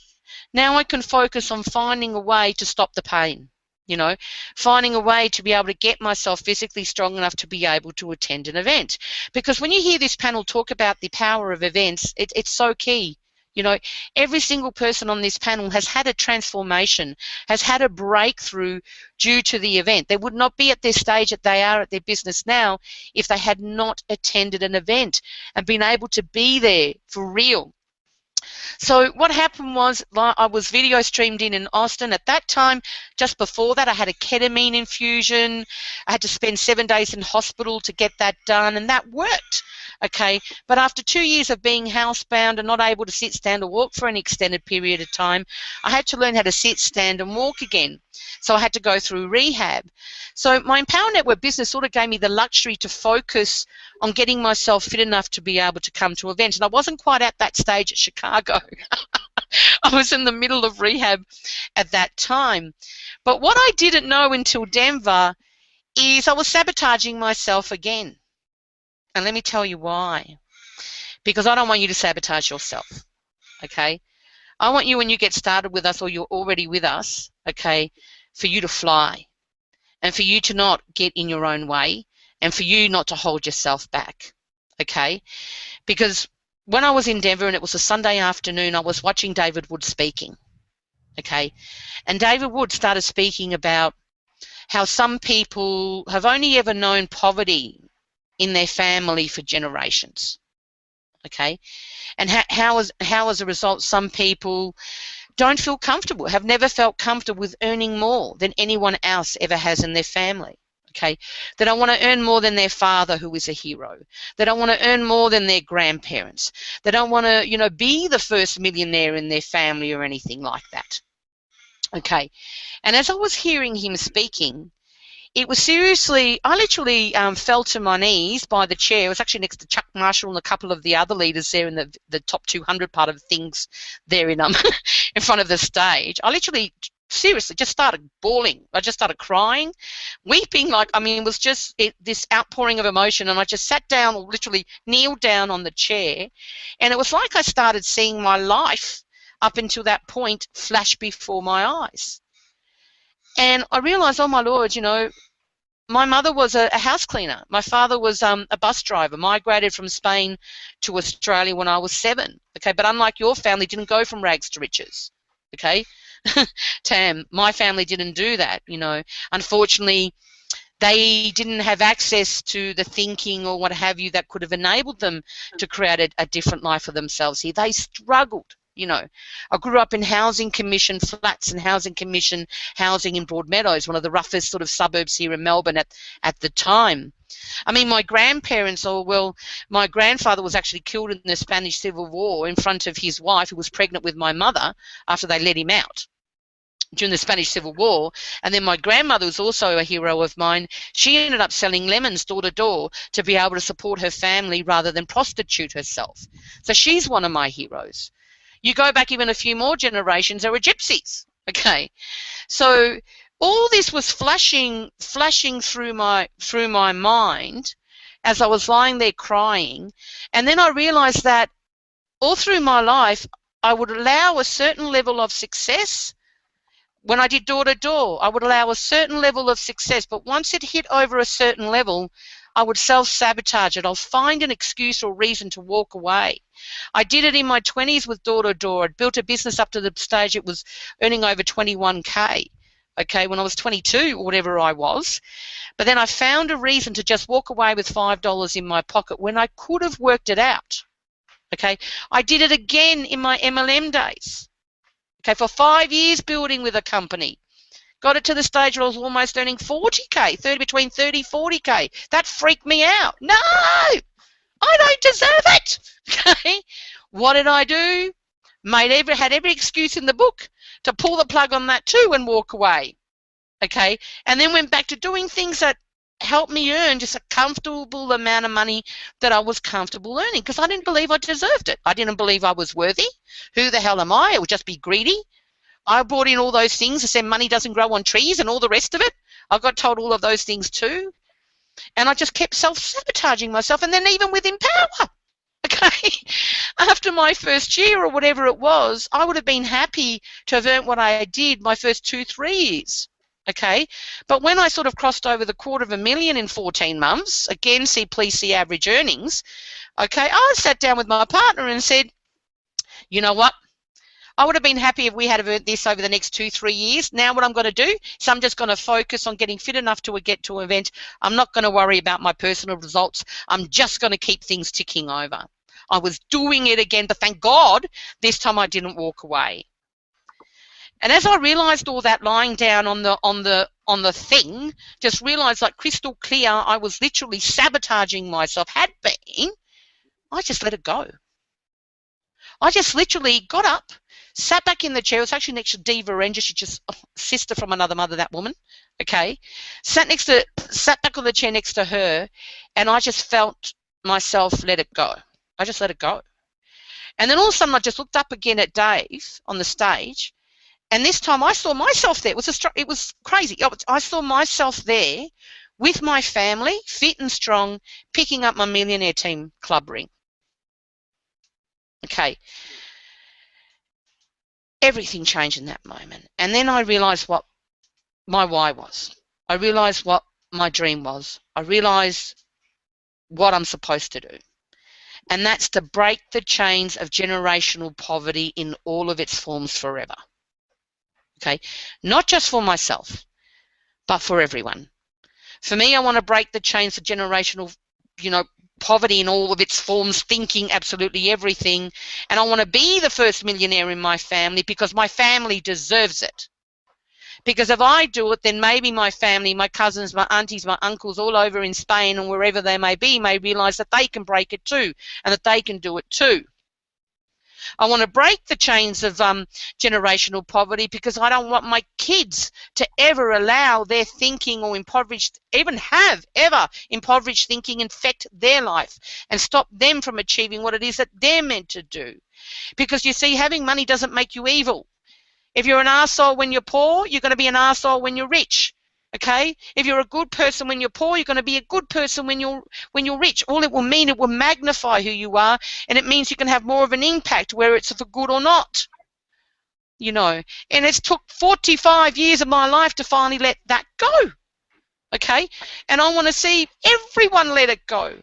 Speaker 1: now I can focus on finding a way to stop the pain, you know, finding a way to be able to get myself physically strong enough to be able to attend an event. Because when you hear this panel talk about the power of events, it's so key. You know, every single person on this panel has had a transformation, has had a breakthrough due to the event. They would not be at this stage that they are at their business now if they had not attended an event and been able to be there for real. So what happened was, I was video streamed in Austin. At that time, just before that, I had a ketamine infusion. I had to spend 7 days in hospital to get that done, and that worked. Okay, but after 2 years of being housebound and not able to sit, stand, or walk for an extended period of time, I had to learn how to sit, stand, and walk again. So I had to go through rehab. So my Empower Network business sort of gave me the luxury to focus on getting myself fit enough to be able to come to events. And I wasn't quite at that stage at Chicago. I was in the middle of rehab at that time. But what I didn't know until Denver is I was sabotaging myself again. And let me tell you why. Because I don't want you to sabotage yourself, okay? I want you, when you get started with us or you're already with us, okay, for you to fly and for you to not get in your own way and for you not to hold yourself back, okay? Because when I was in Denver and it was a Sunday afternoon, I was watching David Wood speaking, okay? And David Wood started speaking about how some people have only ever known poverty in their family for generations, okay? And how as a result, some people don't feel comfortable, have never felt comfortable with earning more than anyone else ever has in their family, okay? They don't want to earn more than their father, who is a hero. They don't want to earn more than their grandparents. They don't want to, you know, be the first millionaire in their family or anything like that, okay? And as I was hearing him speaking, it was seriously, I literally fell to my knees by the chair. It was actually next to Chuck Marshall and a couple of the other leaders there in the top 200 part of things there in in front of the stage. I literally, seriously, just started bawling. I just started crying, weeping. Like, I mean, it was just this outpouring of emotion. And I just sat down, or literally kneeled down on the chair. And it was like I started seeing my life up until that point flashed before my eyes. And I realised, oh my Lord, you know, my mother was a house cleaner. My father was a bus driver, migrated from Spain to Australia when I was 7. Okay, but unlike your family, didn't go from rags to riches. Okay, Tam, my family didn't do that. You know, unfortunately, they didn't have access to the thinking or what have you that could have enabled them to create a different life for themselves here. They struggled. You know, I grew up in housing commission flats and housing commission housing in Broadmeadows, one of the roughest sort of suburbs here in Melbourne at the time. I mean, my grandparents, my grandfather was actually killed in the Spanish Civil War in front of his wife, who was pregnant with my mother, after they let him out during the Spanish Civil War. And then my grandmother was also a hero of mine. She ended up selling lemons door to door to be able to support her family rather than prostitute herself. So she's one of my heroes. You go back even a few more generations, there were gypsies. Okay, so all this was flashing through my mind as I was lying there crying. And then I realized that all through my life I would allow a certain level of success. When I did door to door, I would allow a certain level of success, but once it hit over a certain level, I would self-sabotage it. I'll find an excuse or reason to walk away. I did it in my 20s with door to door. I'd built a business up to the stage it was earning over 21K, okay, when I was 22 or whatever I was. But then I found a reason to just walk away with $5 in my pocket when I could have worked it out, okay. I did it again in my MLM days, okay, for 5 years building with a company. Got it to the stage where I was almost earning 40K, between 30, 40K. That freaked me out. No, I don't deserve it. Okay, what did I do? Had every excuse in the book to pull the plug on that too and walk away. Okay, and then went back to doing things that helped me earn just a comfortable amount of money that I was comfortable earning, because I didn't believe I deserved it. I didn't believe I was worthy. Who the hell am I? I would just be greedy. I brought in all those things. I said money doesn't grow on trees and all the rest of it. I got told all of those things too. And I just kept self-sabotaging myself. And then even within power, okay, after my first year or whatever it was, I would have been happy to have earned what I did my first 2-3 years, okay? But when I sort of crossed over the $250,000 in 14 months, again, please see average earnings, okay, I sat down with my partner and said, you know what? I would have been happy if we had earned this over the next 2-3 years. Now what I'm going to do is I'm just going to focus on getting fit enough to get to an event. I'm not going to worry about my personal results. I'm just going to keep things ticking over. I was doing it again, but thank God this time I didn't walk away. And as I realised all that lying down on the thing, just realised like crystal clear, I was literally sabotaging myself, had been, I just let it go. I just literally got up, sat back in the chair. It was actually next to Diva Ranger. She's just sister from another mother, that woman. Okay, sat back on the chair next to her, and I just felt myself let it go. I just let it go, and then all of a sudden I just looked up again at Dave on the stage, and this time I saw myself there. It was crazy. I saw myself there with my family, fit and strong, picking up my Millionaire Team club ring. Okay. Everything changed in that moment. And then I realised what my why was. I realised what my dream was. I realised what I'm supposed to do. And that's to break the chains of generational poverty in all of its forms forever. Okay? Not just for myself, but for everyone. For me, I want to break the chains of generational, poverty in all of its forms, thinking absolutely everything. And I want to be the first millionaire in my family because my family deserves it. Because if I do it, then maybe my family, my cousins, my aunties, my uncles all over in Spain and wherever they may be may realise that they can break it too and that they can do it too. I want to break the chains of generational poverty because I don't want my kids to ever allow their thinking or impoverished, even have ever impoverished thinking infect their life and stop them from achieving what it is that they're meant to do. Because you see, having money doesn't make you evil. If you're an arsehole when you're poor, you're going to be an arsehole when you're rich. Okay? If you're a good person when you're poor, you're going to be a good person when you're rich. All it will mean, it will magnify who you are, and it means you can have more of an impact, whether it's for good or not. you know, and it's took 45 years of my life to finally let that go, okay? And I want to see everyone let it go.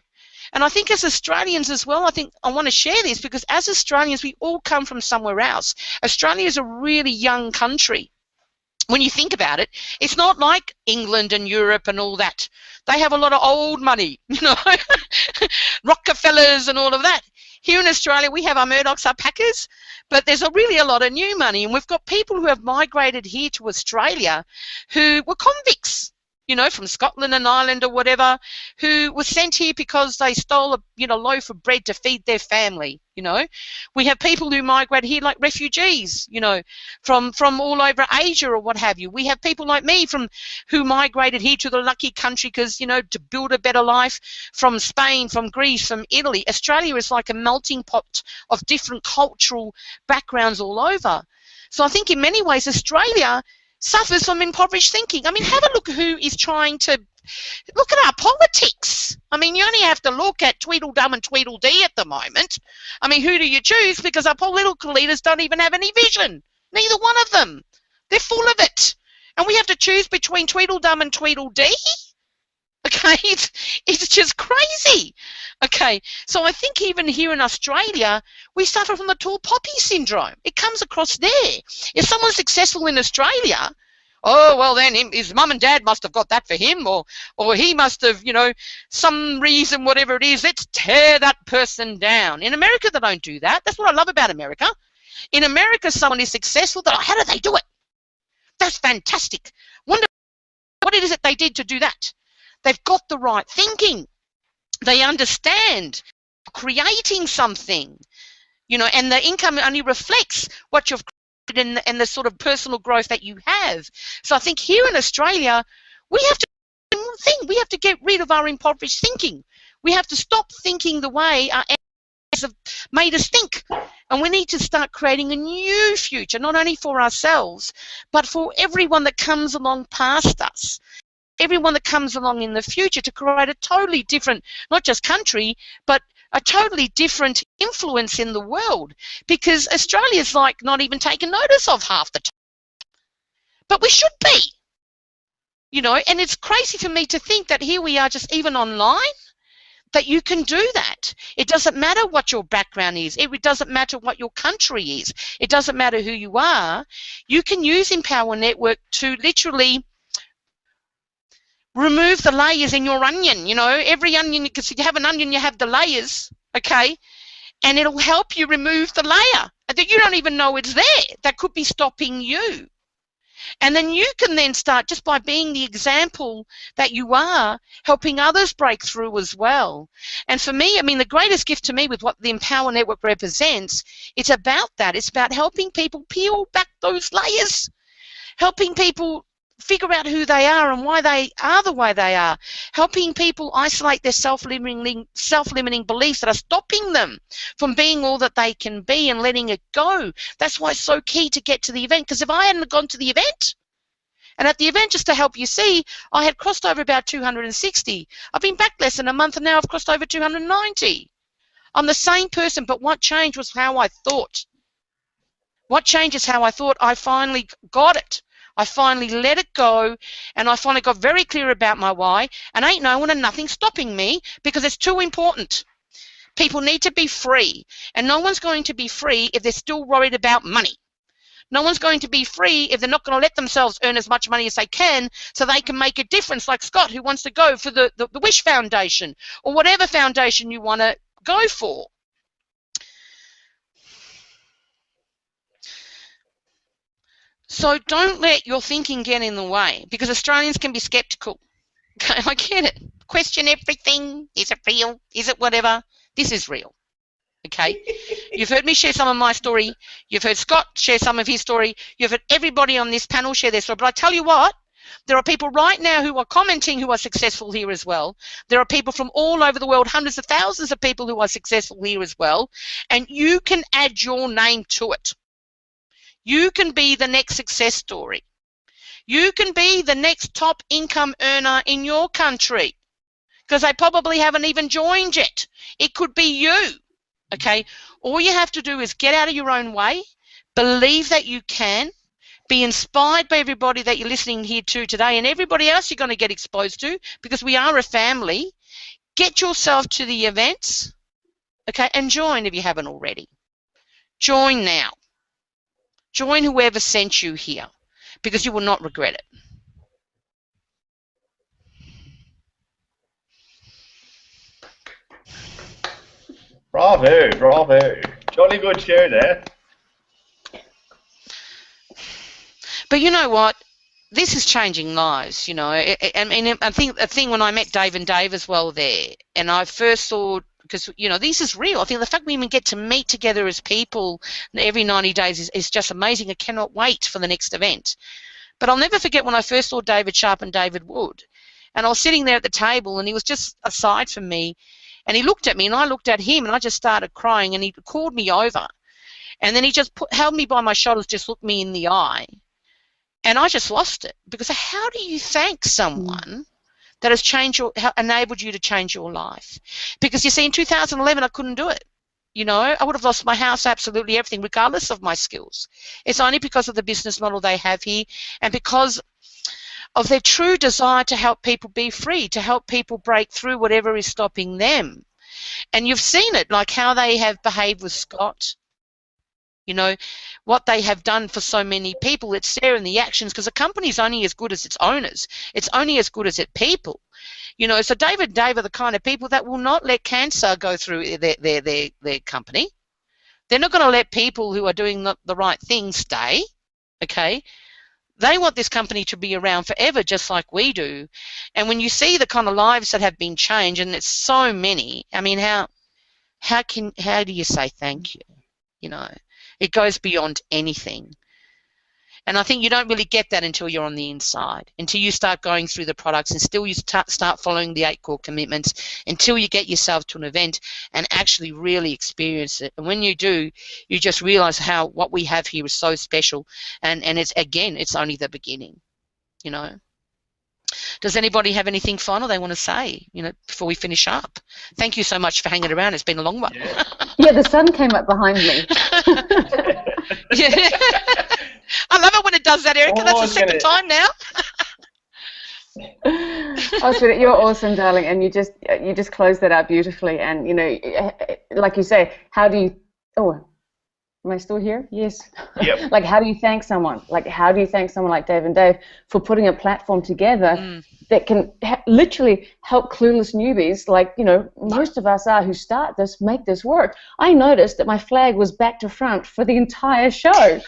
Speaker 1: And I think as Australians as well, I want to share this because as Australians, we all come from somewhere else. Australia is a really young country. When you think about it, it's not like England and Europe and all that. They have a lot of old money, you know, Rockefellers and all of that. Here in Australia, we have our Murdochs, our Packers, but there's really a lot of new money. And we've got people who have migrated here to Australia who were convicts, you know, from Scotland and Ireland or whatever, who were sent here because they stole a, you know, loaf of bread to feed their family, you know. We have people who migrate here like refugees, you know, from all over Asia or what have you. We have people like me who migrated here to the lucky country because, you know, to build a better life, from Spain, from Greece, from Italy. Australia is like a melting pot of different cultural backgrounds all over. So I think in many ways Australia suffers from impoverished thinking. I mean, have a look who is trying to look at our politics. I mean, you only have to look at Tweedledum and Tweedledee at the moment. I mean, who do you choose? Because our political leaders don't even have any vision. Neither one of them. They're full of it. And we have to choose between Tweedledum and Tweedledee? Okay, it's just crazy. Okay, so I think even here in Australia, we suffer from the tall poppy syndrome. It comes across there. If someone's successful in Australia, oh, well, then his mum and dad must have got that for him, or he must have, you know, some reason, whatever it is, let's tear that person down. In America, they don't do that. That's what I love about America. In America, someone is successful. How do they do it? That's fantastic. Wonder what it is that they did to do that. They've got the right thinking. They understand creating something, you know, and the income only reflects what you've created and the sort of personal growth that you have. So I think here in Australia, we have to get rid of our impoverished thinking. We have to stop thinking the way our ancestors have made us think. And we need to start creating a new future, not only for ourselves, but for everyone that comes along past us. Everyone that comes along in the future, to create a totally different, not just country, but a totally different influence in the world, because Australia's like not even taken notice of half the time. But we should be, you know, and it's crazy for me to think that here we are just even online, that you can do that. It doesn't matter what your background is. It doesn't matter what your country is. It doesn't matter who you are. You can use Empower Network to literally remove the layers in your onion. You know, every onion, because you have an onion, you have the layers, okay? And it'll help you remove the layer that you don't even know it's there, that could be stopping you. And then you can then start, just by being the example that you are, helping others break through as well. And for me, I mean, the greatest gift to me with what the Empower Network represents, it's about that. It's about helping people peel back those layers, helping people figure out who they are and why they are the way they are, helping people isolate their self-limiting beliefs that are stopping them from being all that they can be and letting it go. That's why it's so key to get to the event, because if I hadn't gone to the event, and at the event, just to help you see, I had crossed over about 260. I've been back less than a month and now I've crossed over 290. I'm the same person, but what changed was how I thought. What changed is how I thought. I finally got it. I finally let it go, and I finally got very clear about my why, and ain't no one and nothing stopping me, because it's too important. People need to be free, and no one's going to be free if they're still worried about money. No one's going to be free if they're not going to let themselves earn as much money as they can so they can make a difference, like Scott, who wants to go for the Wish Foundation or whatever foundation you want to go for. So don't let your thinking get in the way, because Australians can be sceptical. Okay, I get it. Question everything. Is it real? Is it whatever? This is real. Okay? You've heard me share some of my story. You've heard Scott share some of his story. You've heard everybody on this panel share their story. But I tell you what, there are people right now who are commenting who are successful here as well. There are people from all over the world, hundreds of thousands of people who are successful here as well. And you can add your name to it. You can be the next success story. You can be the next top income earner in your country, because they probably haven't even joined yet. It could be you, okay? All you have to do is get out of your own way, Believe that you can. Be inspired by everybody that you're listening here to today and everybody else you're going to get exposed to, because we are a family. Get yourself to the events, okay, and join if you haven't already. Join now. Join whoever sent you here, because you will not regret it.
Speaker 2: Bravo, bravo. Jolly good show there.
Speaker 1: But you know what? This is changing lives, you know. I mean, I think the thing when I met Dave and Dave as well there, and I first saw, because, you know, this is real. I think the fact we even get to meet together as people every 90 days is just amazing. I cannot wait for the next event. But I'll never forget when I first saw David Sharp and David Wood. And I was sitting there at the table, and he was just aside from me, and he looked at me, and I looked at him, and I just started crying, and he called me over. And then he just held me by my shoulders, just looked me in the eye. And I just lost it, because how do you thank someone that has enabled you to change your life? Because you see, in 2011, I couldn't do it. You know, I would have lost my house, absolutely everything, regardless of my skills. It's only because of the business model they have here, and because of their true desire to help people be free, to help people break through whatever is stopping them. And you've seen it, like how they have behaved with Scott. You know, what they have done for so many people. It's there in the actions, because a company is only as good as its owners. It's only as good as its people. You know, so David and Dave are the kind of people that will not let cancer go through their company. They're not going to let people who are doing the right thing stay, okay? They want this company to be around forever, just like we do. And when you see the kind of lives that have been changed, and it's so many, I mean, how do you say thank you? You know, it goes beyond anything. And I think you don't really get that until you're on the inside, until you start going through the products, and still you start following the 8 core commitments, until you get yourself to an event and actually really experience it. And when you do, you just realize how what we have here is so special. And it's, again, it's only the beginning, you know. Does anybody have anything final they want to say, you know, before we finish up? Thank you so much for hanging around. It's been a long one.
Speaker 4: Yeah, the sun came up behind me.
Speaker 1: Yeah. I love it when it does that, Erica. That's the second time now.
Speaker 4: Oh, sweetie, you're awesome, darling, and you just closed that out beautifully. And you know, like you say, how do you? Oh, am I still here? Yes.
Speaker 2: Yep.
Speaker 4: Like, how do you thank someone? Like, how do you thank someone like Dave and Dave for putting a platform together that can literally help clueless newbies, like, you know, most of us are, who start this, make this work. I noticed that my flag was back to front for the entire show.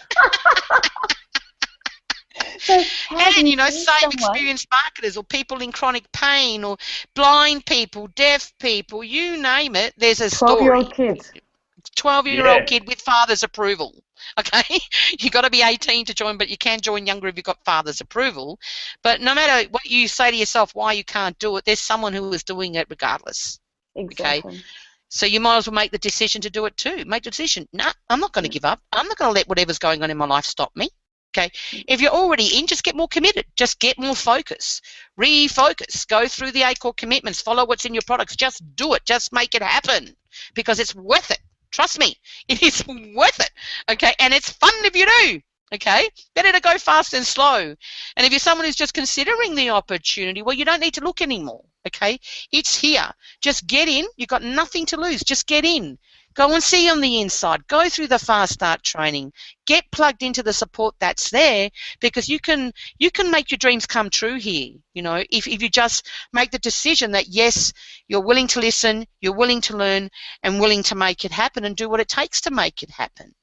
Speaker 4: So
Speaker 1: and, you know, same experienced marketers, or people in chronic pain, or blind people, deaf people, you name it, there's a story.
Speaker 4: 12-year-old kids.
Speaker 1: 12-year-old kid with father's approval. Okay, you got to be 18 to join, but you can join younger if you've got father's approval. But no matter what you say to yourself why you can't do it, there's someone who is doing it regardless.
Speaker 4: Exactly.
Speaker 1: Okay, so you might as well make the decision to do it too. Make the decision. No, I'm not going to give up. I'm not going to let whatever's going on in my life stop me. Okay, if you're already in, just get more committed. Just get more focus. Refocus. Go through the 8 core commitments. Follow what's in your products. Just do it. Just make it happen, because it's worth it. Trust me, it is worth it, okay? And it's fun if you do, okay? Better to go fast than slow. And if you're someone who's just considering the opportunity, well, you don't need to look anymore, okay? It's here. Just get in. You've got nothing to lose. Just get in. Go and see on the inside. Go through the Fast Start training. Get plugged into the support that's there, because you can make your dreams come true here. You know, if you just make the decision that, yes, you're willing to listen, you're willing to learn, and willing to make it happen and do what it takes to make it happen.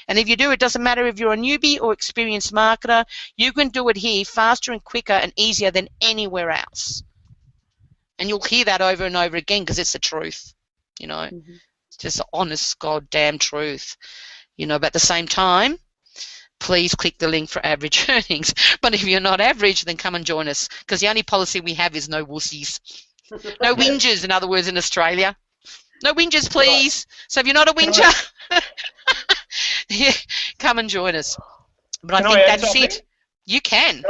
Speaker 1: And if you do, it doesn't matter if you're a newbie or experienced marketer, you can do it here faster and quicker and easier than anywhere else. And you'll hear that over and over again, because it's the truth, you know. Just the honest goddamn truth, you know. But at the same time, please click the link for average earnings. But if you're not average, then come and join us, because the only policy we have is no wussies. No whingers, in other words, in Australia. No whingers, please. So if you're not a whinger, yeah, come and join us. But I think that's it. You can.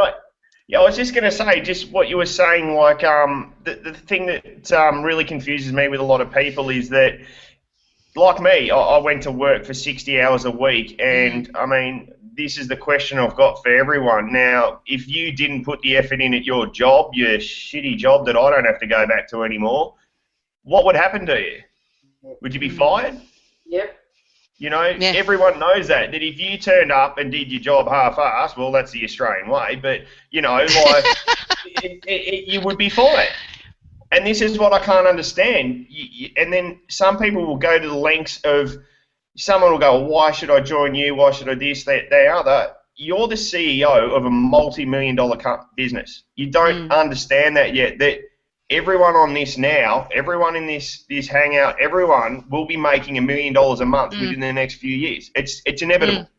Speaker 2: Yeah, I was just going to say, just what you were saying, like the thing that really confuses me with a lot of people is that like me, I went to work for 60 hours a week, and I mean, this is the question I've got for everyone. Now, if you didn't put the effort in at your job, your shitty job that I don't have to go back to anymore, what would happen to you? Would you be fired?
Speaker 5: Yep.
Speaker 2: You know, everyone knows that if you turned up and did your job half-assed, well, that's the Australian way, but, you know, like, you would be fired. And this is what I can't understand. And then some people will go to the lengths of, someone will go, why should I join you? Why should I this, that, the other? You're the CEO of a multi-million-dollar business. You don't understand that yet, that everyone on this now, everyone in this hangout, everyone will be making $1 million a month within the next few years. It's inevitable.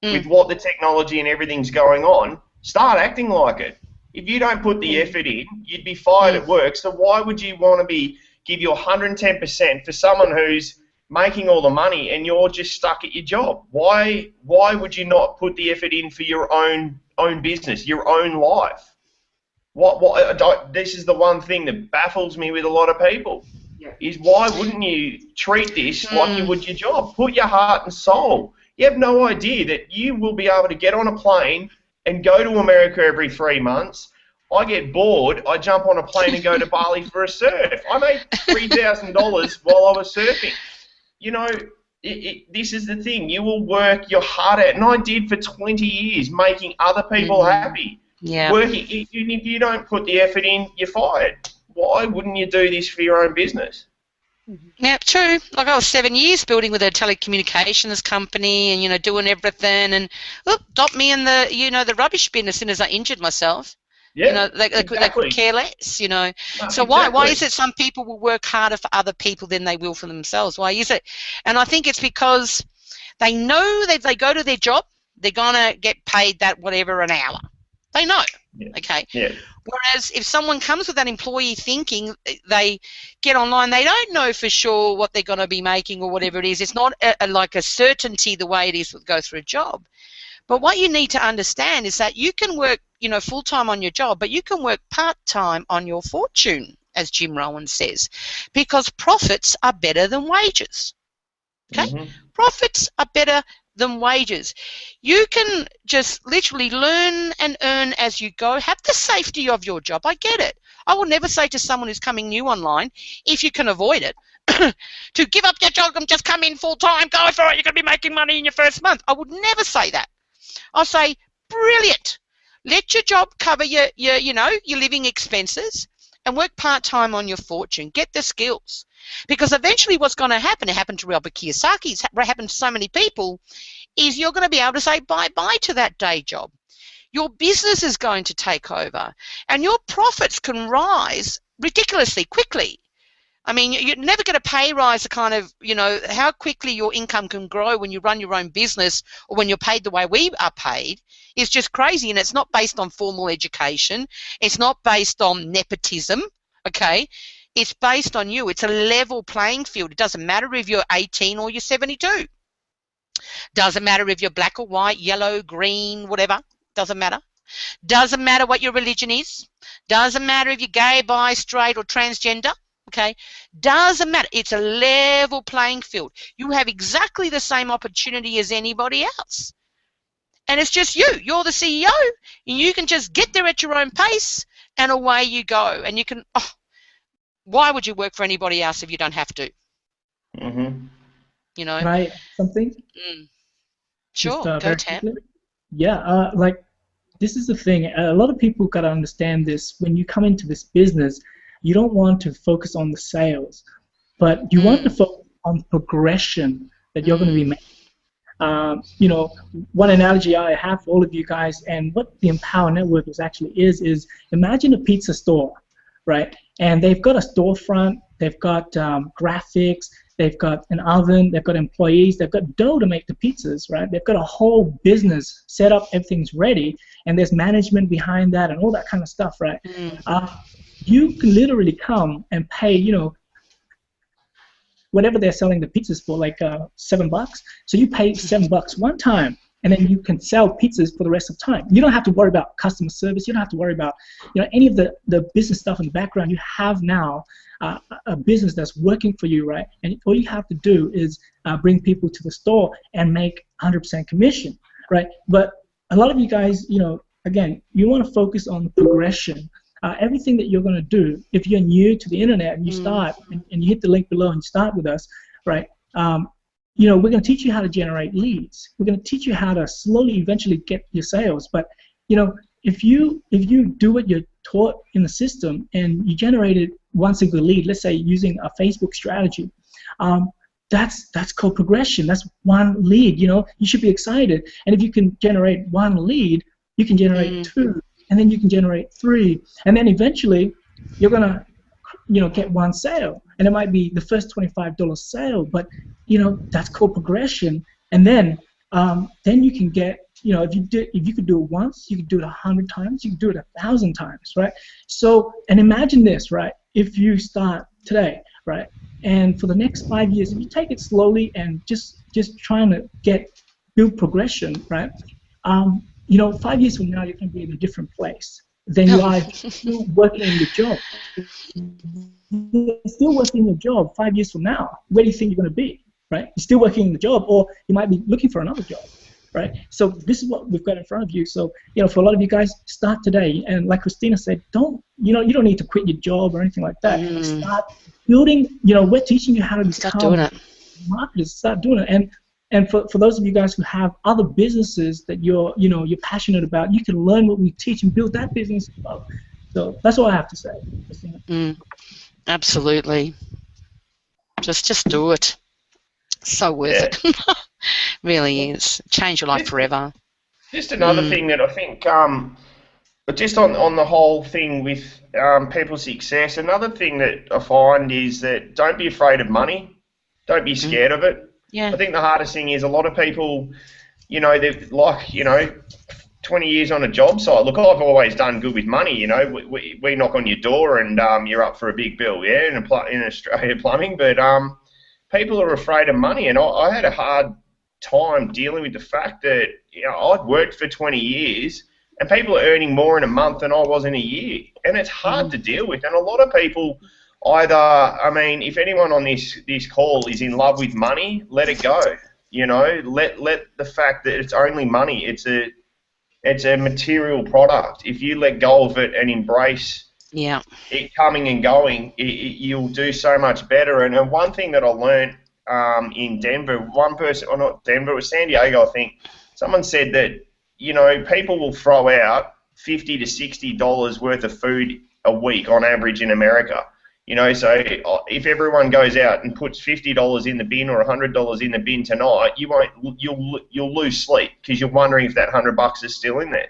Speaker 2: With what the technology and everything's going on, start acting like it. If you don't put the effort in, you'd be fired at work. So why would you want to give you 110% for someone who's making all the money and you're just stuck at your job? Why would you not put the effort in for your own business, your own life? This is the one thing that baffles me with a lot of people. Is why wouldn't you treat this like you would your job? Put your heart and soul. You have no idea that you will be able to get on a plane and go to America every 3 months. I get bored, I jump on a plane and go to Bali for a surf. I made $3,000 while I was surfing. You know, this is the thing. You will work your heart out. And I did for 20 years, making other people happy.
Speaker 1: Yeah.
Speaker 2: Working, if you don't put the effort in, you're fired. Why wouldn't you do this for your own business?
Speaker 1: Yeah, true. Like I was 7 years building with a telecommunications company and, you know, doing everything, and dropped me in the, you know, the rubbish bin as soon as I injured myself.
Speaker 2: Yeah,
Speaker 1: you know, they could care less, you know. No, so why is it some people will work harder for other people than they will for themselves? Why is it? And I think it's because they know that if they go to their job, they're going to get paid that whatever an hour. They know.
Speaker 2: Yeah.
Speaker 1: Okay.
Speaker 2: Yeah.
Speaker 1: Whereas if someone comes with that employee thinking, they get online, they don't know for sure what they're going to be making or whatever it is. It's not like a certainty the way it is with go through a job. But what you need to understand is that you can work, you know, full-time on your job, but you can work part-time on your fortune, as Jim Rohn says, because profits are better than wages. Okay? Profits are better than wages. You can just literally learn and earn as you go. Have the safety of your job. I get it. I will never say to someone who's coming new online, if you can avoid it, to give up your job and just come in full-time, go for it, you're going to be making money in your first month. I would never say that. I'll say, brilliant. Let your job cover your living expenses and work part-time on your fortune. Get the skills. Because eventually what's going to happen, it happened to Robert Kiyosaki, it's happened to so many people, is you're going to be able to say bye-bye to that day job. Your business is going to take over and your profits can rise ridiculously quickly. I mean, you're never going to pay rise the kind of, you know, how quickly your income can grow when you run your own business or when you're paid the way we are paid is just crazy. And it's not based on formal education. It's not based on nepotism, okay? It's based on you. It's a level playing field. It doesn't matter if you're 18 or you're 72. Doesn't matter if you're black or white, yellow, green, whatever. Doesn't matter. Doesn't matter what your religion is. Doesn't matter if you're gay, bi, straight, or transgender. Okay, doesn't matter. It's a level playing field. You have exactly the same opportunity as anybody else. And it's just you. You're the CEO. And you can just get there at your own pace and away you go. And you can, why would you work for anybody else if you don't have to? You know?
Speaker 3: Can I add something?
Speaker 1: Sure, go Tam.
Speaker 3: Yeah, like this is the thing. A lot of people got to understand this. When you come into this business, you don't want to focus on the sales, but you want to focus on progression that you're going to be making. You know, one analogy I have for all of you guys and what the Empower Network actually is imagine a pizza store, right? And they've got a storefront, they've got graphics, they've got an oven, they've got employees, they've got dough to make the pizzas, right? They've got a whole business set up, everything's ready, and there's management behind that and all that kind of stuff, right? You can literally come and pay, you know, whatever they're selling the pizzas for, like $7. So you pay $7 one time, and then you can sell pizzas for the rest of time. You don't have to worry about customer service. You don't have to worry about any of the business stuff in the background. You have now a business that's working for you, right? And all you have to do is bring people to the store and make 100% commission, right? But a lot of you guys, again, you want to focus on the progression. Everything that you're going to do, if you're new to the internet and you start and you hit the link below and start with us, right? We're going to teach you how to generate leads. We're going to teach you how to slowly, eventually get your sales. But if you do what you're taught in the system and you generated one single lead, let's say using a Facebook strategy, that's called progression. That's one lead. You should be excited. And if you can generate one lead, you can generate two, and then you can generate three, and then eventually you're gonna get one sale, and it might be the first $25 sale, but that's called progression. And then you can get, if you could do it once, you could do it 100 times, you could do it 1,000 times, right? So, and imagine this, right? If you start today, right, and for the next 5 years, if you take it slowly and just trying to build progression, right? 5 years from now, you're going to be in a different place than you are still working in your job. You're still working in your job 5 years from now. Where do you think you're going to be, right? You're still working in the job, or you might be looking for another job, right? So this is what we've got in front of you. So, for a lot of you guys, start today. And like Christina said, you don't need to quit your job or anything like that. Start building, we're teaching you how to become marketers. Start doing it. And for those of you guys who have other businesses that you're passionate about, you can learn what we teach and build that business as well. So that's all I have to say.
Speaker 1: Absolutely. Just do it. So worth it. Really is. Change your life forever.
Speaker 2: Just another thing that I think, just on the whole thing with people's success, another thing that I find is that don't be afraid of money. Don't be scared of it.
Speaker 1: Yeah.
Speaker 2: I think the hardest thing is a lot of people, they're like, 20 years on a job site. Look, I've always done good with money, we knock on your door and you're up for a big bill, in Australia plumbing, but people are afraid of money, and I had a hard time dealing with the fact that, I'd worked for 20 years and people are earning more in a month than I was in a year, and it's hard to deal with, and a lot of people if anyone on this call is in love with money, let it go. Let the fact that it's only money. It's a material product. If you let go of it and embrace it coming and going, you'll do so much better. And one thing that I learned in Denver, not Denver, it was San Diego, I think. Someone said that people will throw out $50 to $60 worth of food a week on average in America. So if everyone goes out and puts $50 in the bin or $100 in the bin tonight, you'll lose sleep because you're wondering if that $100 is still in there.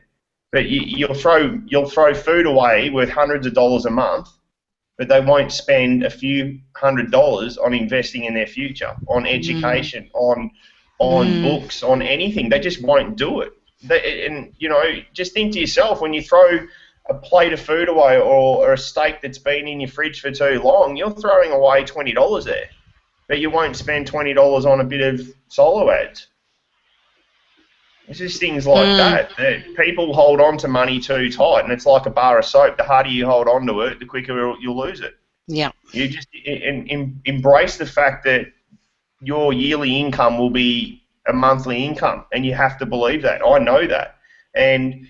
Speaker 2: But you'll throw food away worth hundreds of dollars a month, but they won't spend a few $100s on investing in their future, on education, on books, on anything. They just won't do it. Just think to yourself, when you throw a plate of food away or a steak that's been in your fridge for too long, you're throwing away $20 there. But you won't spend $20 on a bit of solo ads. It's just things like that people hold on to money too tight, and it's like a bar of soap. The harder you hold on to it, the quicker you'll lose it. Yeah. You just embrace the fact that your yearly income will be a monthly income, and you have to believe that. I know that. And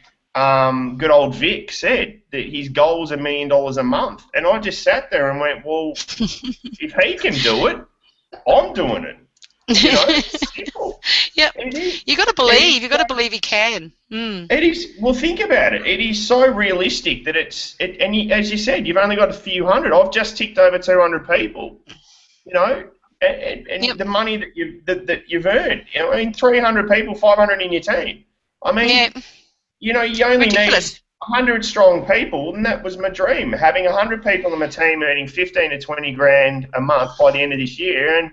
Speaker 2: good old Vic said that his goal was $1 million a month, and I just sat there and went, well, if he can do it, I'm doing it. It's simple.
Speaker 1: Yep. You got to believe. You got to believe you can.
Speaker 2: It is. Well, think about it. It is so realistic that as you said, you've only got a few hundred. I've just ticked over 200 people. And the money that you've earned. 300 people, 500 in your team. You only need 100 strong people, and that was my dream. Having 100 people in my team earning 15 to 20 grand a month by the end of this year, and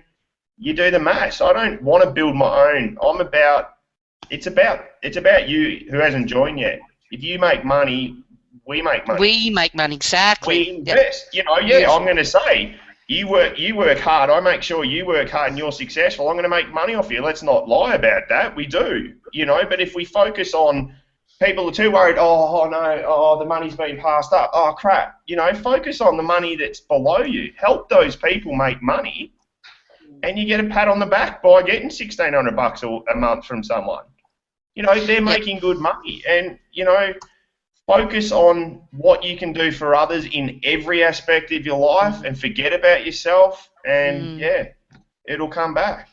Speaker 2: you do the maths. I don't want to build my own. It's about you who hasn't joined yet. If you make money, we make money.
Speaker 1: We make money, exactly.
Speaker 2: We invest. I'm going to say, You work hard. I make sure you work hard and you're successful. I'm going to make money off you. Let's not lie about that. We do, you know. But if we focus on people are too worried, oh no, oh the money's been passed up, oh crap, you know, focus on the money that's below you. Help those people make money, and you get a pat on the back by getting $1,600 a month from someone. You know, they're making good money, and you know, focus on what you can do for others in every aspect of your life, and forget about yourself, and yeah, it'll come back.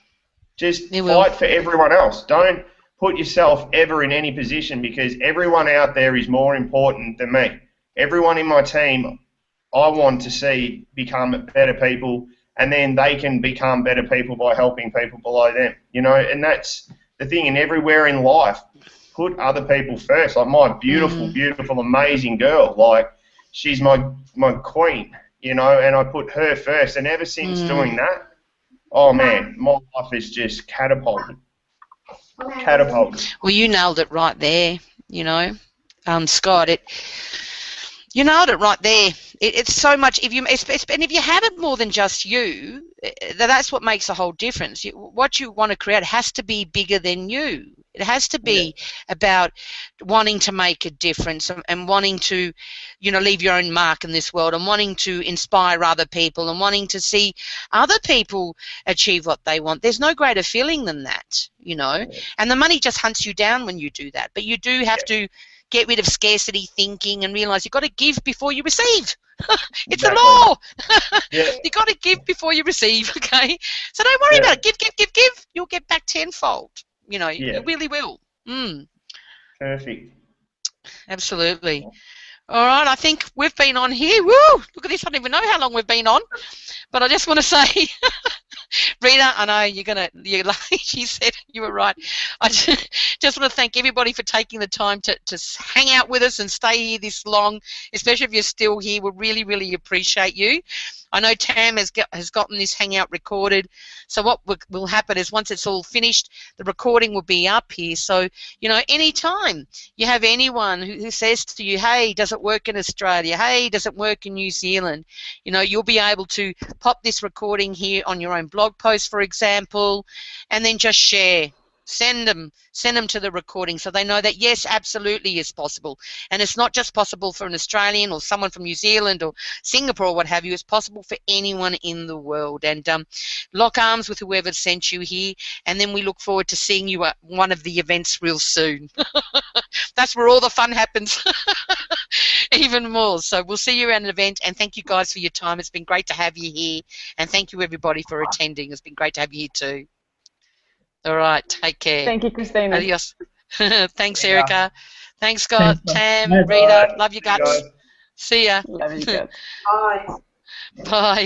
Speaker 2: Just fight for everyone else. Don't put yourself ever in any position, because everyone out there is more important than me. Everyone in my team, I want to see become better people, and then they can become better people by helping people below them. You know, and that's the thing. And everywhere in life, put other people first. Like my beautiful, beautiful, amazing girl, like she's my queen, you know, and I put her first. And ever since doing that, oh man, my life is just catapulted.
Speaker 1: Well, you nailed it right there, you know, Scott. You nailed it right there. It's so much. And if you have it more than just you, that's what makes a whole difference. What you want to create has to be bigger than you. It has to be about wanting to make a difference and wanting to, you know, leave your own mark in this world, and wanting to inspire other people, and wanting to see other people achieve what they want. There's no greater feeling than that, you know. And the money just hunts you down when you do that. But you do have to get rid of scarcity thinking and realize you've got to give before you receive. It's a law. You've got to give before you receive, okay? So don't worry about it. Give. You'll get back tenfold. You know, you really will.
Speaker 2: Perfect.
Speaker 1: Absolutely. All right, I think we've been on here. Woo! Look at this. I don't even know how long we've been on. But I just want to say, Rita, I know she said you were right. I just want to thank everybody for taking the time to hang out with us and stay here this long, especially if you're still here. We really, really appreciate you. I know Tam has gotten this hangout recorded, so what will happen is once it's all finished, the recording will be up here. So, you know, anytime you have anyone who says to you, hey, does it work in Australia? Hey, does it work in New Zealand? You know, you'll be able to pop this recording here on your own blog post, for example, and then just share. Send them to the recording so they know that, yes, absolutely is possible. And it's not just possible for an Australian or someone from New Zealand or Singapore or what have you. It's possible for anyone in the world. And lock arms with whoever sent you here, and then we look forward to seeing you at one of the events real soon. That's where all the fun happens. Even more. So we'll see you at an event, and thank you guys for your time. It's been great to have you here, and thank you everybody for attending. It's been great to have you here too. All right, take care.
Speaker 4: Thank you, Christina.
Speaker 1: Adios. Thanks, Erica. Thanks, Scott. Tam, Rita, love you guts. See ya.
Speaker 4: Love you guts.
Speaker 5: Bye.
Speaker 1: Bye.